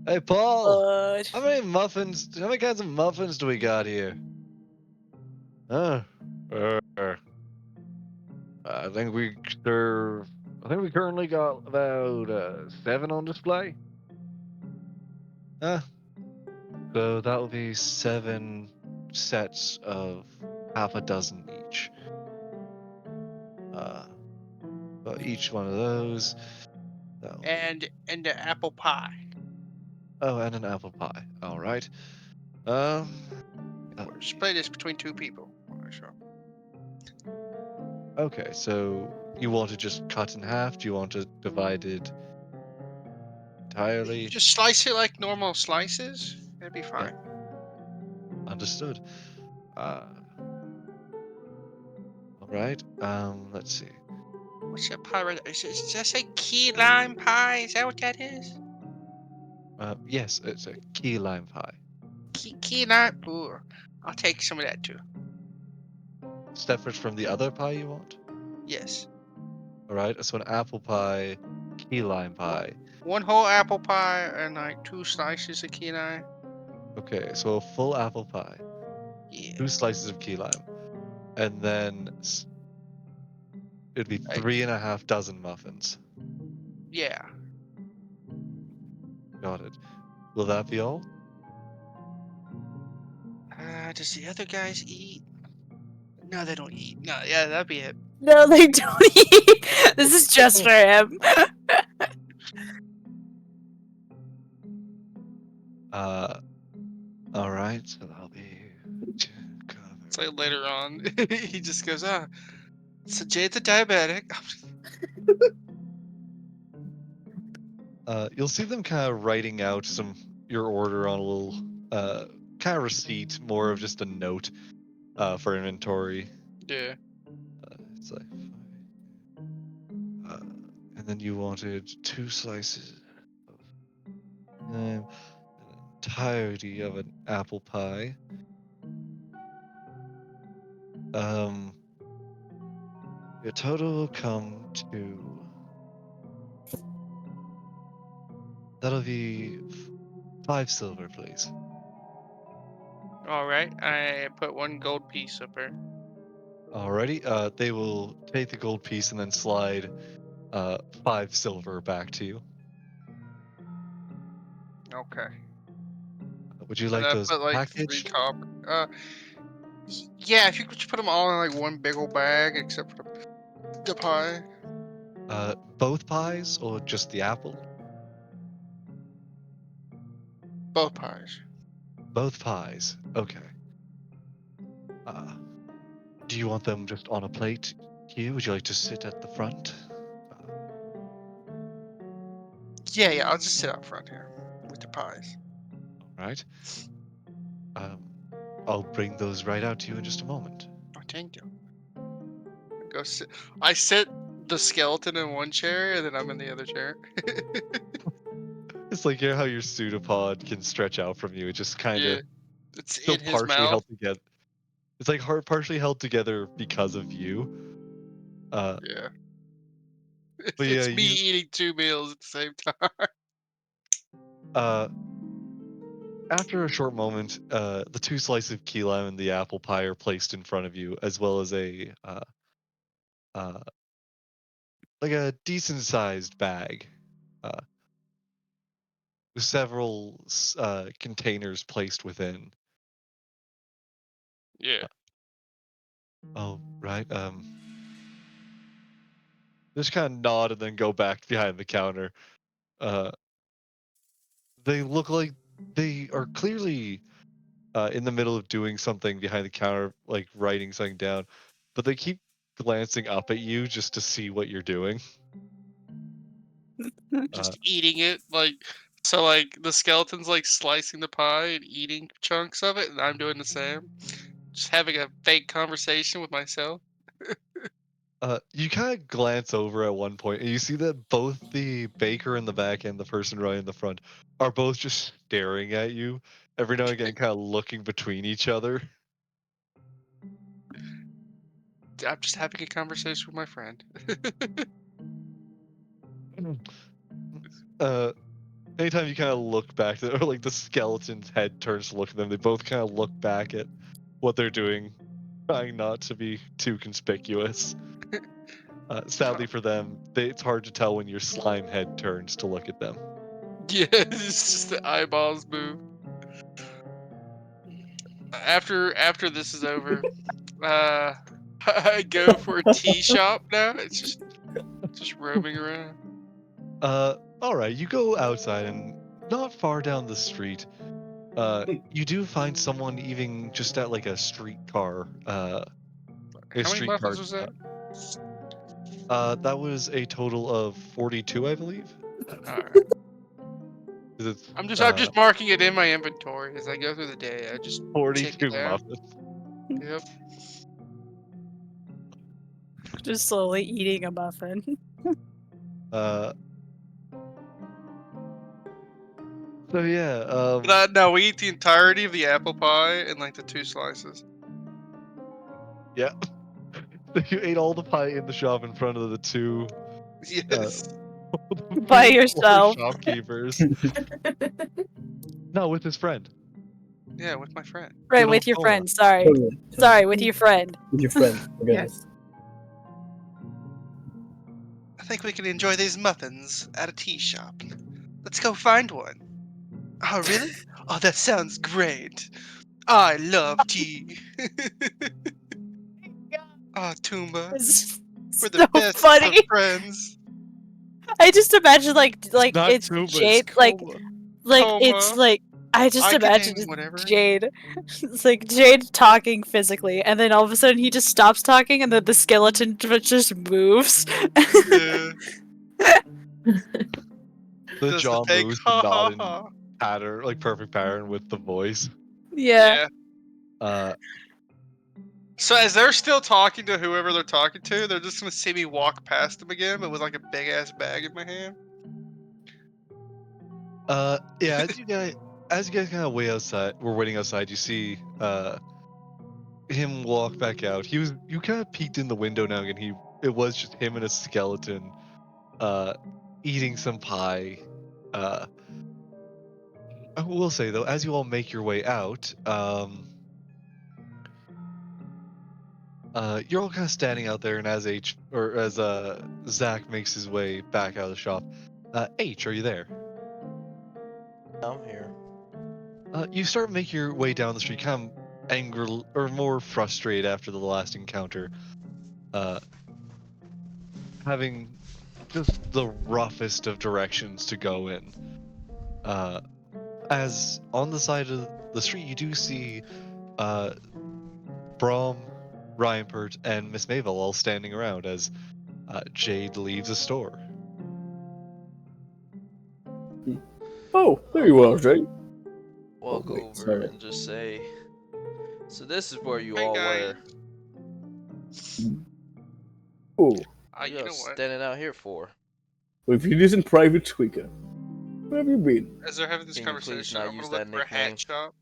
Hey, Paul. Bud. How many kinds of muffins do we got here? Uh, I think we serve. I think we currently got about 7 on display. So that will be 7 sets of half a dozen each. But each one of those. That'll be, And the apple pie. and an apple pie. All right. That'll Or be, split this between 2 people. Sure. okay. So you want to just cut in half? Do you want it divided entirely? Just slice it like normal slices. That'd be Yeah. fine. Understood. All right. Let's see. What's that pie right there? Does that say key lime pie? Is that what that is? Yes, it's a key lime pie. Key lime? Ooh, I'll take some of that too. Separate from the other pie you want? Yes. All right. So an apple pie, key lime pie. One whole apple pie and like 2 slices of key lime. Okay, so a full apple pie, Yeah. 2 slices of key lime, and then it'd be Like, 3.5 dozen muffins. yeah. Got it. Will that be all? Does the other guys eat? No, they don't eat. No, yeah, that'd be it. No, they don't eat. This is just for him. All right. So that'll be It's like later on, he just goes, so Jade's a diabetic. You'll see them kind of writing out your order on a little kind of receipt, more of just a note for inventory. Yeah. It's like, and then you wanted 2 slices of an entirety of an apple pie. Your total will come to. That'll be 5 silver, please. All right, I put 1 gold piece up there. Alrighty. They will take the gold piece and then slide 5 silver back to you. Okay. Would you And like I those put like 3 packaged? copper. Yeah, if you could just put them all in like one big old bag, except for the pie. Both pies or just the apple? Both pies. Both pies. Okay. Do you want them just on a plate here? Would you like to sit at the front? Yeah, I'll just sit out front here with the pies. All right. I'll bring those right out to you in just a moment. Oh, thank you. Go sit. I sit the skeleton in one chair, and then I'm in the other chair. It's like how your pseudopod can stretch out from you. It just kind Yeah, of it's still in his partially mouth. held together. It's like partially held together because of you. Yeah. But yeah, It's me eating 2 meals at the same time. after a short moment, the 2 slices of key lime and the apple pie are placed in front of you, as well as uh, like a decent sized bag, uh, with several containers placed within. Yeah. Oh, right. Just kind of nod and then go back behind the counter. Uh, they look like they are clearly in the middle of doing something behind the counter, like writing something down, but they keep glancing up at you just to see what you're doing. Just eating it, like so. Like the skeleton's like slicing the pie and eating chunks of it, and I'm doing the same. Just having a fake conversation with myself. You kind of glance over at one point, and you see that both the baker in the back and the person right in the front are both just staring at you every now and again, kind of looking between each other. I'm just having a conversation with my friend. Anytime you kind of look back, or like the skeleton's head turns to look at them, they both kind of look back at what they're doing, trying not to be too conspicuous. Sadly for them, it's hard to tell when your slime head turns to look at them. Yeah, it's just the eyeballs move. After this is over, I go for a tea shop now. It's just roaming around. All right, you go outside, and not far down the street, you do find someone even just at like a streetcar. How many muffins was that? That was a total of 42, I believe. All right. It's, I'm just marking it in my inventory as I go through the day. I just tick 42 it down. muffins. Yep. Just slowly eating a muffin. So yeah, No, we eat the entirety of the apple pie and like the 2 slices. yeah. So you ate all the pie in the shop in front of the two Yes. By poor yourself. shopkeepers. No, with his friend. Yeah, with my friend. Right, Good with old your Coma. friend. Sorry. Totally. Sorry, with your friend. With your friend. Okay. Yes. I think we can enjoy these muffins at a tea shop. Let's go find one. Oh, really? Oh, that sounds great. I love tea. Oh, Toomba. It's We're the so best funny. of friends. I just imagine like not it's Tuba, it's Jade, like Coma. it's Coma. like I just I can imagine name it's whatever. Jade. It's like Jade talking physically, and then all of a sudden he just stops talking, and then the skeleton just moves. Yeah. The Does jaw the fake moves ha and nod ha in ha. pattern, like perfect pattern with the voice. Yeah. So as they're still talking to whoever they're talking to, they're just gonna see me walk past them again, but with like a big ass bag in my hand. Yeah, as you guys kind of were waiting outside, you see him walk back out. You kind of peeked in the window now, and it was just him and a skeleton, eating some pie. I will say though, as you all make your way out, you're all kind of standing out there, and as Zach makes his way back out of the shop, H, are you there? I'm here. You start making your way down the street, kind of angry or more frustrated after the last encounter, having just the roughest of directions to go in. As on the side of the street, you do see Brom, Ryanpert, and Miss Mavel all standing around as Jade leaves the store. Oh, there you are, Jake. Walk wait, over sorry. and just say, so this is where you Hey, all guys. were. Oh, You You're know what? standing out here for. if it isn't Private Tweaker, where have you been? As they're having this Can you please conversation, not I'm use gonna look that for a nickname? hat shop.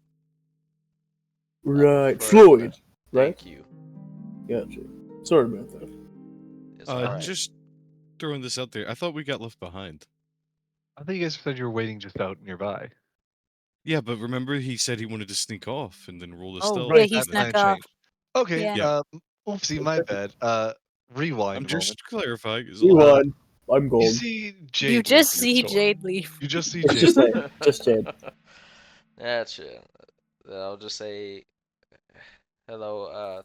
Right, prefer Floyd. not. Right? Thank you. Gotcha. Sorry about that. It's alright. Just throwing this out there. I thought we got left behind. I think you guys said you were waiting just out nearby. Yeah, but remember he said he wanted to sneak off and then roll a Oh, stealth. right, Yeah, he that snuck kinda off. changed. Okay, Yeah. oopsie, my bad. Rewind I'm a moment. just clarifying. Is all. Rewind. I'm You gold. see Jade You just leaving the see store. Jade leave. You just see It's Jade. just Jade. Just Jade. That's it. Then I'll just say, hello,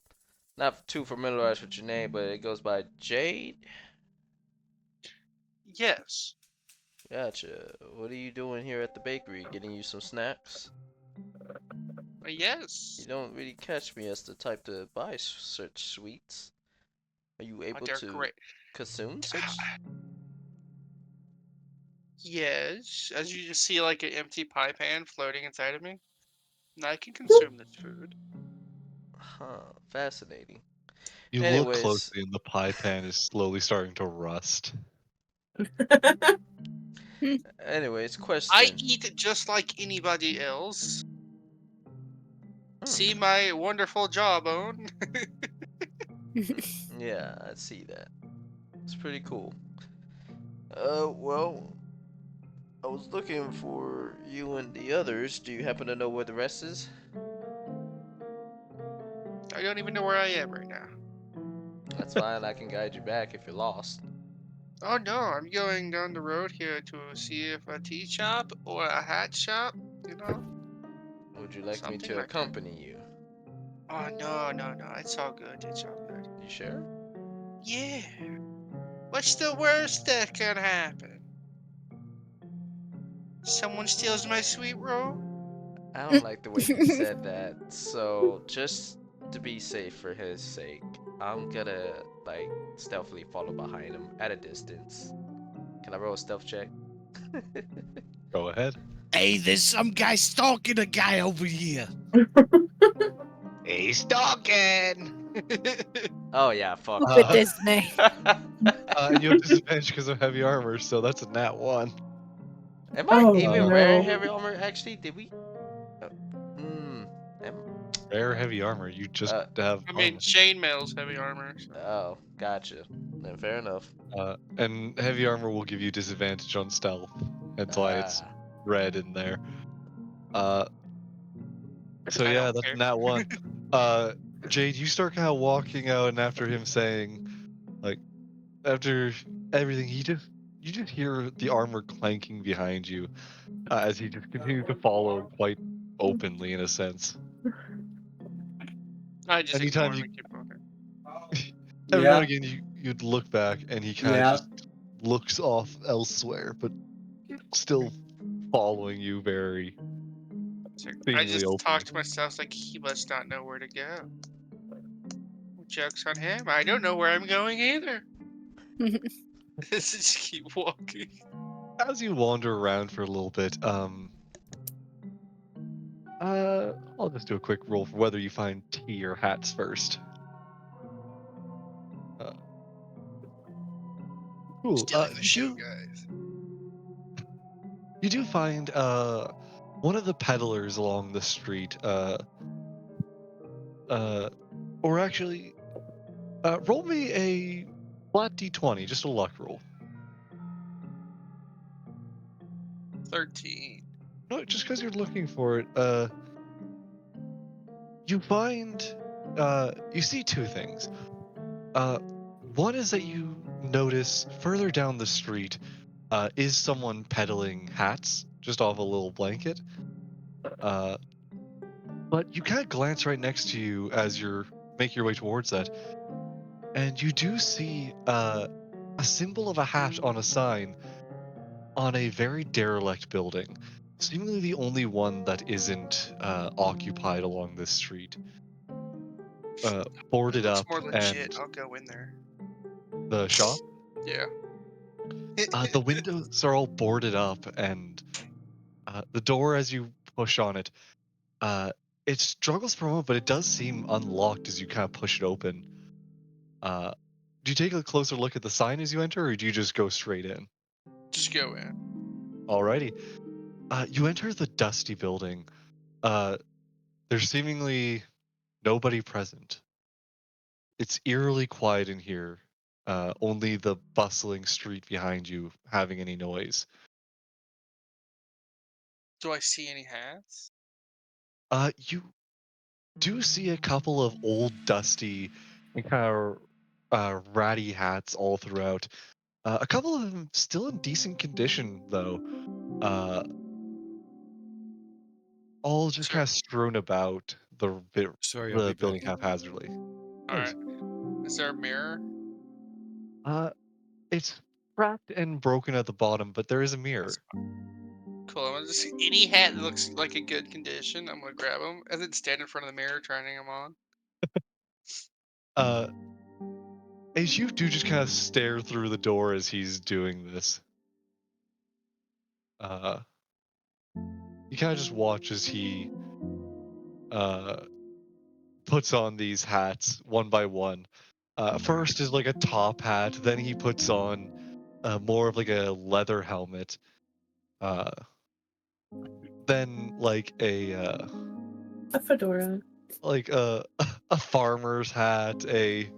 Not too familiarized with your name, but it goes by Jade. Yes. Gotcha. What are you doing here at the bakery? Getting you some snacks? You Yes. don't really catch me as the type to buy such sweets. Are you able They're to great. consume such? Yes. As you just see, like an empty pie pan floating inside of me. And I can consume this food. Huh. Fascinating. You look Anyways, closely, and the pie pan is slowly starting to rust. I question. eat just like anybody else. Hmm. See my wonderful jawbone. Yeah, I see that. It's pretty cool. Well, I was looking for you and the others. Do you happen to know where the rest is? I don't even know where I am right now. That's fine. I can guide you back if you're lost. Oh no, I'm going down the road here to see if a tea shop or a hat shop, you know, Would you like me something to like that. accompany you? Oh no, no, no, it's all good. It's all good. You sure? Yeah. What's the worst that can happen? Someone steals my sweet roll? I don't like the way you said that. So, just to be safe for his sake, I'm gonna, like, stealthily follow behind him at a distance. Can I roll a stealth check? Go ahead. Hey, there's some guy stalking a guy over here. He's stalking. Oh, yeah, fuck Look at Uh, this name. and you have disadvantage because of heavy armor, so that's a nat 1. Am I Oh even Uh, wearing no. heavy armor, actually? Did we? Hmm. Rare heavy armor. You just Uh, have I mean, armor. chainmail's heavy armor. So. oh, gotcha. Then fair enough. And heavy armor will give you disadvantage on stealth. That's why it's Ah. red in there. So I yeah, don't that's care. nat 1. Jade, you start kind of walking out, and after him saying, like, after everything, you just hear the armor clanking behind you as he just continues to follow quite openly, in a sense. I just Anytime ignore him you, and keep walking. every now and Yeah, again, you'd look back, and he kind of yeah. just looks off elsewhere, but still following you very I seemingly just talk openly. to myself like he must not know where to go. Joke's on him. I don't know where I'm going either. Just keep walking. As you wander around for a little bit, I'll just do a quick roll for whether you find tea or hats first. Uh, cool. Stealing the show, guys. You do find one of the peddlers along the street. Or actually, roll me a flat d20, just a luck roll. 13. No, just because you're looking for it. You find, you see two things. One is that you notice further down the street, is someone peddling hats just off a little blanket. Uh, but you kind of glance right next to you as you're make your way towards that, and you do see a symbol of a hat on a sign on a very derelict building, seemingly the only one that isn't occupied along this street. It Boarded looks up, more legit. and I'll go in there. the shop, Yeah. the windows are all boarded up, and the door, as you push on it, uh, it struggles for a moment, but it does seem unlocked as you kind of push it open. Uh, do you take a closer look at the sign as you enter, or do you just go straight in? Just go in. Alrighty. You enter the dusty building. There's seemingly nobody present. It's eerily quiet in here. Only the bustling street behind you having any noise. Do I see any hats? You do see a couple of old, dusty, and kind of ratty hats all throughout. A couple of them still in decent condition, though. Uh, all just Sorry. kind of strewn about Sorry, I'll the be building back. haphazardly. Alright. Is there a mirror? It's cracked and broken at the bottom, but there is a mirror. Cool. I'm gonna just see any hat that looks like a good condition. I'm gonna grab them and then stand in front of the mirror turning them on. As you do just kind of stare through the door as he's doing this. You kind of just watch as he puts on these hats one by one. First is like a top hat, then he puts on more of like a leather helmet. Then like A fedora. like a farmer's hat, a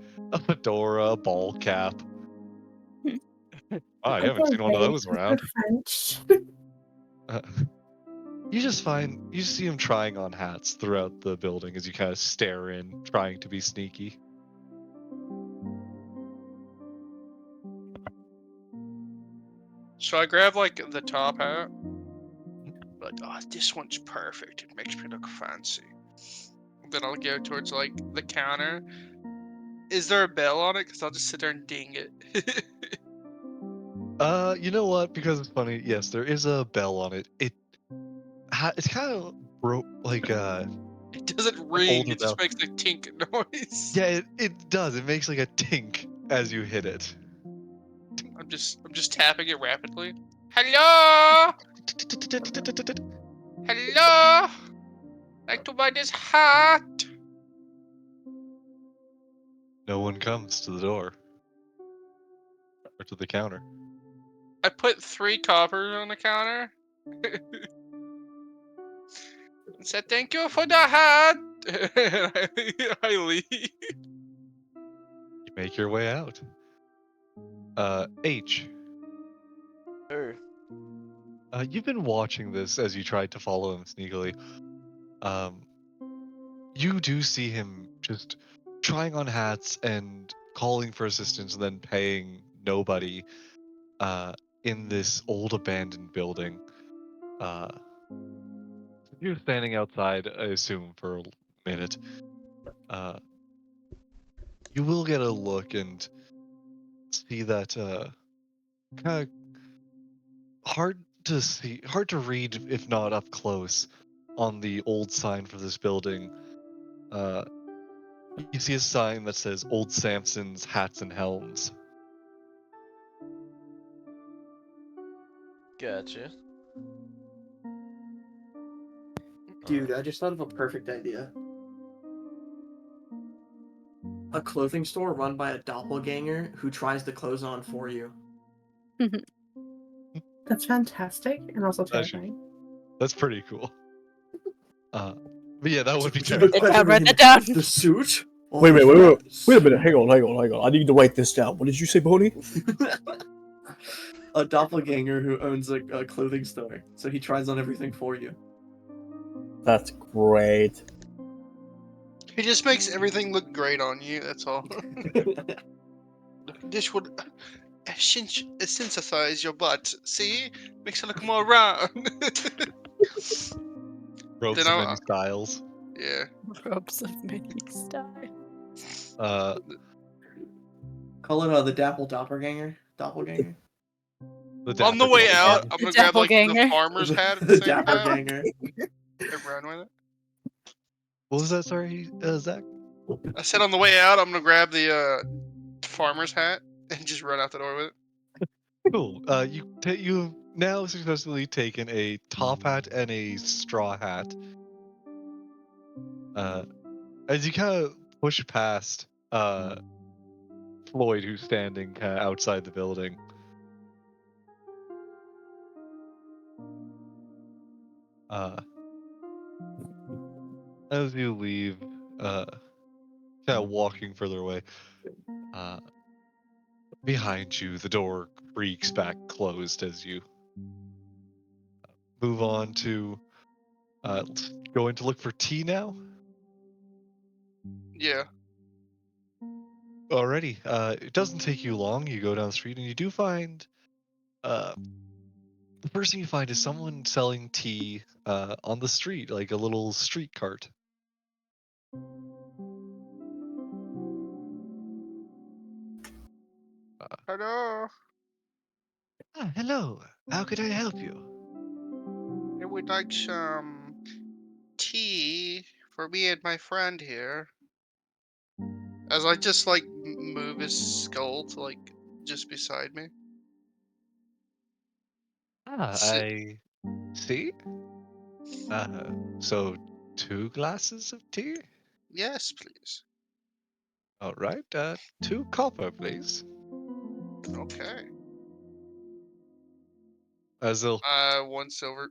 fedora, a ball cap. Oh, you haven't seen one of those around. French. You just see him trying on hats throughout the building as you kind of stare in, trying to be sneaky. So I grab like the top hat. Like, oh, this one's perfect. It makes me look fancy. Then I'll go towards like the counter. Is there a bell on it? Cause I'll just sit there and ding it. You know what? Because it's funny. Yes, there is a bell on it. It's kind of broke, like It doesn't an ring. older It just bell. makes a tink noise. Yeah, it does. It makes like a tink as you hit it. I'm just tapping it rapidly. Hello. Hello. Like to buy this hat. No one comes to the door or to the counter. I put 3 coppers on the counter. And said thank you for the hat. I leave. You make your way out. H. Sure. You've been watching this as you tried to follow him sneakily. You do see him just trying on hats and calling for assistance and then paying nobody in this old abandoned building. You're standing outside, I assume, for a minute. You will get a look and see that kind of hard to see, hard to read if not up close on the old sign for this building. You see a sign that says Old Samson's Hats and Helms. Gotcha. Dude, I just thought of a perfect idea. A clothing store run by a doppelganger who tries the clothes on for you. That's fantastic and also Actually, terrifying. that's pretty cool. But yeah, that would be You look terrifying. like Yeah, I write mean, that down. The suit? Oh, Wait a yes. minute. Hang on. I need to write this down. What did you say, Boney? A doppelganger who owns a clothing store. So he tries on everything for you. That's great. He just makes everything look great on you. That's all. This would synthesize your butt. See, makes it look more round. Ropes Then of I'll- many styles. Yeah. Ropes of many styles. Call it the doppelganger. Doppelganger? On the way out, I'm The gonna grab like the doppelganger. farmer's hat at The the same time. doppelganger. And run with it. What was that? Sorry, Zach. I said on the way out, I'm gonna grab the farmer's hat and just run out the door with it. Cool. You've now successfully taken a top hat and a straw hat. As you kind of push past Floyd, who's standing kind of outside the building. As you leave, kind of walking further away, behind you, the door creaks back closed as you move on to going to look for tea now. Yeah. Alrighty. It doesn't take you long. You go down the street and you do find the first thing you find is someone selling tea on the street, like a little street cart. Hello. Hello. How could I help you? I would like some tea for me and my friend here. As I just like move his skull to like just beside me. Sit. I see. So 2 glasses of tea? Yes, please. All right. 2 copper, please. Okay. As they'll, 1 silver.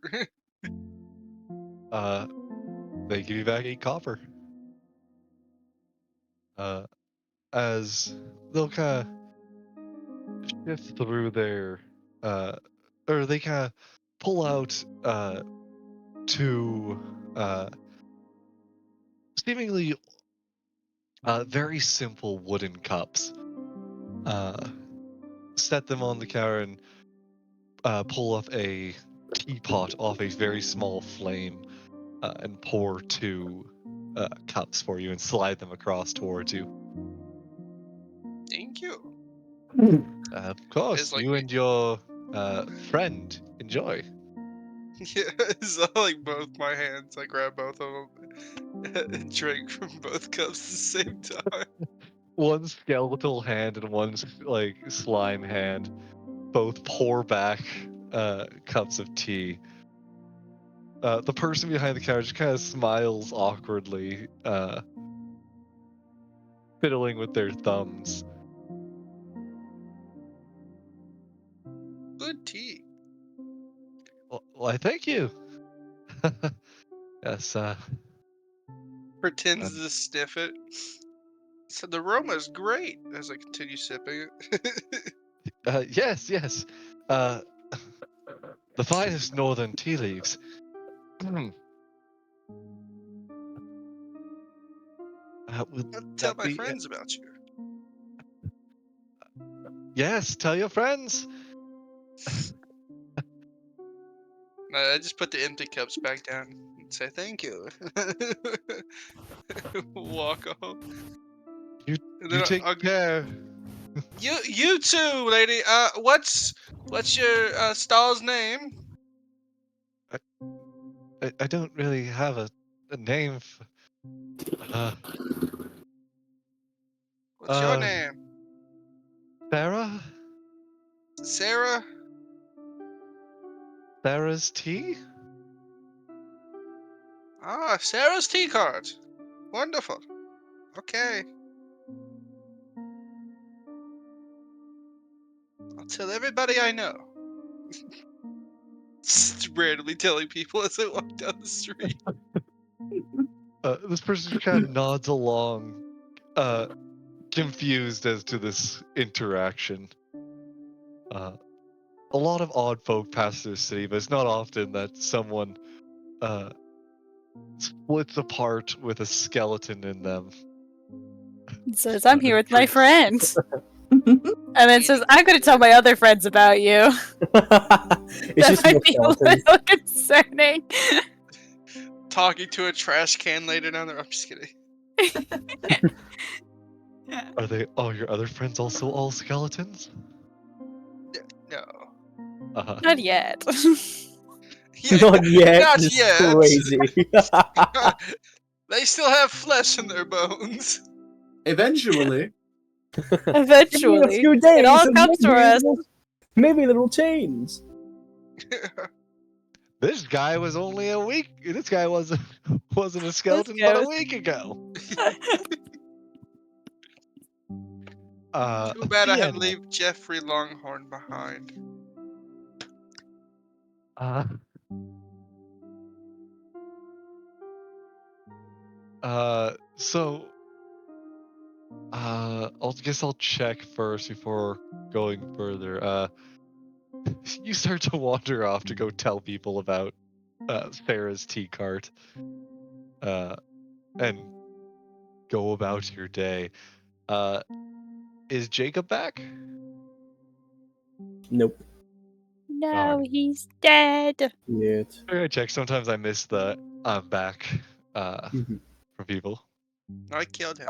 they give you back 8 copper. As they'll kind of shift through their, or they kind of pull out, 2, seemingly, very simple wooden cups. Set them on the counter and pull up a teapot off a very small flame and pour 2 cups for you and slide them across towards you. Thank you. Of course, It's like you and your friend enjoy. yeah, it's like both my hands. I grab both of them and drink from both cups at the same time. One skeletal hand and one like slime hand both pour back cups of tea. The person behind the counter just kind of smiles awkwardly, fiddling with their thumbs. Good tea. Well, I thank you. Yes, Pretends to sniff it. So the aroma's great as I continue sipping it. yes, yes. The finest northern tea leaves. Would I'll tell that my be? friends about you. Yes, tell your friends. I just put the empty cups back down and say thank you. Walk off. You And you then take I'll, care. you too, lady. What's your stall's name? I don't really have a name. Uh, What's your name? Sarah? Sarah? Sarah's tea? Ah, Sarah's tea card. Wonderful. Okay. I'll tell everybody I know. Just randomly telling people as I walk down the street. This person kind of nods along, confused as to this interaction. A lot of odd folk pass through the city, but it's not often that someone splits apart with a skeleton in them. Says, I'm here with my Drinks. friend. And then says, I'm going to tell my other friends about you. It's just That more might be a skeletons. little concerning. Talking to a trash can later down there. I'm just kidding. Are they? Oh, your other friends also all skeletons? No. Not yet. Yeah, Not yet. Not It's yet. crazy. They still have flesh in their bones. Eventually. Eventually. In a few days, It all and comes for us. Maybe little change. This guy was only a week. This guy wasn't a skeleton but a week ago. Too bad I had to Vienna. leave Jeffrey Longhorn behind. So, I guess I'll check first before going further. You start to wander off to go tell people about Sarah's tea cart, and go about your day. Is Jacob back? Nope. No, he's dead. Yet. I check. Sometimes I miss the I'm back from people. I killed him.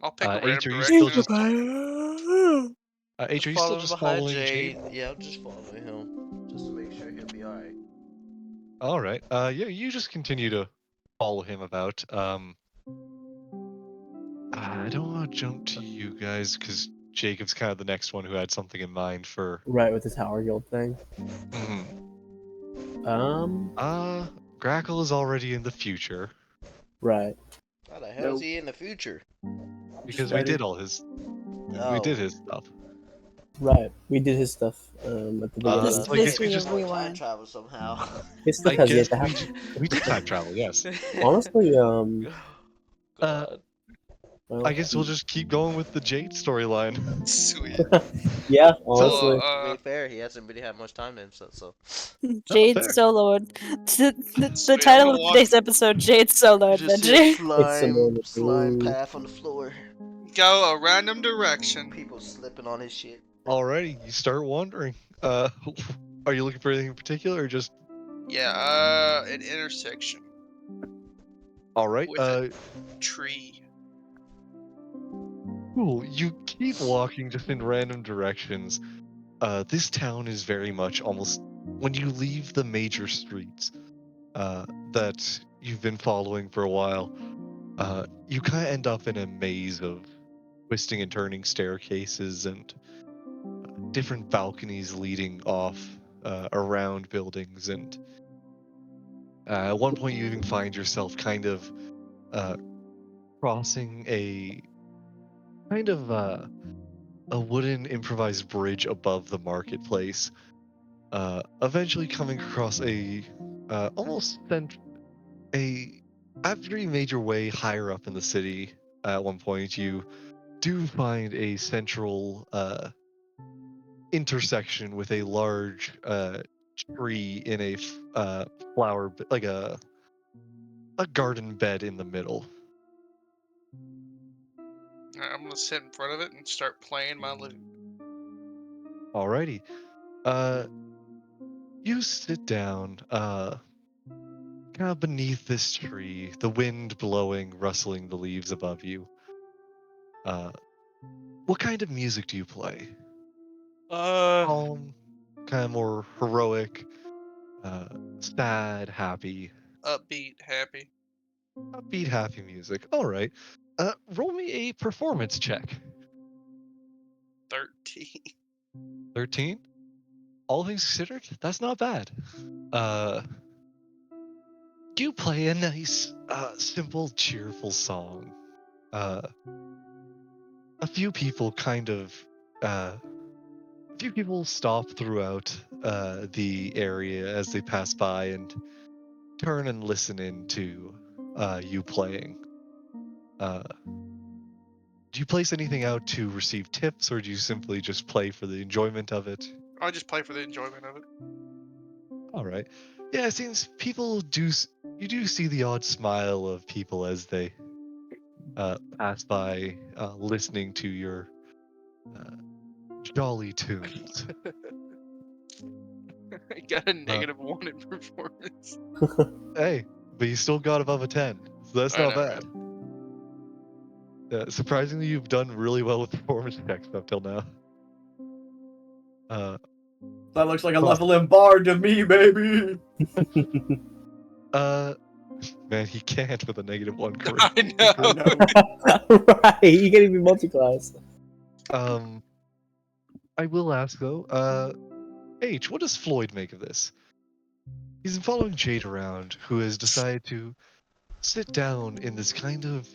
I'll pick a H, random are you still direction. just H, are you still just following Jade? Yeah, I'm just following him. Just to make sure he'll be alright. All right. Yeah, you just continue to follow him about. I don't want to jump to you guys because Jacob's kind of the next one who had something in mind for. Right, with the Tower Guild thing. Grackle is already in the future. Right. How the hell is he in the future? Because we did all his. We did his stuff. Right. We did his stuff at the beginning. Just I guess we basically a just. Time travel somehow. His stuff I has yet guess to happen. we did time travel. Yes. Honestly, God. well, I guess we'll just keep going with the Jade storyline. Sweet. yeah, So, honestly. To be fair, he hasn't really had much time to himself, so. Jade fair. Soloed. The Sweet, title I'm of gonna today's episode: Jade Solo Just Adventure. see a It's slime a path on the floor. Go a random direction. People slipping on his shit. Alrighty, you start wandering. Are you looking for anything in particular, or just? Yeah, an intersection All right. with a tree. Cool. You keep walking just in random directions. This town is very much almost when you leave the major streets that you've been following for a while. You kind of end up in a maze of twisting and turning staircases and different balconies leading off around buildings. And at one point, you even find yourself kind of crossing a kind of a wooden improvised bridge above the marketplace. Eventually coming across a almost after you made your way higher up in the city at one point, you do find a central intersection with a large tree in a flower like a garden bed in the middle. I'm gonna sit in front of it and start playing my lute. Alrighty. You sit down kind of beneath this tree, the wind blowing, rustling the leaves above you. What kind of music do you play? Calm, kind of more heroic, sad, happy. Upbeat, happy. Upbeat, happy music. All right. Roll me a performance check. 13. 13? All things considered, that's not bad. You play a nice, simple, cheerful song. A few people stop throughout the area as they pass by and turn and listen in to you playing. Do you place anything out to receive tips, or do you simply just play for the enjoyment of it? I just play for the enjoyment of it. All right. Yeah, it seems you do see the odd smile of people as they pass by, listening to your jolly tunes. I got a -1 in performance. Hey, but you still got above a 10, so that's I not know, bad. Surprisingly, you've done really well with performance checks up till now. That looks like a level in bard to me, baby. Man, he can't with a -1 I charisma. know. Right, you can't even multi-class. I will ask though, H, what does Floyd make of this? He's been following Jade around, who has decided to sit down in this kind of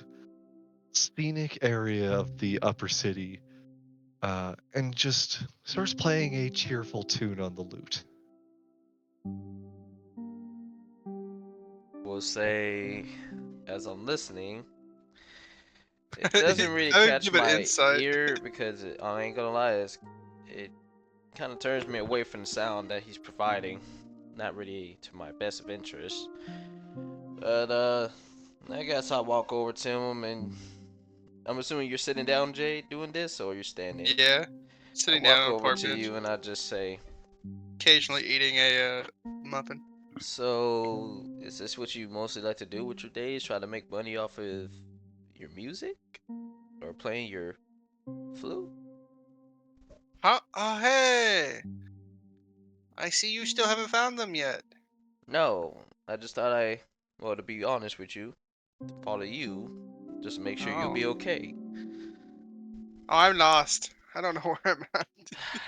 scenic area of the upper city, and just starts playing a cheerful tune on the lute. We'll say, as I'm listening, it doesn't really I would catch give it my insight. ear because I ain't gonna lie, it kind of turns me away from the sound that he's providing. Not really to my best of interest. But I guess I'll walk over to him, and I'm assuming you're sitting down, Jay, doing this, or you're standing? Yeah. Sitting I walk down on a over park to bench. you and I just say, Occasionally eating a muffin. so is this what you mostly like to do with your days? Try to make money off of your music? Or playing your flute? Huh? Oh, hey! I see you still haven't found them yet. No, I just thought well, to be honest with you, follow you, just to make sure you'll Oh. be okay. Oh, I'm lost. I don't know where I'm at.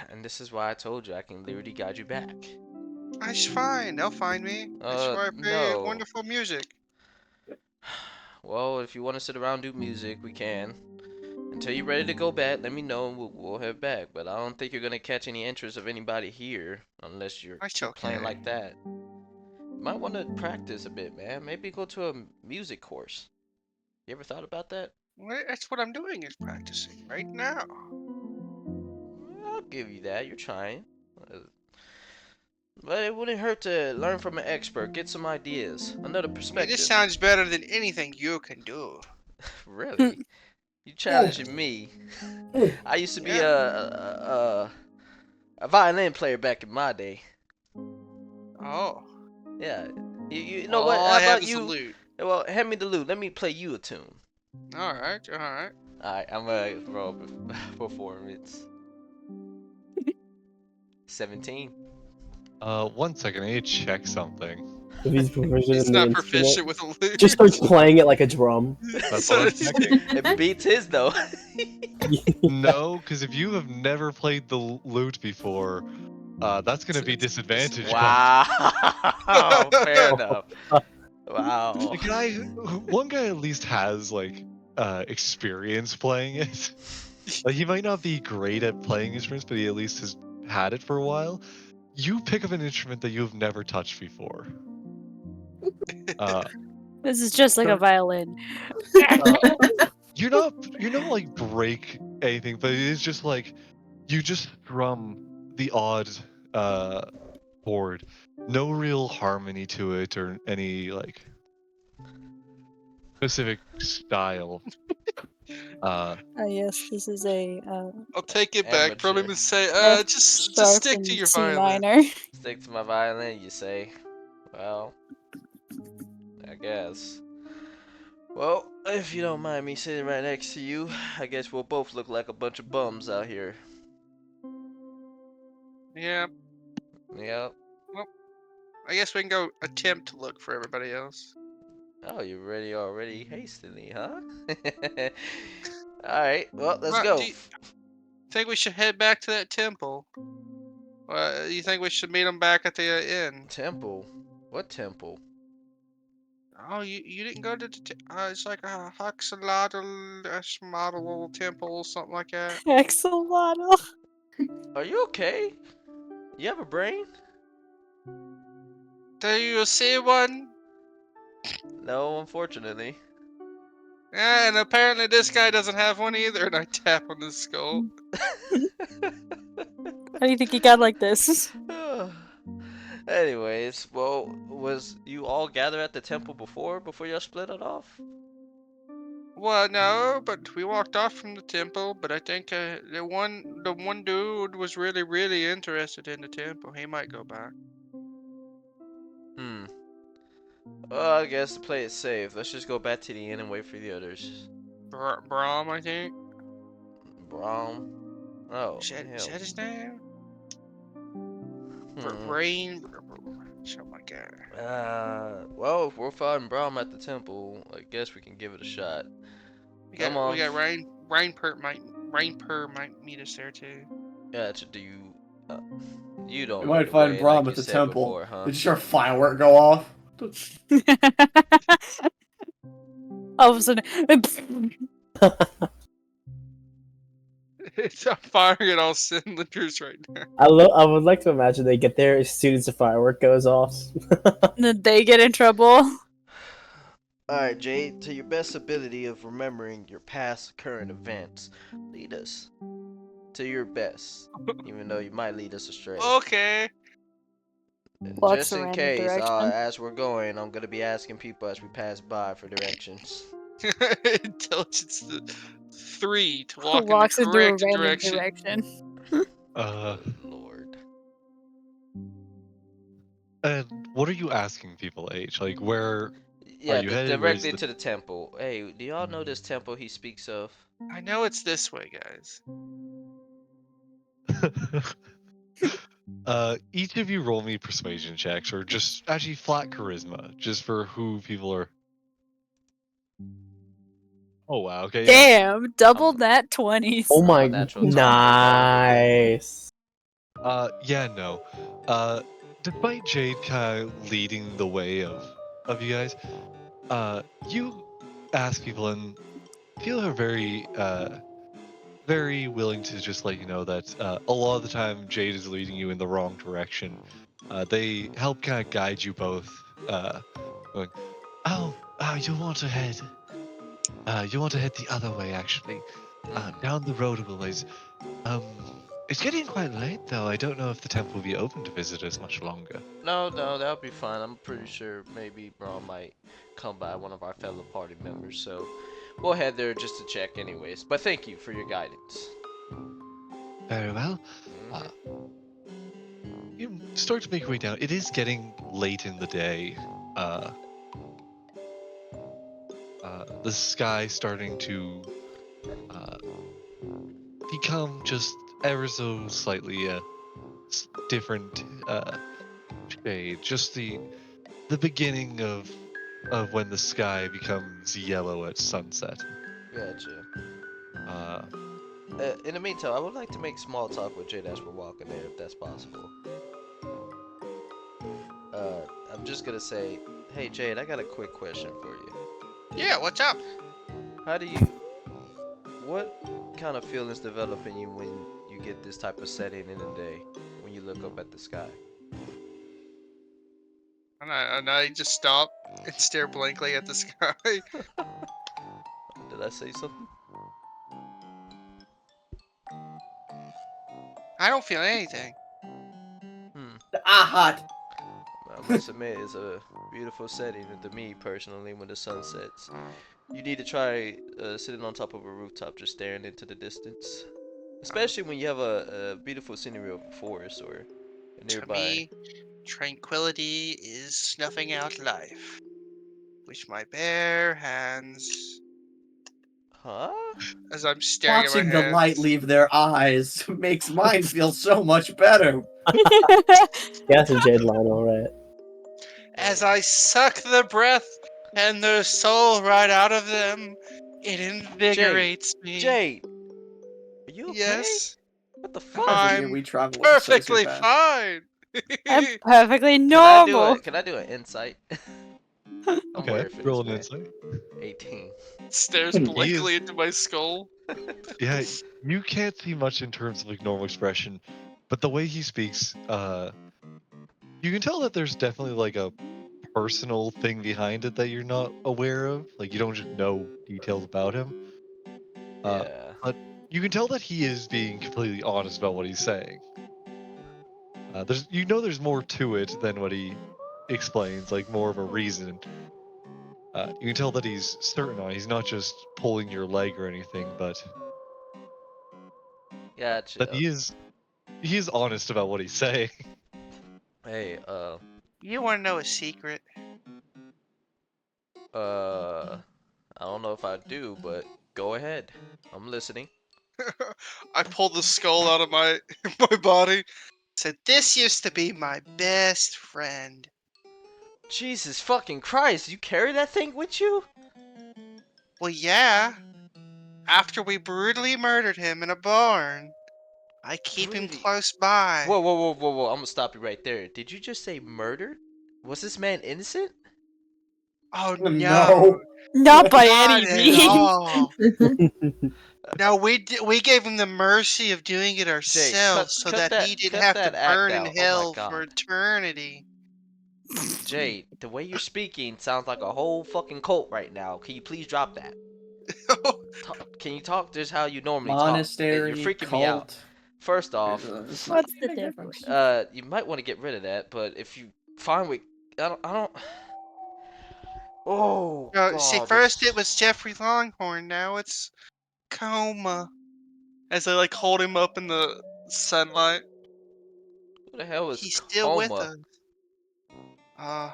And this is why I told you I can literally guide you back. It's fine. They'll find me. That's why I play No. wonderful music. Well, if you want to sit around and do music, we can. Until you're ready to go back, let me know and we'll head back. But I don't think you're gonna catch any interest of anybody here unless you're That's playing okay. like that. You might want to practice a bit, man. Maybe go to a music course. You ever thought about that? Well, that's what I'm doing is practicing right now. I'll give you that. You're trying. But it wouldn't hurt to learn from an expert, get some ideas, another I mean, perspective. this sounds better than anything you can do. Really? You challenging me? I used to be a violin player back in my day. Oh. Yeah. You know Well, what? all How I have about is the you? lute. Well, hand me the lute. Let me play you a tune. Alright, alright. Alright, I'm gonna throw a performance. 17. 1 second, I need to check something. If he's proficient He's in the not instrument, proficient with a lute. just starts playing it like a drum. That's what I'm checking. It beats his though. No, because if you have never played the lute before, that's going to be disadvantage. Wow. Fair enough. Wow. One guy at least has like experience playing it. Like he might not be great at playing instruments, but he at least has had it for a while. You pick up an instrument that you've never touched before. This is just like a violin. You're not like break anything, but it is just like you just strum the odd chord. No real harmony to it or any like specific style. Yes, this is a I'll take it back from him and say, F just sharp stick to and your C violin. minor. Stick to my violin, you say? Well, I guess. Well, if you don't mind me sitting right next to you, I guess we'll both look like a bunch of bums out here. Yeah. Yep. Well, I guess we can go attempt to look for everybody else. Oh, you're ready already hastily, huh? Alright, well, let's Well, go. do you think we should head back to that temple? You think we should meet them back at the inn? Temple? What temple? Oh, you didn't go to the it's like a Huxalotl temple, something like that. Axolotl. Are you okay? You have a brain? Do you see one? No, unfortunately. Yeah, and apparently this guy doesn't have one either, and I tap on his skull. How do you think he got like this? Anyways, well, was you all gathered at the temple before y'all split it off? Well, no, but we walked off from the temple, but I think the one dude was really interested in the temple. He might go back. Well, I guess to play it safe, let's just go back to the inn and wait for the others. Brahm, I think. Brahm? Oh, Is hell. that his name? Brain. Something like that. Well, if we're fighting Brahm at the temple, I guess we can give it a shot. Come on. We got Rainpur might meet us there too. Yeah, do you? You don't. You know might the find way, Brahm like at you the said temple. before, huh? Did you hear a firework go off? All of a sudden, It's I'm firing at all cylinders right now. I would like to imagine they get there as soon as the firework goes off. then they get in trouble. Alright, Jade, to your best ability of remembering your past current events, lead us. To your best, even though you might lead us astray. Okay. And Walks just a in random case, direction. as we're going, I'm gonna be asking people as we pass by for directions. Intelligence 3 to walk in the Walks into a correct random direction. Lord. And what are you asking people, H? Like, where Yeah, are you headed? Where's directly the... to the temple. Hey, do y'all know this temple he speaks of? I know it's this way, guys. Each of you roll me persuasion checks, or just actually flat charisma, just for who people are. Oh wow, okay, yeah. Damn, double nat 20s. Oh my, natural 20. nice. Yeah, no. Despite Jade kind of leading the way of you guys, you ask people and people are very willing to just let you know that a lot of the time Jade is leading you in the wrong direction. They help kind of guide you both. Going, you want to head. You want to head the other way, actually. Down the road a ways. It's getting quite late, though. I don't know if the temple will be open to visitors much longer. No, that'll be fine. I'm pretty sure maybe Braun might come by, one of our fellow party members, so we'll head there just to check anyways. But thank you for your guidance. Very well. You start to make your way down. It is getting late in the day. The sky starting to become just ever so slightly different shade. Just the beginning of when the sky becomes yellow at sunset. Gotcha. In the meantime, I would like to make small talk with Jade as we're walking there, if that's possible. I'm just gonna say, hey Jade, I got a quick question for you. Yeah, what's up? What kind of feelings develop in you when you get this type of setting in the day, when you look up at the sky? And I just stop and stare blankly at the sky. Did I say something? I don't feel anything. Hot. I must admit, it's a beautiful setting to me personally when the sun sets. You need to try sitting on top of a rooftop just staring into the distance. Especially when you have a beautiful scenery of a forest or nearby. To me, tranquility is snuffing out life. With my bare hands. Huh? As I'm staring Watching at the my light hands. leave their eyes makes mine feel so much better. Yeah, that's a Jade line, alright. As I suck the breath and the soul right out of them, it invigorates me. Jade! Are you okay? Yes. What the fuck? I'm travel with a perfectly sociopath. fine. I'm perfectly normal. Can I do an insight? I'm Okay, weird for roll this, an man. insight. 18. Stares blankly into my skull. Yeah, you can't see much in terms of like normal expression, but the way he speaks, you can tell that there's definitely like a personal thing behind it that you're not aware of. Like you don't just know details about him. Yeah. But you can tell that he is being completely honest about what he's saying. There's more to it than what he explains, like more of a reason. You can tell that he's certain on. He's not just pulling your leg or anything, but Gotcha. that he is honest about what he's saying. Hey, You want to know a secret? I don't know if I do, but go ahead. I'm listening. I pulled the skull out of my my body. Said, this used to be my best friend. Jesus fucking Christ, you carry that thing with you? Well, yeah. After we brutally murdered him in a barn, I keep him close by. Whoa, I'm gonna stop you right there. Did you just say murdered? Was this man innocent? Oh No. no. Not by Not any at means. all. No, we gave him the mercy of doing it ourselves so cut that he didn't cut have to that act burn in out. Oh my hell God. for eternity. Jade, the way you're speaking sounds like a whole fucking cult right now. Can you please drop that? Can you talk just how you normally Monastery, talk? You're freaking me out. cult. First off, What's the difference? you might want to get rid of that, but if you find we I don't Oh See, God. first it was Jeffrey Longhorn, now it's Coma. As I like hold him up in the sunlight. Who the hell is He's still with Coma? us.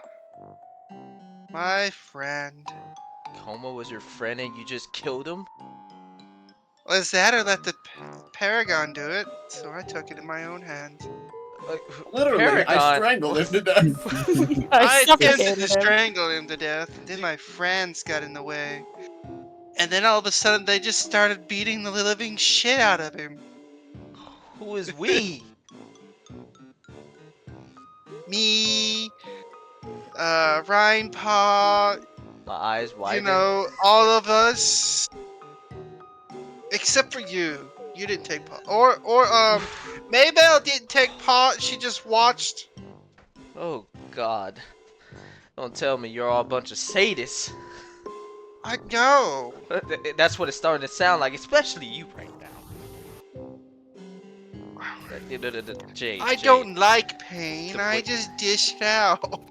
My friend. Coma was your friend and you just killed him? Was that or let the Paragon do it? So I took it in my own hands. Literally, I Paragon. strangled him to death. I attempted suffocated to him. strangle him to death, and then my friends got in the way. And then all of a sudden, they just started beating the living shit out of him. Who is we? Me, Ryan Paw, My eyes widen. you know, all of us. Except for you. You didn't take part. Or Maybell didn't take part. She just watched. Oh God! Don't tell me you're all a bunch of sadists. I know. That's what it's starting to sound like, especially you right now. Jade, I Jade. don't like pain. To I put- just dish it out.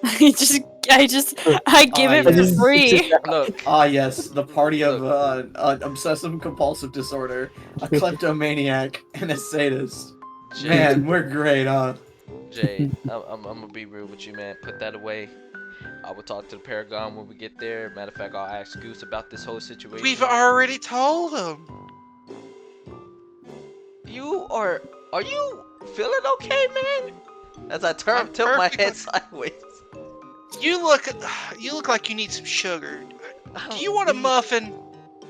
I give it for yes. free. Look. Ah, yes, the party of obsessive compulsive disorder, a kleptomaniac, and a sadist. Jade. Man, we're great, huh? Jade, I'm gonna be real with you, man. Put that away. I will talk to the Paragon when we get there. Matter of fact, I'll ask Goose about this whole situation. We've already told them. Are you feeling okay, man? As I tilt my head sideways. You look like you need some sugar. Do you want a muffin?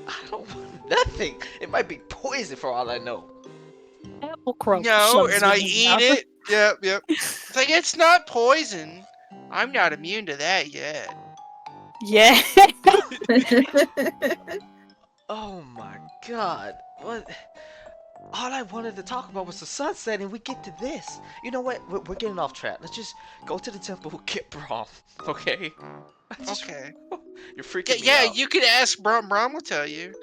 I don't want nothing. It might be poison for all I know. Apple crumb. No, and I eat it. Yep. It's like, it's not poison. I'm not immune to that yet. Yeah. Oh my God. What? All I wanted to talk about was the sunset, and we get to this. You know what? We're getting off track. Let's just go to the temple, get Braum, okay? Okay. You're freaking me Yeah, out. you could ask Brom. Brom will tell you.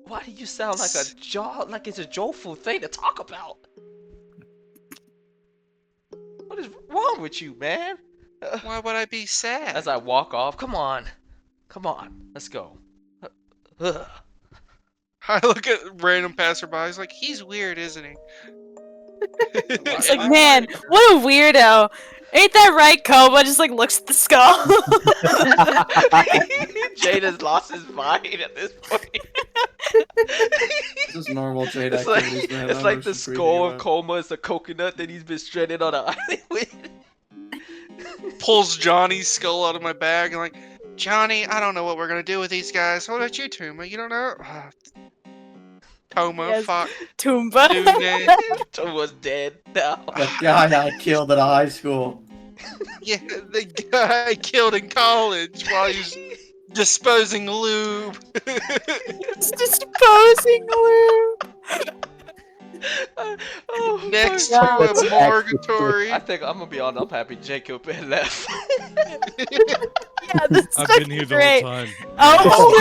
Why do you sound like it's a joyful thing to talk about? What is wrong with you, man? Why would I be sad? As I walk off, come on, let's go. I look at random passerbys like, he's weird, isn't he? It's like, man, what a weirdo. Ain't that right, Koba? Just like looks at the skull. Jade has lost his mind at this point. This is normal Jade It's activities, like, man. I it's don't like know the what she's skull freaking of Coma is the coconut that he's been stranded on an island with. Pulls Johnny's skull out of my bag and like, Johnny, I don't know what we're gonna do with these guys. What about you, Tuma? You don't know? Toma, Yes, fuck. Toomba. Tuma's dead now. The guy I killed at high school. Yeah, the guy I killed in college while he was disposing lube. Disposing lube. Oh, Next my to God. a morgatory. I think I'm gonna be honest. I'm happy Jacob had left. Yeah, this is I've been here the great. whole time. Oh,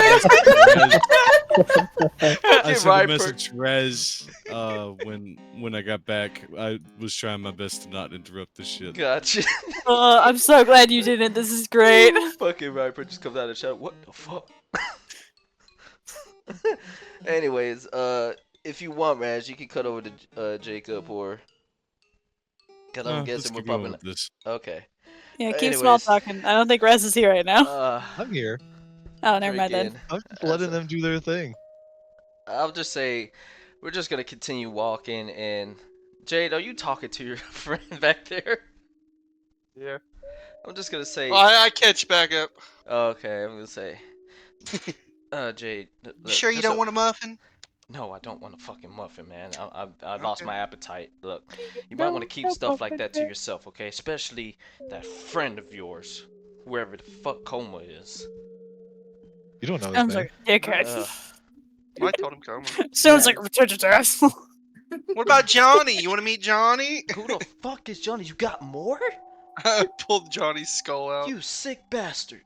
I sent a Right, message to Rez when I got back. I was trying my best to not interrupt this shit. Gotcha. I'm so glad you didn't. This is great. Fucking Viper just comes out of the shot. What the fuck? Anyways, if you want, Raz, you can cut over to Jacob or. Cause I'm Let's guessing we're keep going probably with this. okay. Yeah, keep small talking. I don't think Rez is here right now. I'm here. Oh, never mind then. I'm just letting them do their thing. I'll just say, we're just gonna continue walking. And Jade, are you talking to your friend back there? Yeah. I'm just gonna say. Well, I catch back up. Okay, I'm gonna say. Jade. You sure you don't want a muffin? No, I don't want a fucking muffin, man. I lost my appetite. Look, you might want to keep stuff like that to yourself, okay? Especially that friend of yours, whoever the fuck Coma is. You don't know his Sounds name. like a dickhead. I told him Coma. Sounds like a retarded ass. What about Johnny? You want to meet Johnny? Who the fuck is Johnny? You got more? I pulled Johnny's skull out. You sick bastard.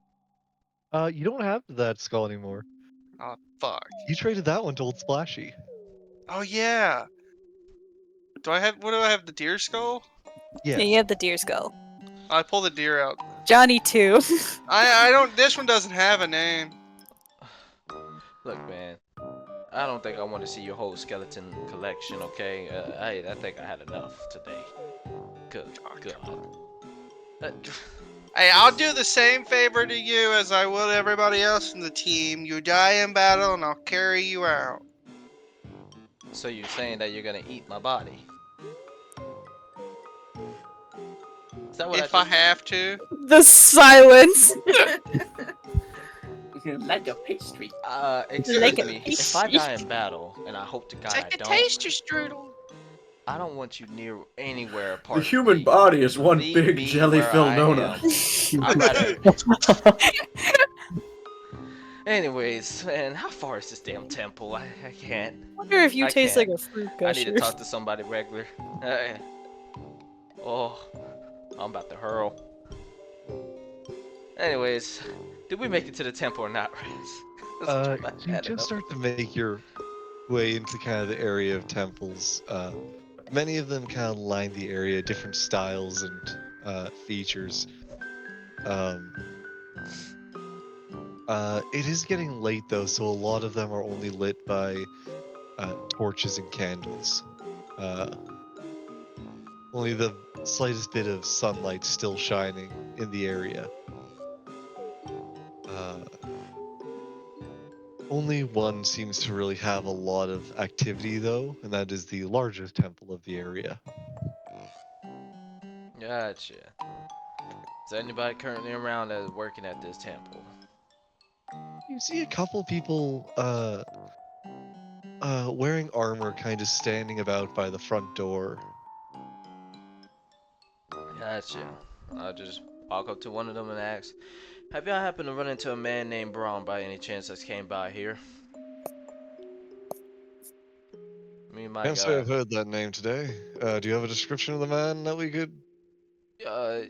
You don't have that skull anymore. Oh, fuck. You traded that one to Old Splashy. Oh, yeah. What do I have, the deer skull? Yeah. Yeah, you have the deer skull. I pull the deer out. Johnny too. I don't, this one doesn't have a name. Look, man. I don't think I want to see your whole skeleton collection, okay? I think I had enough today. Good God. Hey, I'll do the same favor to you as I will to everybody else in the team. You die in battle, and I'll carry you out. So you're saying that you're gonna eat my body? Is that what If I I just? have to. The silence. Like a pastry. Excuse Like a me. If I die in battle, and I hope to God I Take a don't, taster strudel. I don't want you near anywhere apart. The human body is one Leave big me jelly where filled I donut. am. I'd rather. Anyways, man, how far is this damn temple? I can't. I wonder if you I taste can't. like a fruit I need to gusher. talk to somebody regular. Oh, I'm about to hurl. Anyways, did we make it to the temple or not, Rez? You just start to make your way into kind of the area of temples. Many of them kind of line the area, different styles and features. It is getting late though, so a lot of them are only lit by torches and candles. Only the slightest bit of sunlight still shining in the area. Only one seems to really have a lot of activity though, and that is the largest temple of the area. Gotcha. Is anybody currently around that is working at this temple? You see a couple people wearing armor kind of standing about by the front door. Gotcha. I'll just walk up to one of them and ask, have y'all happened to run into a man named Braun by any chance that came by here? Me and my Can't say guy. I've heard that name today. Do you have a description of the man that we could?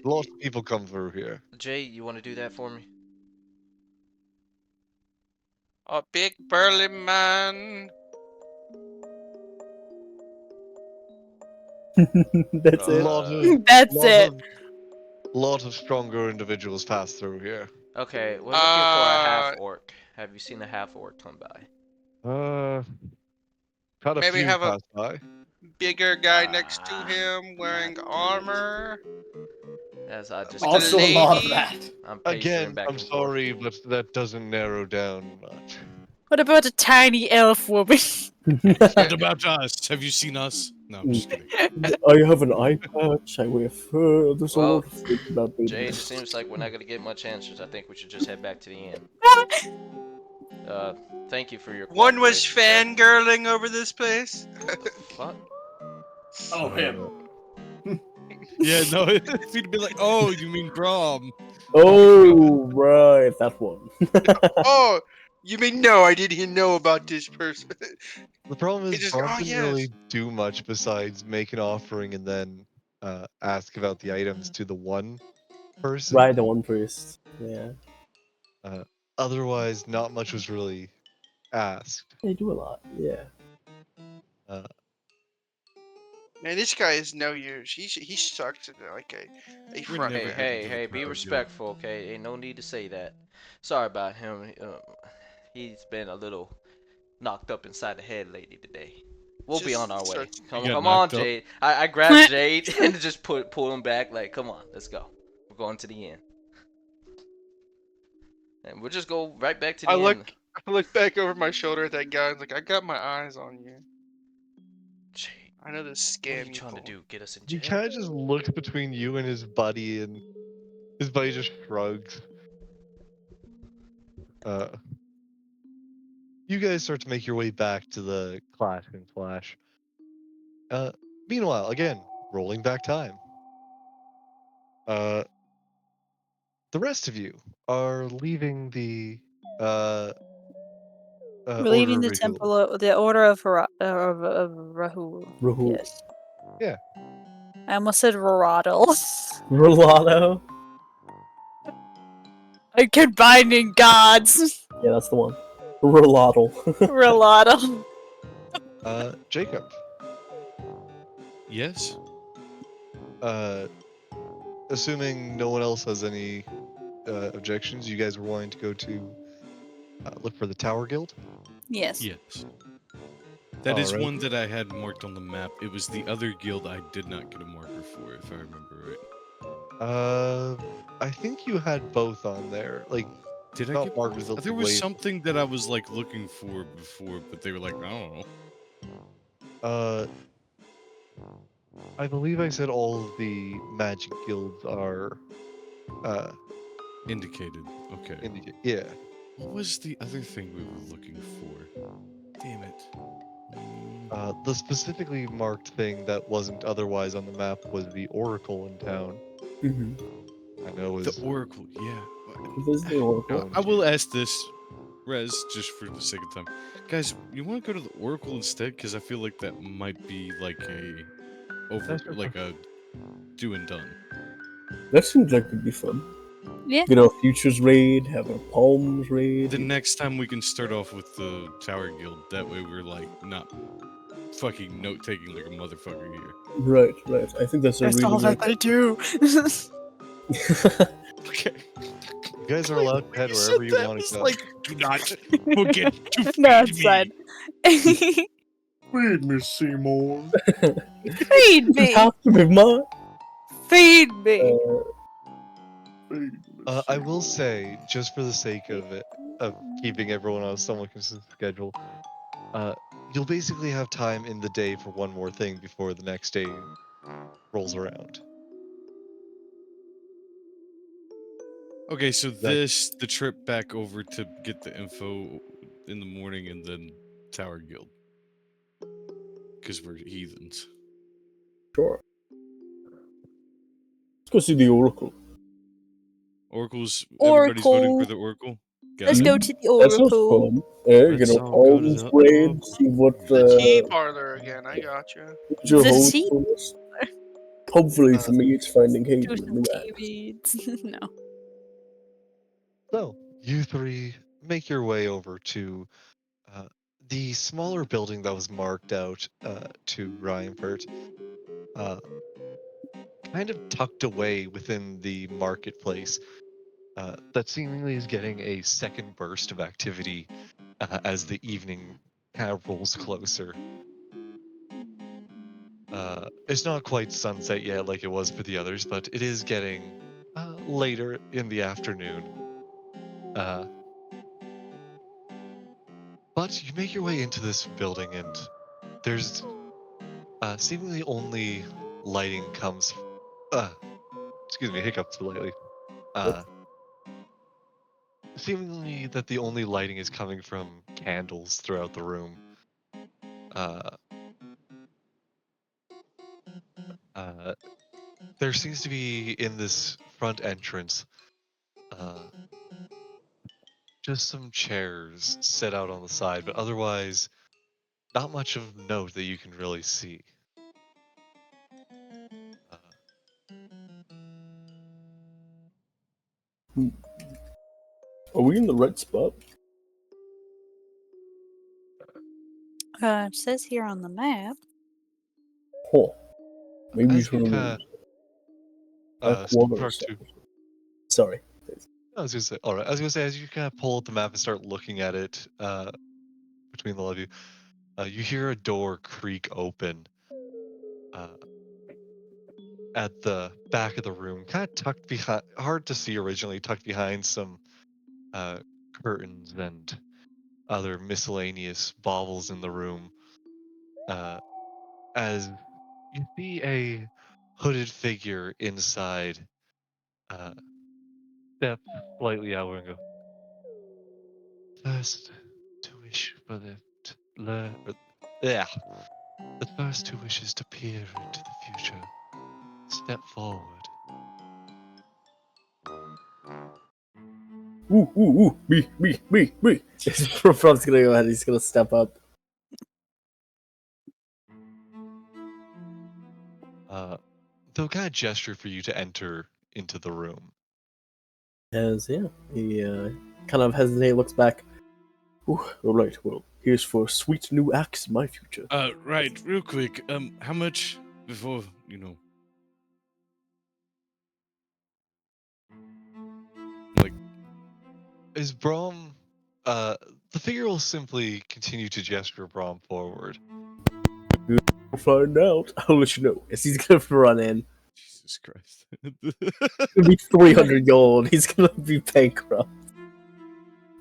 Lots of people come through here. Jay, you want to do that for me? A big burly man. That's it. That's it. Lot of stronger individuals pass through here. Okay, we're looking for a half orc. Have you seen a half orc come by? Had a Maybe few have a pass by. bigger guy next to him wearing armor. As I just Also a lot of that. I'm pacing Again, back I'm and forth. sorry, but that doesn't narrow down much. What about a tiny elf woman? What about us? Have you seen us? No, I'm just kidding. I have an eye patch. I wear fur. There's a Well, lot of things about me. Jade, it seems like we're not gonna get much answers. I think we should just head back to the inn. Thank you for your One was cooperation, sir. fangirling over this place. What? Oh, him. Yeah, no, if he'd be like, oh, you mean Brom. Oh, right, that one. Oh, you mean no? I didn't know about this person. The problem He is just, Braun oh didn't yes. really do much besides make an offering and then ask about the items to the one person. Right, the one priest. Yeah. Otherwise, not much was really asked. They do a lot, yeah. Man, this guy is no use. He sucks at like a front Hey, man. hey, be respectful, okay? Ain't no need to say that. Sorry about him. He's been a little knocked up inside the head lately today. We'll be on our way. Come on, knocked up? Jade. I grabbed Jade and just pull him back. Like, come on, let's go. We're going to the inn. And we'll just go right back to the inn. I look back over my shoulder at that guy. And like, I got my eyes on you. Jade, I know this scam. what are you trying to do? Get us in He jail? kind of just looks between you and his buddy, and his buddy just shrugs. You guys start to make your way back to the Clash and Flash. Meanwhile, again, rolling back time. The rest of you are leaving the We're Order leaving of the Rahul. temple, the order of Rahul. Rahul. Yes. Yeah. I almost said Raradle. Rolado. I'm combining gods. Yeah, that's the one. Rolado. Rolado. Jacob. Yes? Assuming no one else has any objections, you guys were wanting to go to look for the Tower Guild? Yes. Yes. That is Alright. one that I had marked on the map. It was the other guild I did not get a marker for, if I remember right. I think you had both on there. Like, Did I not get marked as both? a There was wave. something that I was like looking for before, but they were like, I don't know. I believe I said all of the magic guilds are Indicated. Okay. yeah. What was the other thing we were looking for? Damn it. The specifically marked thing that wasn't otherwise on the map was the Oracle in town. Mhm. I know is The Oracle, yeah. This is the Oracle. I will ask this, Rez, just for the sake of time. Guys, you want to go to the Oracle instead? Because I feel like that might be like a a do and done. That seems like it'd be fun. Yeah. You know, Futures raid, have a Palms raid. The next time we can start off with the Tower Guild. That way we're like not fucking note taking like a motherfucker here. Right. I think that's a That's really all that they do. Okay. You guys are allowed to head wherever you want to go. Like, do not forget to feed No, it's fine. Feed me, Seymour. Feed me. Just have to be mine. Feed me. I will say, just for the sake of it, of keeping everyone on a somewhat consistent schedule, you'll basically have time in the day for one more thing before the next day rolls around. Okay, so the trip back over to get the info in the morning and then Tower Guild. Because we're heathens. Sure. Let's go see the Oracle. Everybody's voting for the Oracle? Let's go to the That sounds Oracle. fun. Yeah, you Let's know, all go to Palms the raid, see what The tea parlor again. I got you. your The host tea- was. Hopefully for me, it's finding Do Hayden some new tea acts. reads. No. So, you three make your way over to the smaller building that was marked out to Ryanfurt, kind of tucked away within the marketplace, that seemingly is getting a second burst of activity as the evening kind of rolls closer. It's not quite sunset yet like it was for the others, but it is getting later in the afternoon. But you make your way into this building, and there's seemingly only lighting comes. Excuse me, hiccup slightly. Seemingly that the only lighting is coming from candles throughout the room. There seems to be in this front entrance just some chairs set out on the side, but otherwise not much of note that you can really see. Are we in the right spot? It says here on the map. Huh. Maybe As you you should Sorry. I was gonna say, all right. I was gonna say, as you kind of pull up the map and start looking at it, between the all of you, you hear a door creak open at the back of the room, kind of tucked behind, hard to see originally, tucked behind some curtains and other miscellaneous baubles in the room. As you see a hooded figure inside, step slightly outward and go, first to wish for the first two wishes to peer into the future. Step forward. Ooh, me. Rob's gonna go ahead, he's gonna step up. They'll kind of gesture for you to enter into the room. As he kind of hesitates, looks back. Ooh, alright, well, here's for sweet new acts in my future. Right, real quick, how much before, like... Is Braum, the figure will simply continue to gesture Braum forward. We'll find out. I'll let you know. As he's gonna run in. Jesus Christ. It'll be 300 gold. He's gonna be bankrupt.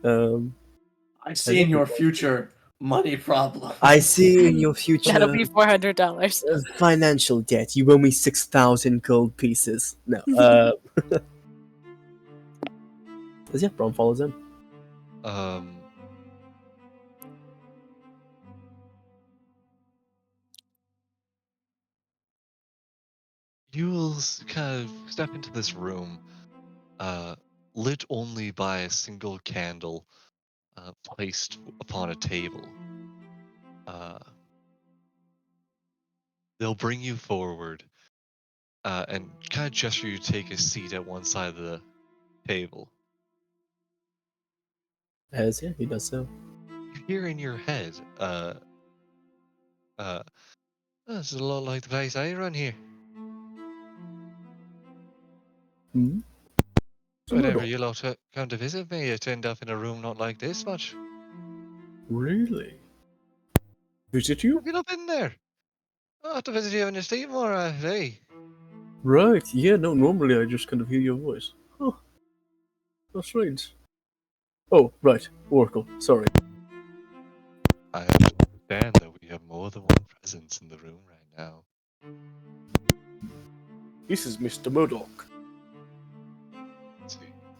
I see in your future money problem. I see in your future That'll be $400. financial debt. You owe me 6,000 gold pieces. No. Yeah, Braun follows in. You will kind of step into this room, lit only by a single candle, placed upon a table. They'll bring you forward, and kind of gesture you to take a seat at one side of the table. As yeah, he does so. You hear in your head, this is a lot like the place I run here. Hmm? Whenever you lot come to visit me, you end up in a room not like this much. Really? Visit you? Have you not been there? I'll have to visit you in your sleep more, hey. Right, yeah, no, normally I just kind of hear your voice. Oh, that's strange. Oh, right, Oracle, sorry. I understand that we have more than one presence in the room right now. This is Mr. Murdoch.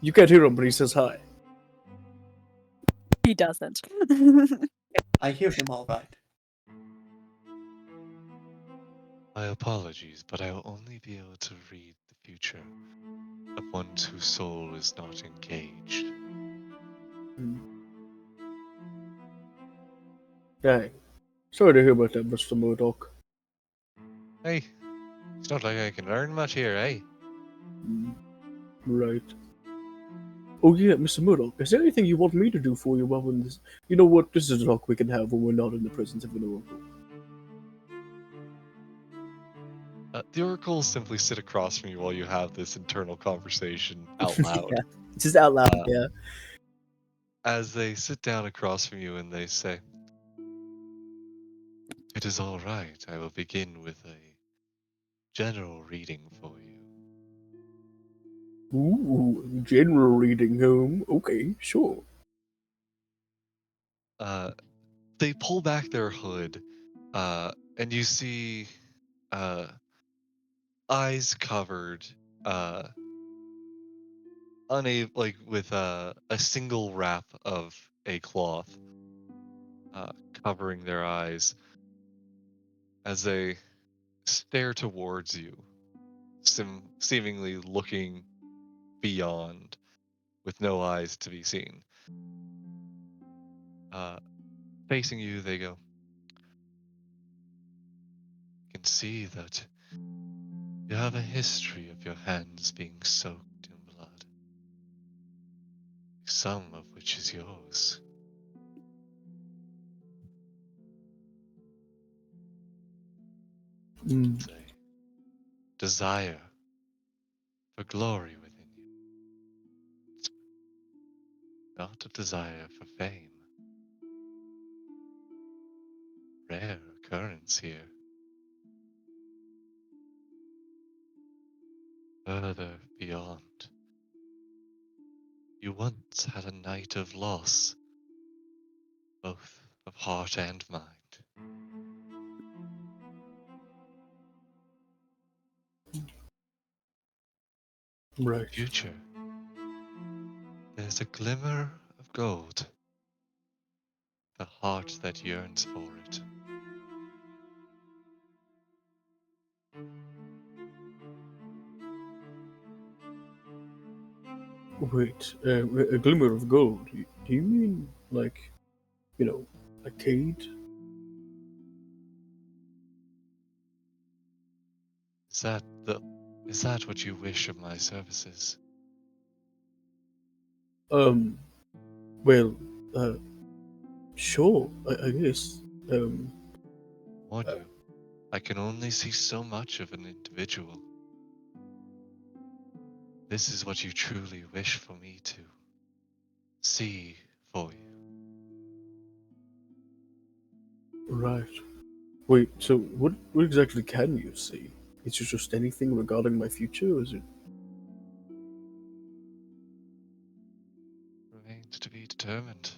You can't hear him, but he says hi. He doesn't. I hear him all right. My apologies, but I will only be able to read the future of one whose soul is not engaged. Dang. Sorry to hear about that, Mr. Murdoch. Hey, it's not like I can learn much here, eh? Right. Oh yeah, Mr. Murdoch, is there anything you want me to do for you while we're in this? You know what, this is a talk we can have when we're not in the presence of an oracle. The oracles simply sit across from you while you have this internal conversation out loud. Yeah, just out loud, yeah. As they sit down across from you and they say, "It is all right. I will begin with a general reading for you." Ooh, general reading home. Okay, sure. They pull back their hood, and you see eyes covered, unable, like with a single wrap of a cloth covering their eyes as they stare towards you, seemingly looking beyond with no eyes to be seen. Facing you, they go, "You can see that you have a history of your hands being soaked in blood, some of which is yours. It's a desire for glory within you. It's not a desire for fame. Rare occurrence here. Further beyond, you once had a night of loss, both of heart and mind. Right. Future, there's a glimmer of gold, the heart that yearns for it. Wait, a glimmer of gold. Do you mean like, you know, a cade? Is that what you wish of my services? Well, sure, I guess. Warn you, I can only see so much of an individual. This is what you truly wish for me to see for you. Right. Wait, so what exactly can you see? Is it just anything regarding my future, or is it? Remains to be determined.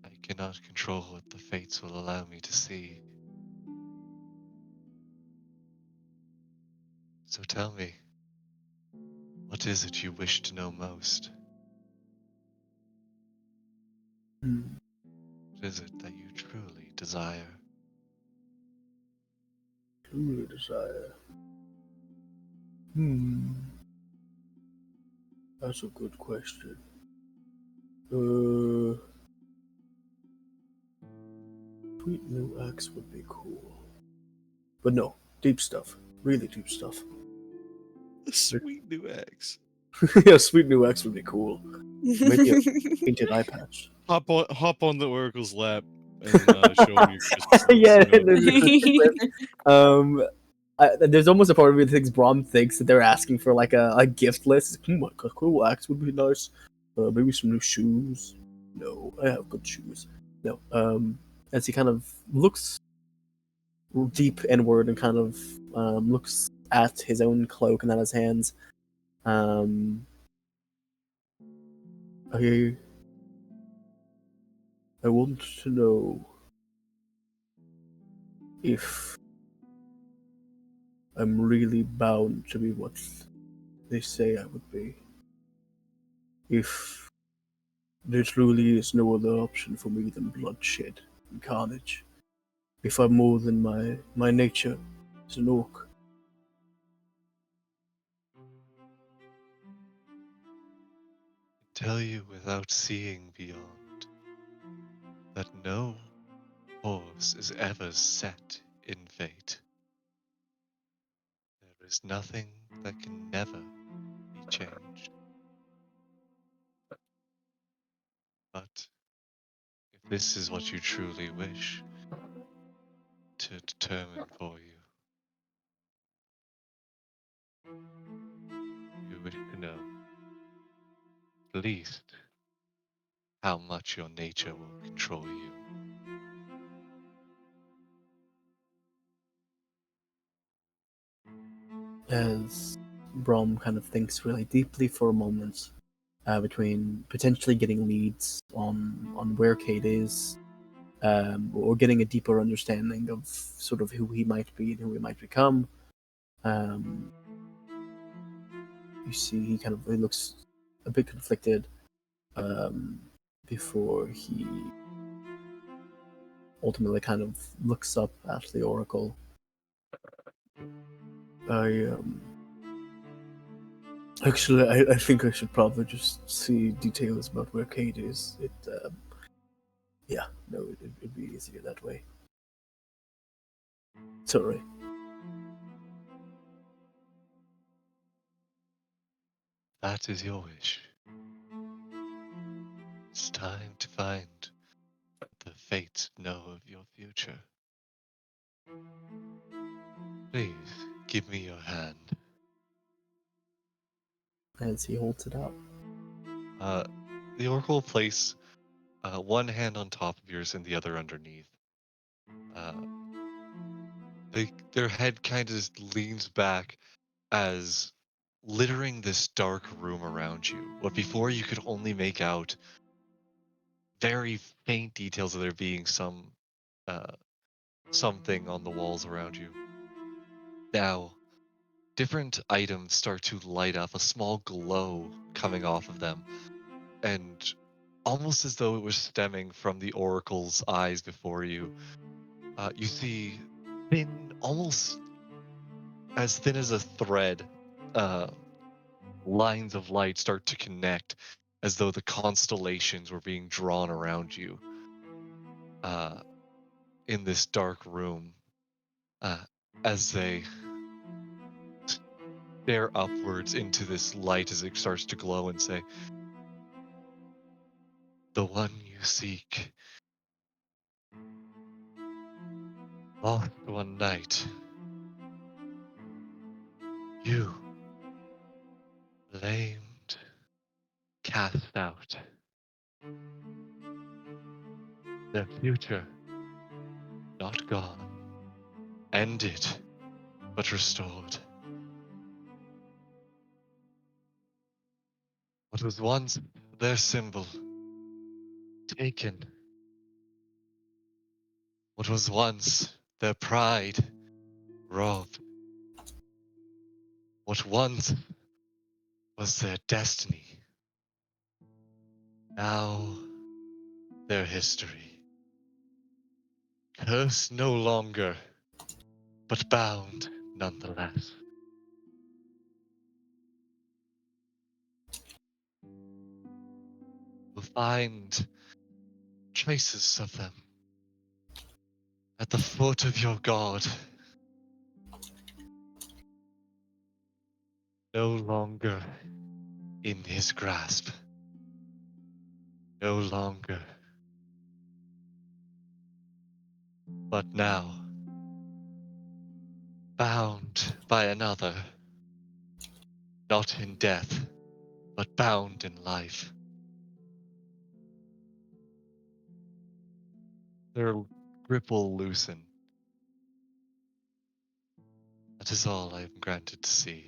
I cannot control what the fates will allow me to see. So tell me, what is it you wish to know most? What is it that you truly desire? Truly desire. That's a good question. Sweet new axe would be cool. But no, deep stuff. Really deep stuff. A sweet new axe. Yeah, sweet new axe would be cool. Maybe a painted eye patch. Hop on the Oracle's lap and show him your Christmas list. Yeah, you know? There's almost a part of me that thinks Brom thinks that they're asking for like a gift list. A cool axe would be nice. Maybe some new shoes. No, I have good shoes. No. As he kind of looks deep inward and kind of looks at his own cloak and at his hands. I want to know if I'm really bound to be what they say I would be. If there truly is no other option for me than bloodshed and carnage. If I'm more than my nature as an orc. Tell you without seeing beyond that no course is ever set in fate. There is nothing that can never be changed. But if this is what you truly wish to determine for you, you wish to know at least how much your nature will control you. As Brom kind of thinks really deeply for a moment, between potentially getting leads on where Kate is, or getting a deeper understanding of sort of who he might be and who he might become. You see, he looks a bit conflicted before he ultimately kind of looks up at the Oracle. Actually, I think I should probably just see details about where Kate is. It'd be easier that way. Sorry. That is your wish. It's time to find what the fates know of your future. Please, give me your hand. As he holds it up. The Oracle will place one hand on top of yours and the other underneath. Their head kind of leans back as littering this dark room around you. What before you could only make out very faint details of there being something on the walls around you. Now, different items start to light up, a small glow coming off of them, and almost as though it was stemming from the Oracle's eyes before you, you see thin, almost as thin as a thread, lines of light start to connect as though the constellations were being drawn around you in this dark room as they stare upwards into this light as it starts to glow and say, "The one you seek, lost one night, you, lamed, cast out, the future, not gone, ended, but restored. What was once their symbol, taken. What was once their pride, robbed. What once was their destiny, now their history. Cursed no longer, but bound nonetheless. You'll find traces of them at the foot of your god. No longer in his grasp. No longer. But now, bound by another, not in death, but bound in life. Their grip will loosen. That is all I am granted to see.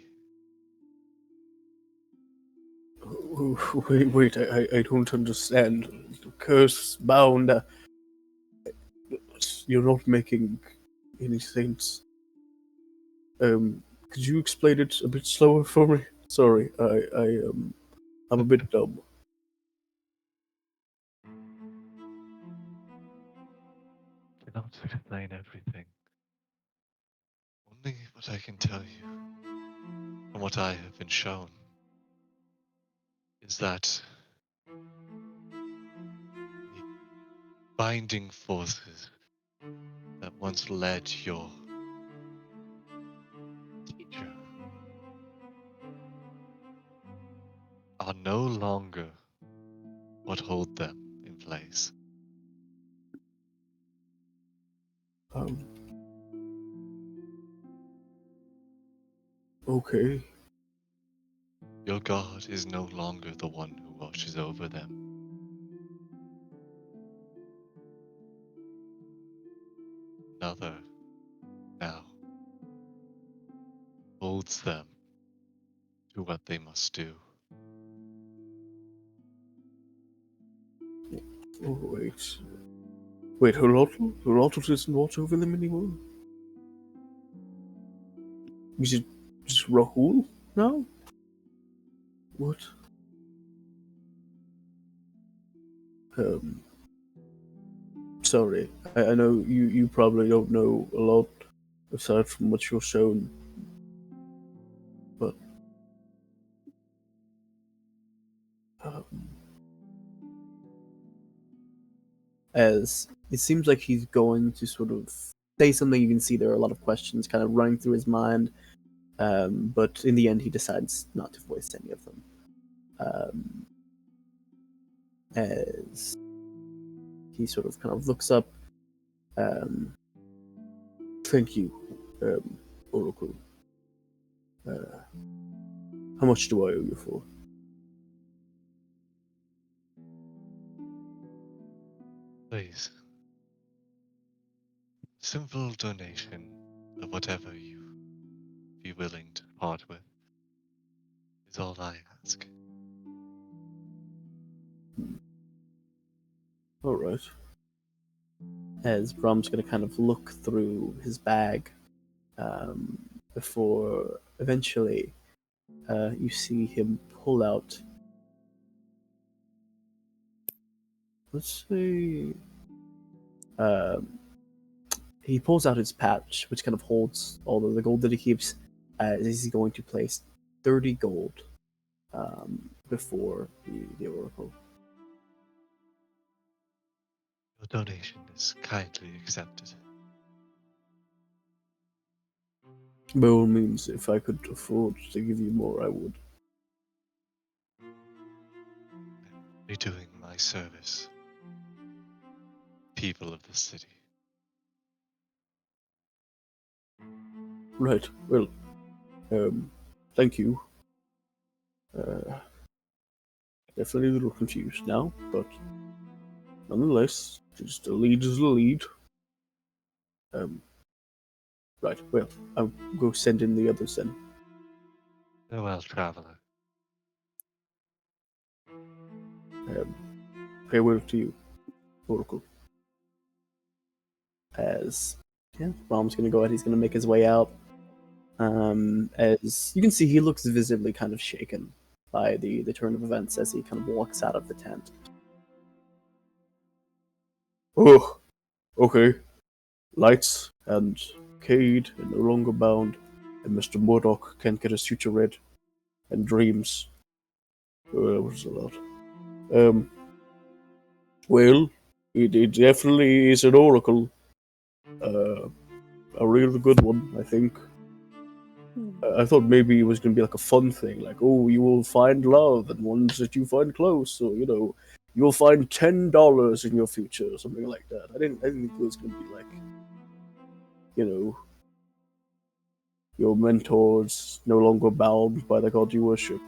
Wait, I don't understand. Curse bound. You're not making any sense. Could you explain it a bit slower for me? Sorry, I'm a bit dumb. Cannot explain everything. Only what I can tell you, and what I have been shown, is that the binding forces that once led your teacher are no longer what hold them in place. Okay. Your God is no longer the one who watches over them. Another now holds them to what they must do. Oh, wait, Heraldo doesn't watch over them anymore? Is it just Rahul now? What? Sorry, I know you probably don't know a lot aside from what you're shown, but as it seems like he's going to sort of say something, you can see there are a lot of questions kind of running through his mind, but in the end he decides not to voice any of them. As he sort of kind of looks up, thank you, Oracle. How much do I owe you for? Please. Simple donation of whatever you be willing to part with is all I ask. Alright. As Brom's going to kind of look through his bag before eventually you see him pull out, let's say, he pulls out his patch, which kind of holds all of the gold that he keeps, as he's going to place 30 gold before the Oracle. Your donation is kindly accepted. By all means, if I could afford to give you more, I would. Be doing my service. People of the city. Right, well, thank you. Definitely a little confused now, but nonetheless, just a lead is a lead. Right. Well, I'll go send in the others then. Farewell, traveler. Farewell to you, Oracle. As Rom's gonna go ahead, he's gonna make his way out. As you can see, he looks visibly kind of shaken by the turn of events as he kind of walks out of the tent. Oh, okay. Lights and Cade are no longer bound, and Mr. Murdoch can't get his future read, and dreams. Oh, that was a lot. Well, it definitely is an oracle. A real good one, I think. I thought maybe it was going to be like a fun thing, like, oh, you will find love and ones that you find close, or, you know, you'll find $10 in your future, or something like that. I didn't think it was going to be like, you know, your mentors no longer bound by the god you worship.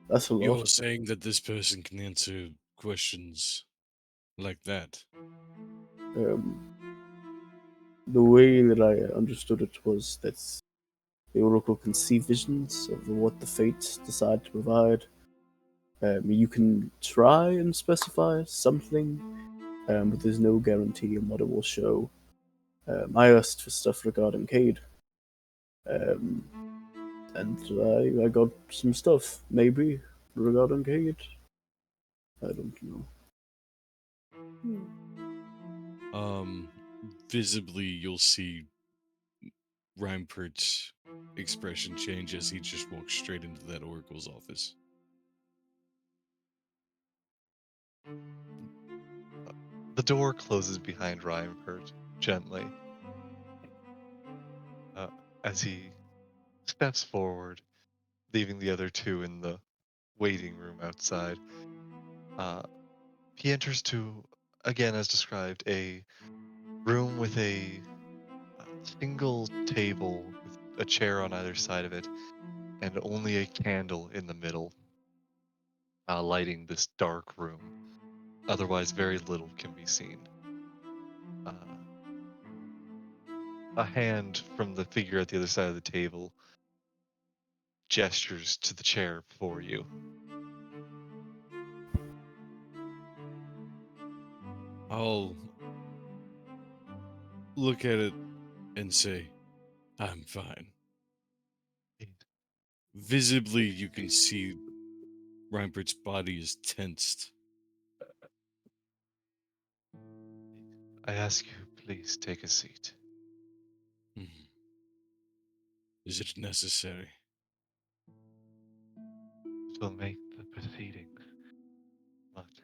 That's a lot. You're saying that this person can answer questions like that? The way that I understood it was that the oracle can see visions of what the fates decide to provide. You can try and specify something, but there's no guarantee on what it will show. I asked for stuff regarding Cade, and I got some stuff, maybe, regarding Cade. I don't know. Visibly, you'll see Reinpert's expression change as he just walks straight into that oracle's office. The door closes behind Reinpert gently as he steps forward, leaving the other two in the waiting room outside. He enters to, again as described, a room with a single table with a chair on either side of it, and only a candle in the middle, lighting this dark room. Otherwise, very little can be seen. A hand from the figure at the other side of the table gestures to the chair before you. I'll look at it and say, I'm fine. Visibly, you can see Reinpert's body is tensed. I ask you, please take a seat. Is it necessary? It will make the proceedings much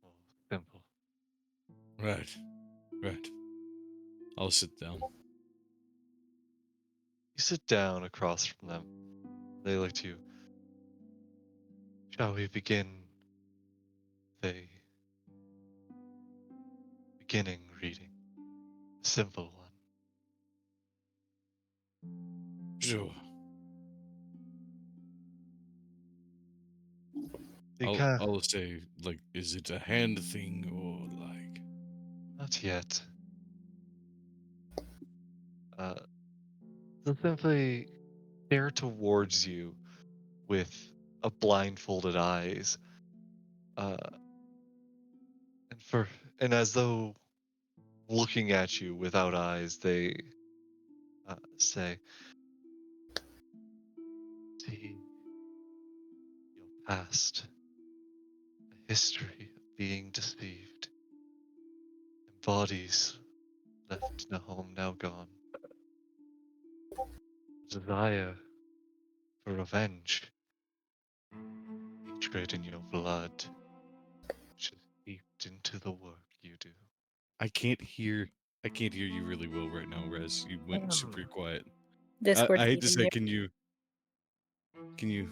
more simple. Right. I'll sit down. You sit down across from them. They look to you. Shall we begin the beginning reading? A simple one. Sure. I'll say, like, is it a hand thing or like? Not yet. They'll simply stare towards you with a blindfolded eyes, and as though looking at you without eyes, they say, "See your past, a history of being deceived, and bodies left in a home now gone. Desire for revenge, hatred in your blood, which is heaped into the work you do." I can't hear you really well right now, Rez. You went super quiet. Discord I hate to muting say, you. can you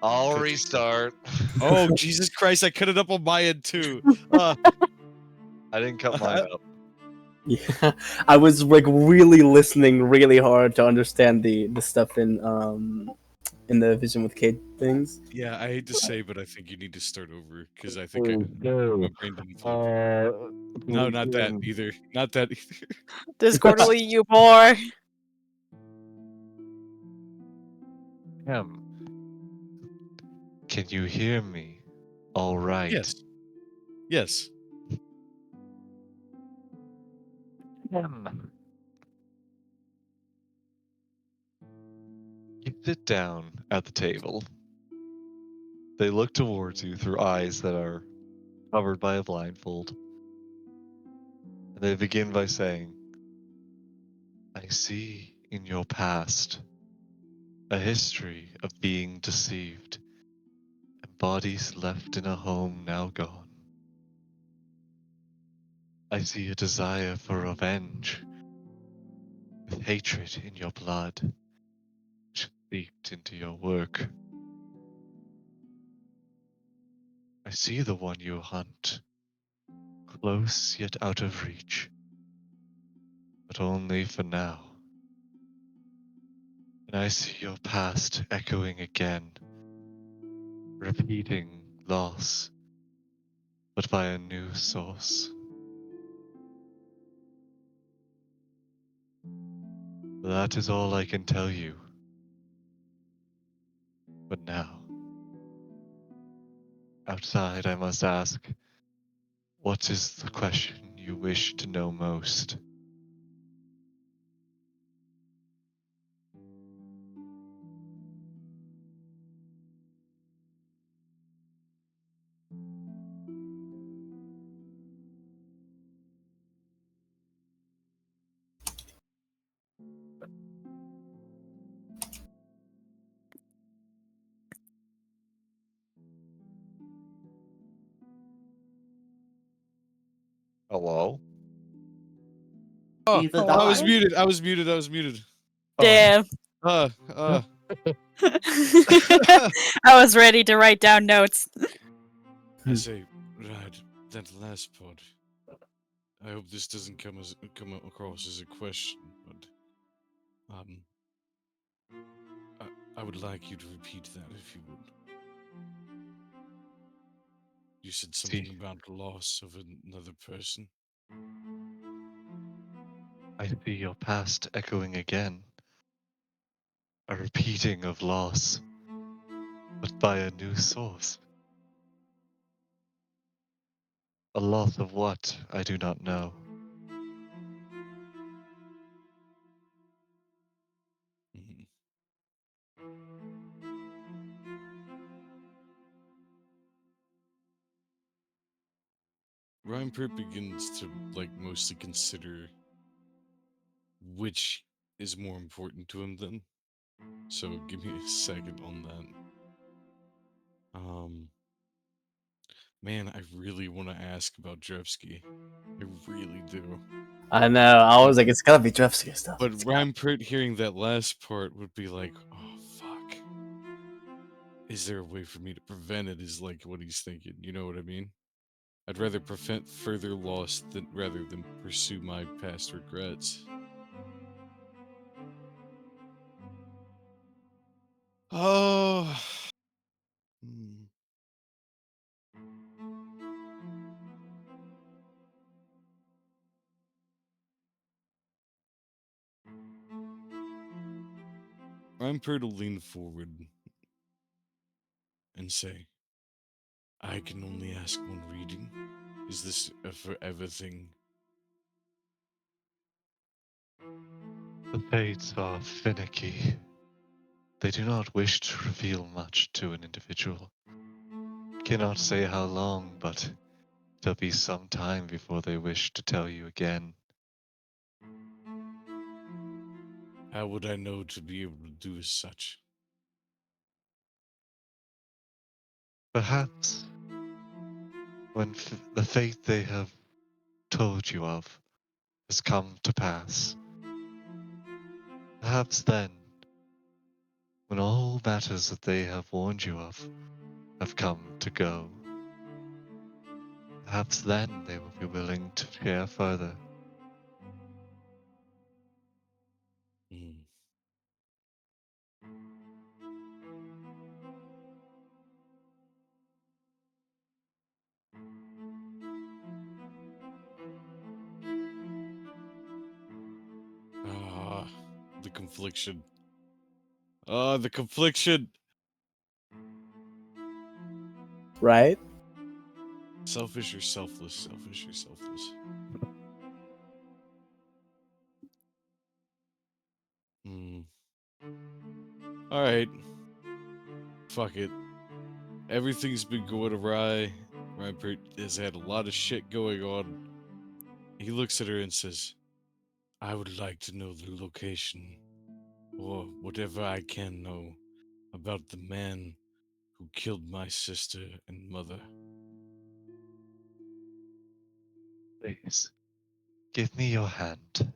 I'll cut restart. Oh, Jesus Christ, I cut it up on my end too. I didn't cut mine up. Yeah, I was like really listening really hard to understand the stuff in in the vision with Cade things. Yeah, I hate to say, but I think you need to start over because I think my brain didn't flip. No, not that either. Not that either. Disorderly, you boy. Can you hear me? All right. Yes. Yes. You sit down at the table. They look towards you through eyes that are covered by a blindfold. And they begin by saying, I see in your past a history of being deceived and bodies left in a home now gone. I see a desire for revenge with hatred in your blood which seeped into your work. I see the one you hunt, close yet out of reach, but only for now. And I see your past echoing again, repeating loss, but by a new source. That is all I can tell you. But now, outside, I must ask, what is the question you wish to know most? Hello? Oh, Either I was die. muted. I was muted. I was muted. Damn. Uh. I was ready to write down notes. I say, right, that last part. I hope this doesn't come across as a question, but I would like you to repeat that if you would. You said something about the loss of another person. I see your past echoing again. A repeating of loss, but by a new source. A loss of what, I do not know. Ryan Pritt begins to mostly consider which is more important to him then. So give me a second on that. Man, I really want to ask about Drevsky. I really do. I know. I was like, it's gotta be Drevsky stuff. But Ryan Pritt hearing that last part would be like, oh fuck. Is there a way for me to prevent it? Is like what he's thinking. You know what I mean? I'd rather prevent further loss rather than pursue my past regrets. Oh. I'm prepared to lean forward and say, I can only ask one reading. Is this a forever thing? The fates are finicky. They do not wish to reveal much to an individual. Cannot say how long, but there'll be some time before they wish to tell you again. How would I know to be able to do as such? Perhaps when the fate they have told you of has come to pass. Perhaps then, when all matters that they have warned you of have come to go, perhaps then they will be willing to share further. the confliction. The confliction. Right? Selfish or selfless? Selfish or selfless? Alright. Fuck it. Everything's been going awry. Rampart has had a lot of shit going on. He looks at her and says, I would like to know the location, or whatever I can know, about the man who killed my sister and mother. Please, give me your hand.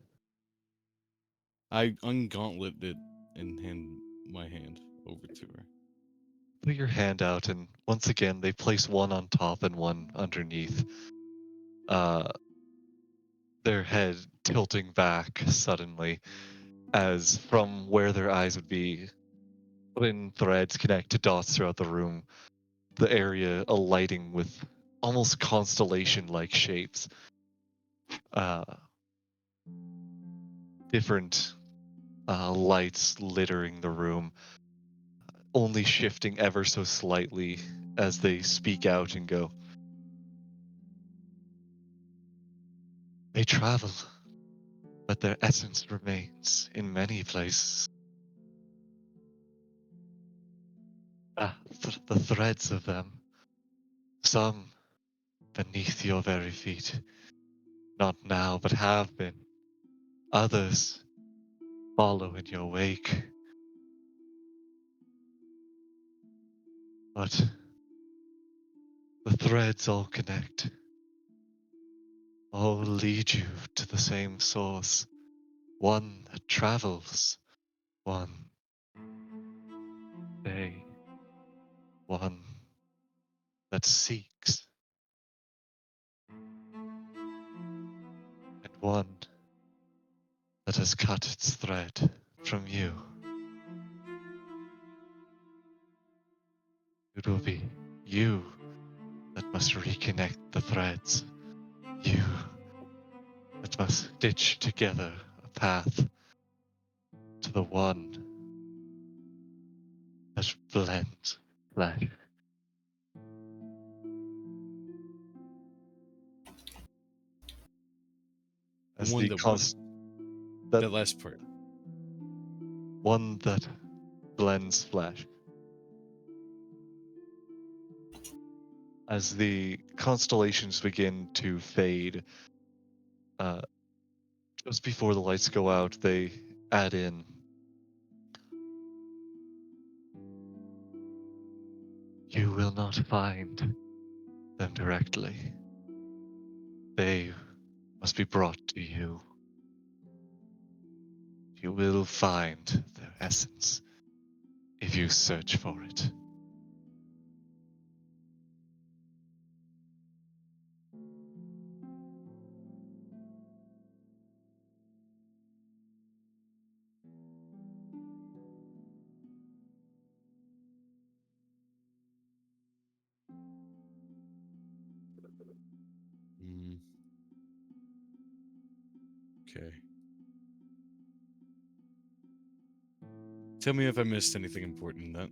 I ungauntlet it and hand my hand over to her. Put your hand out, and once again, they place one on top and one underneath. Their head tilting back suddenly, as from where their eyes would be, twin threads connect to dots throughout the room, the area alighting with almost constellation-like shapes. Different lights littering the room, only shifting ever so slightly as they speak out and go. They travel, but their essence remains in many places. The threads of them, some beneath your very feet, not now, but have been. Others follow in your wake. But the threads all connect, all lead you to the same source, one that travels, one day, one that seeks, and one that has cut its thread from you. It will be you that must reconnect the threads, you that must stitch together a path to the one that blends flesh. As One the that const that last part. One that blends flesh. As the constellations begin to fade, just before the lights go out, they add in. You will not find them directly. They must be brought to you. You will find their essence if you search for it. Okay. Tell me if I missed anything important in that.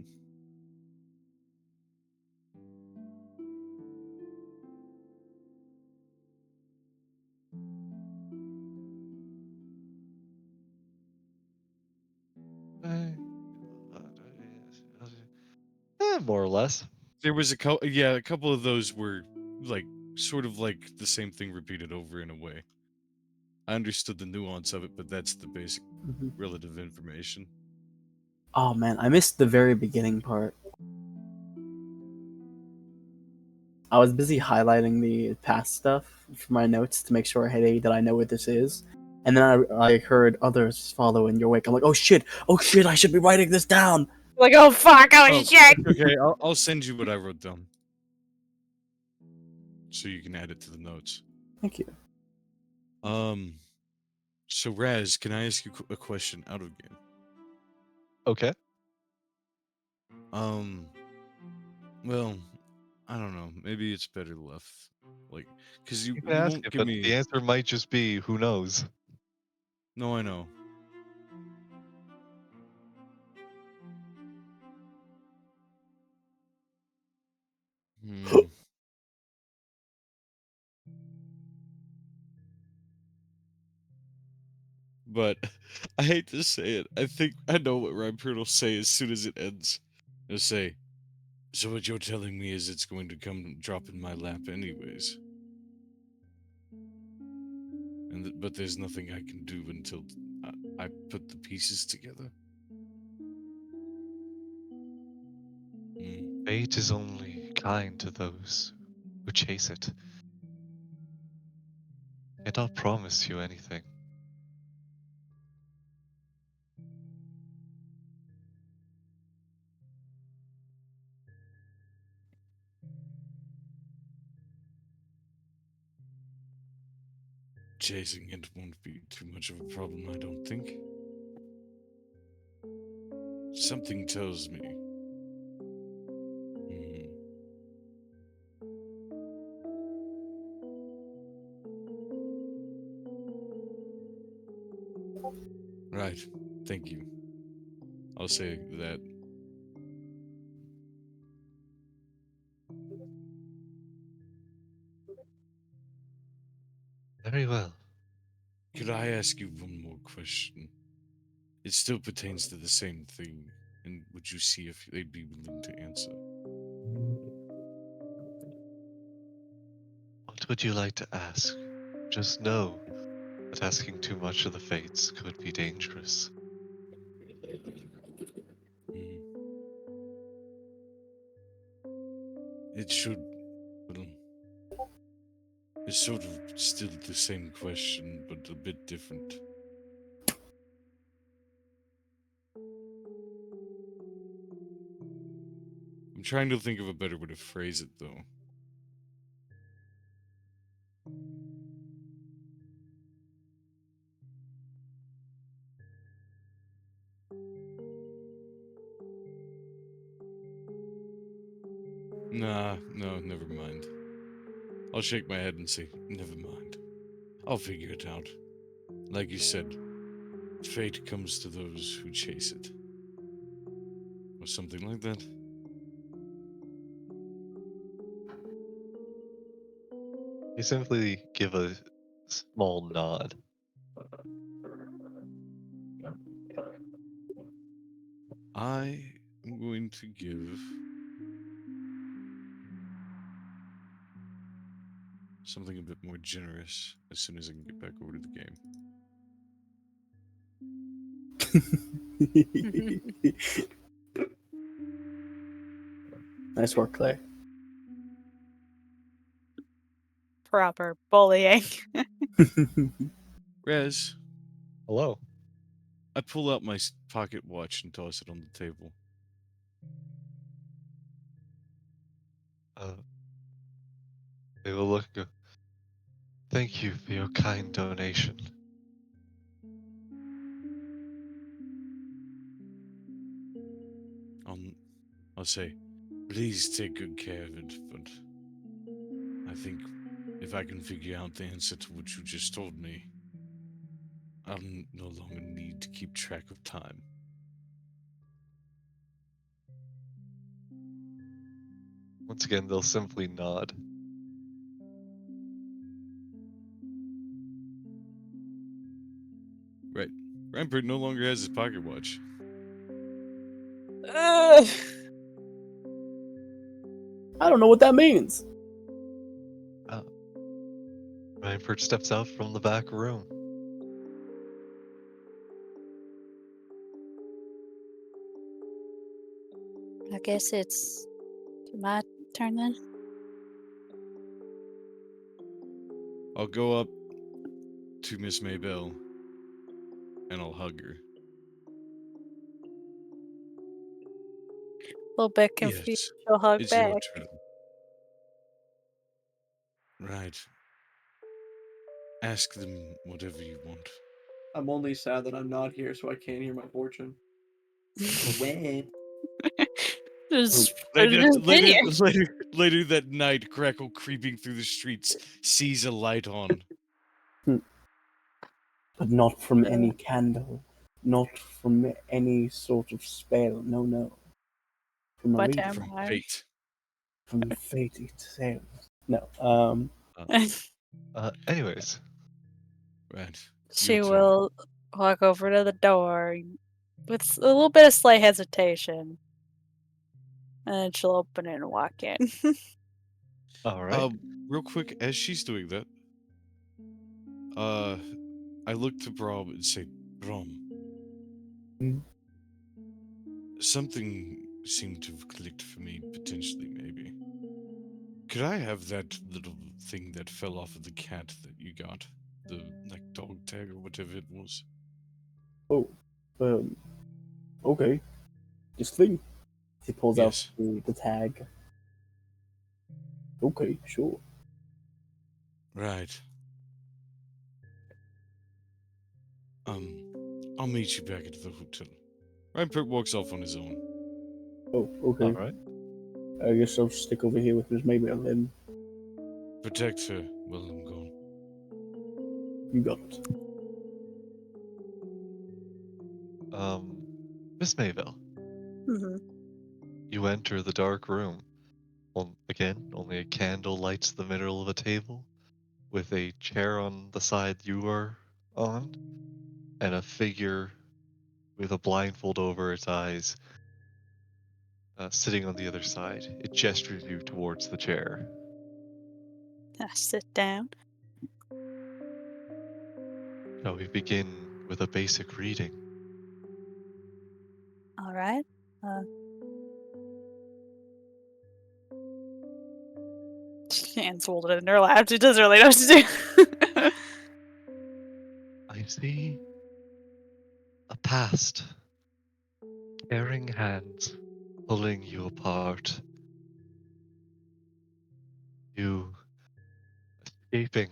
More or less. There was a couple of those were like sort of like the same thing repeated over in a way. I understood the nuance of it, but that's the basic relative information. Oh man, I missed the very beginning part. I was busy highlighting the past stuff for my notes to make sure, hey, that I know what this is. And then I heard others follow in your wake. I'm like, oh shit, I should be writing this down. Like, oh fuck, oh shit. Okay, I'll send you what I wrote down, so you can add it to the notes. Thank you. So Raz, can I ask you a question out of game? Okay. Well, I don't know. Maybe it's better left, like, because you can ask won't it, give but me. the answer might just be who knows. No, I know. Hmm. But I hate to say it. I think I know what Rhypert will say as soon as it ends. He'll say, "So what you're telling me is it's going to come drop in my lap anyways." But there's nothing I can do until I put the pieces together. Fate is only kind to those who chase it. Cannot promise you anything. Chasing it won't be too much of a problem, I don't think. Something tells me. Right. Thank you. I'll say that. Very well. Could I ask you one more question? It still pertains to the same thing, and would you see if they'd be willing to answer? What would you like to ask? Just know that asking too much of the fates could be dangerous. It should. Well, it's sort of still the same question, but a bit different. I'm trying to think of a better way to phrase it, though. Nah, no, never mind. I'll shake my head and say, never mind. I'll figure it out. Like you said, fate comes to those who chase it. Or something like that. You simply give a small nod. I am going to give something a bit more generous as soon as I can get back over to the game. Nice work, Clay. Proper bullying. Rez. Hello. I pull out my pocket watch and toss it on the table. They will look. Thank you for your kind donation. I'll say, please take good care of it, but I think if I can figure out the answer to what you just told me, I'll no longer need to keep track of time. Once again, they'll simply nod. Right. Rampart no longer has his pocket watch. I don't know what that means. Rampart steps out from the back room. I guess it's my turn then. I'll go up to Miss Maybell and I'll hug her. A little bit confused. Yes, She'll hug it's back. your turn. Right. Ask them whatever you want. I'm only sad that I'm not here, so I can't hear my fortune. Where? Later that night, Crackle creeping through the streets sees a light on. But not from any candle, not from any sort of spell. No, no. From a What reason. am From I? fate. From fate itself. No. Anyways, Right. She Your turn. will walk over to the door with a little bit of slight hesitation. And then she'll open it and walk in. all right. Real quick, as she's doing that, I look to Brom and say, Brom, Hmm? something seemed to have clicked for me, potentially, maybe. Could I have that little thing that fell off of the cat that you got? The, like, dog tag or whatever it was? Oh, okay. This thing. He pulls out Yes. the tag. Okay, sure. Right. I'll meet you back at the hotel. Rampart walks off on his own. Oh, okay. All right. I guess I'll stick over here with Miss Maybell then. Protect her while I'm gone. You got it. Miss Mayville, Mm-hmm. you enter the dark room. Again, only a candle lights the middle of a table, with a chair on the side you are on, and a figure with a blindfold over its eyes sitting on the other side. It gestures you towards the chair. I sit down. Shall we begin with a basic reading? All right. Hands folded in her lap. She doesn't really know what to do. I see a past, tearing hands, pulling you apart. You escaping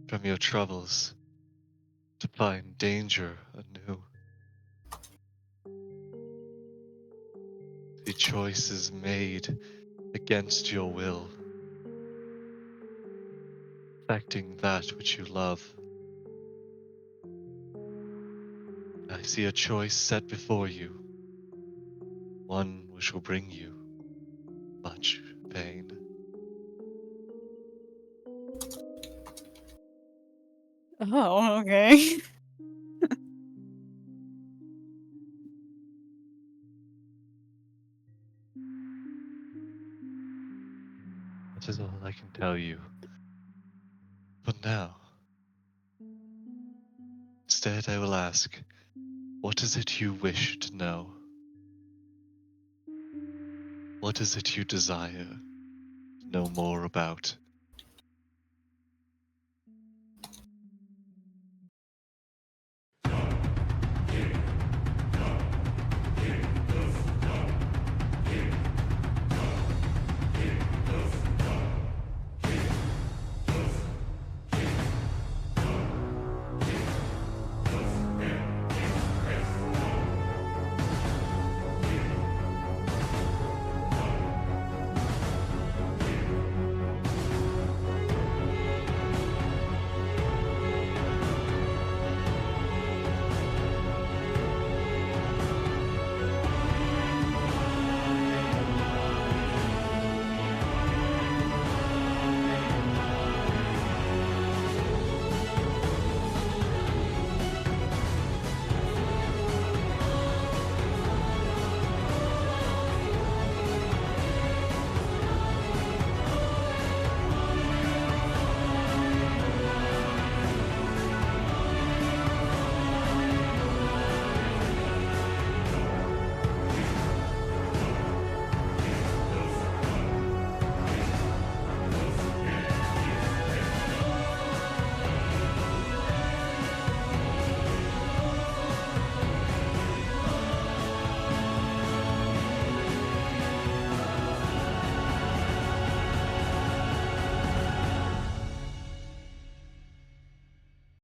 from your troubles to find danger anew. The choices made against your will, affecting that which you love. I see a choice set before you, one which will bring you much pain. Oh, okay. That is all I can tell you. But now, instead I will ask, what is it you wish to know? What is it you desire to know more about?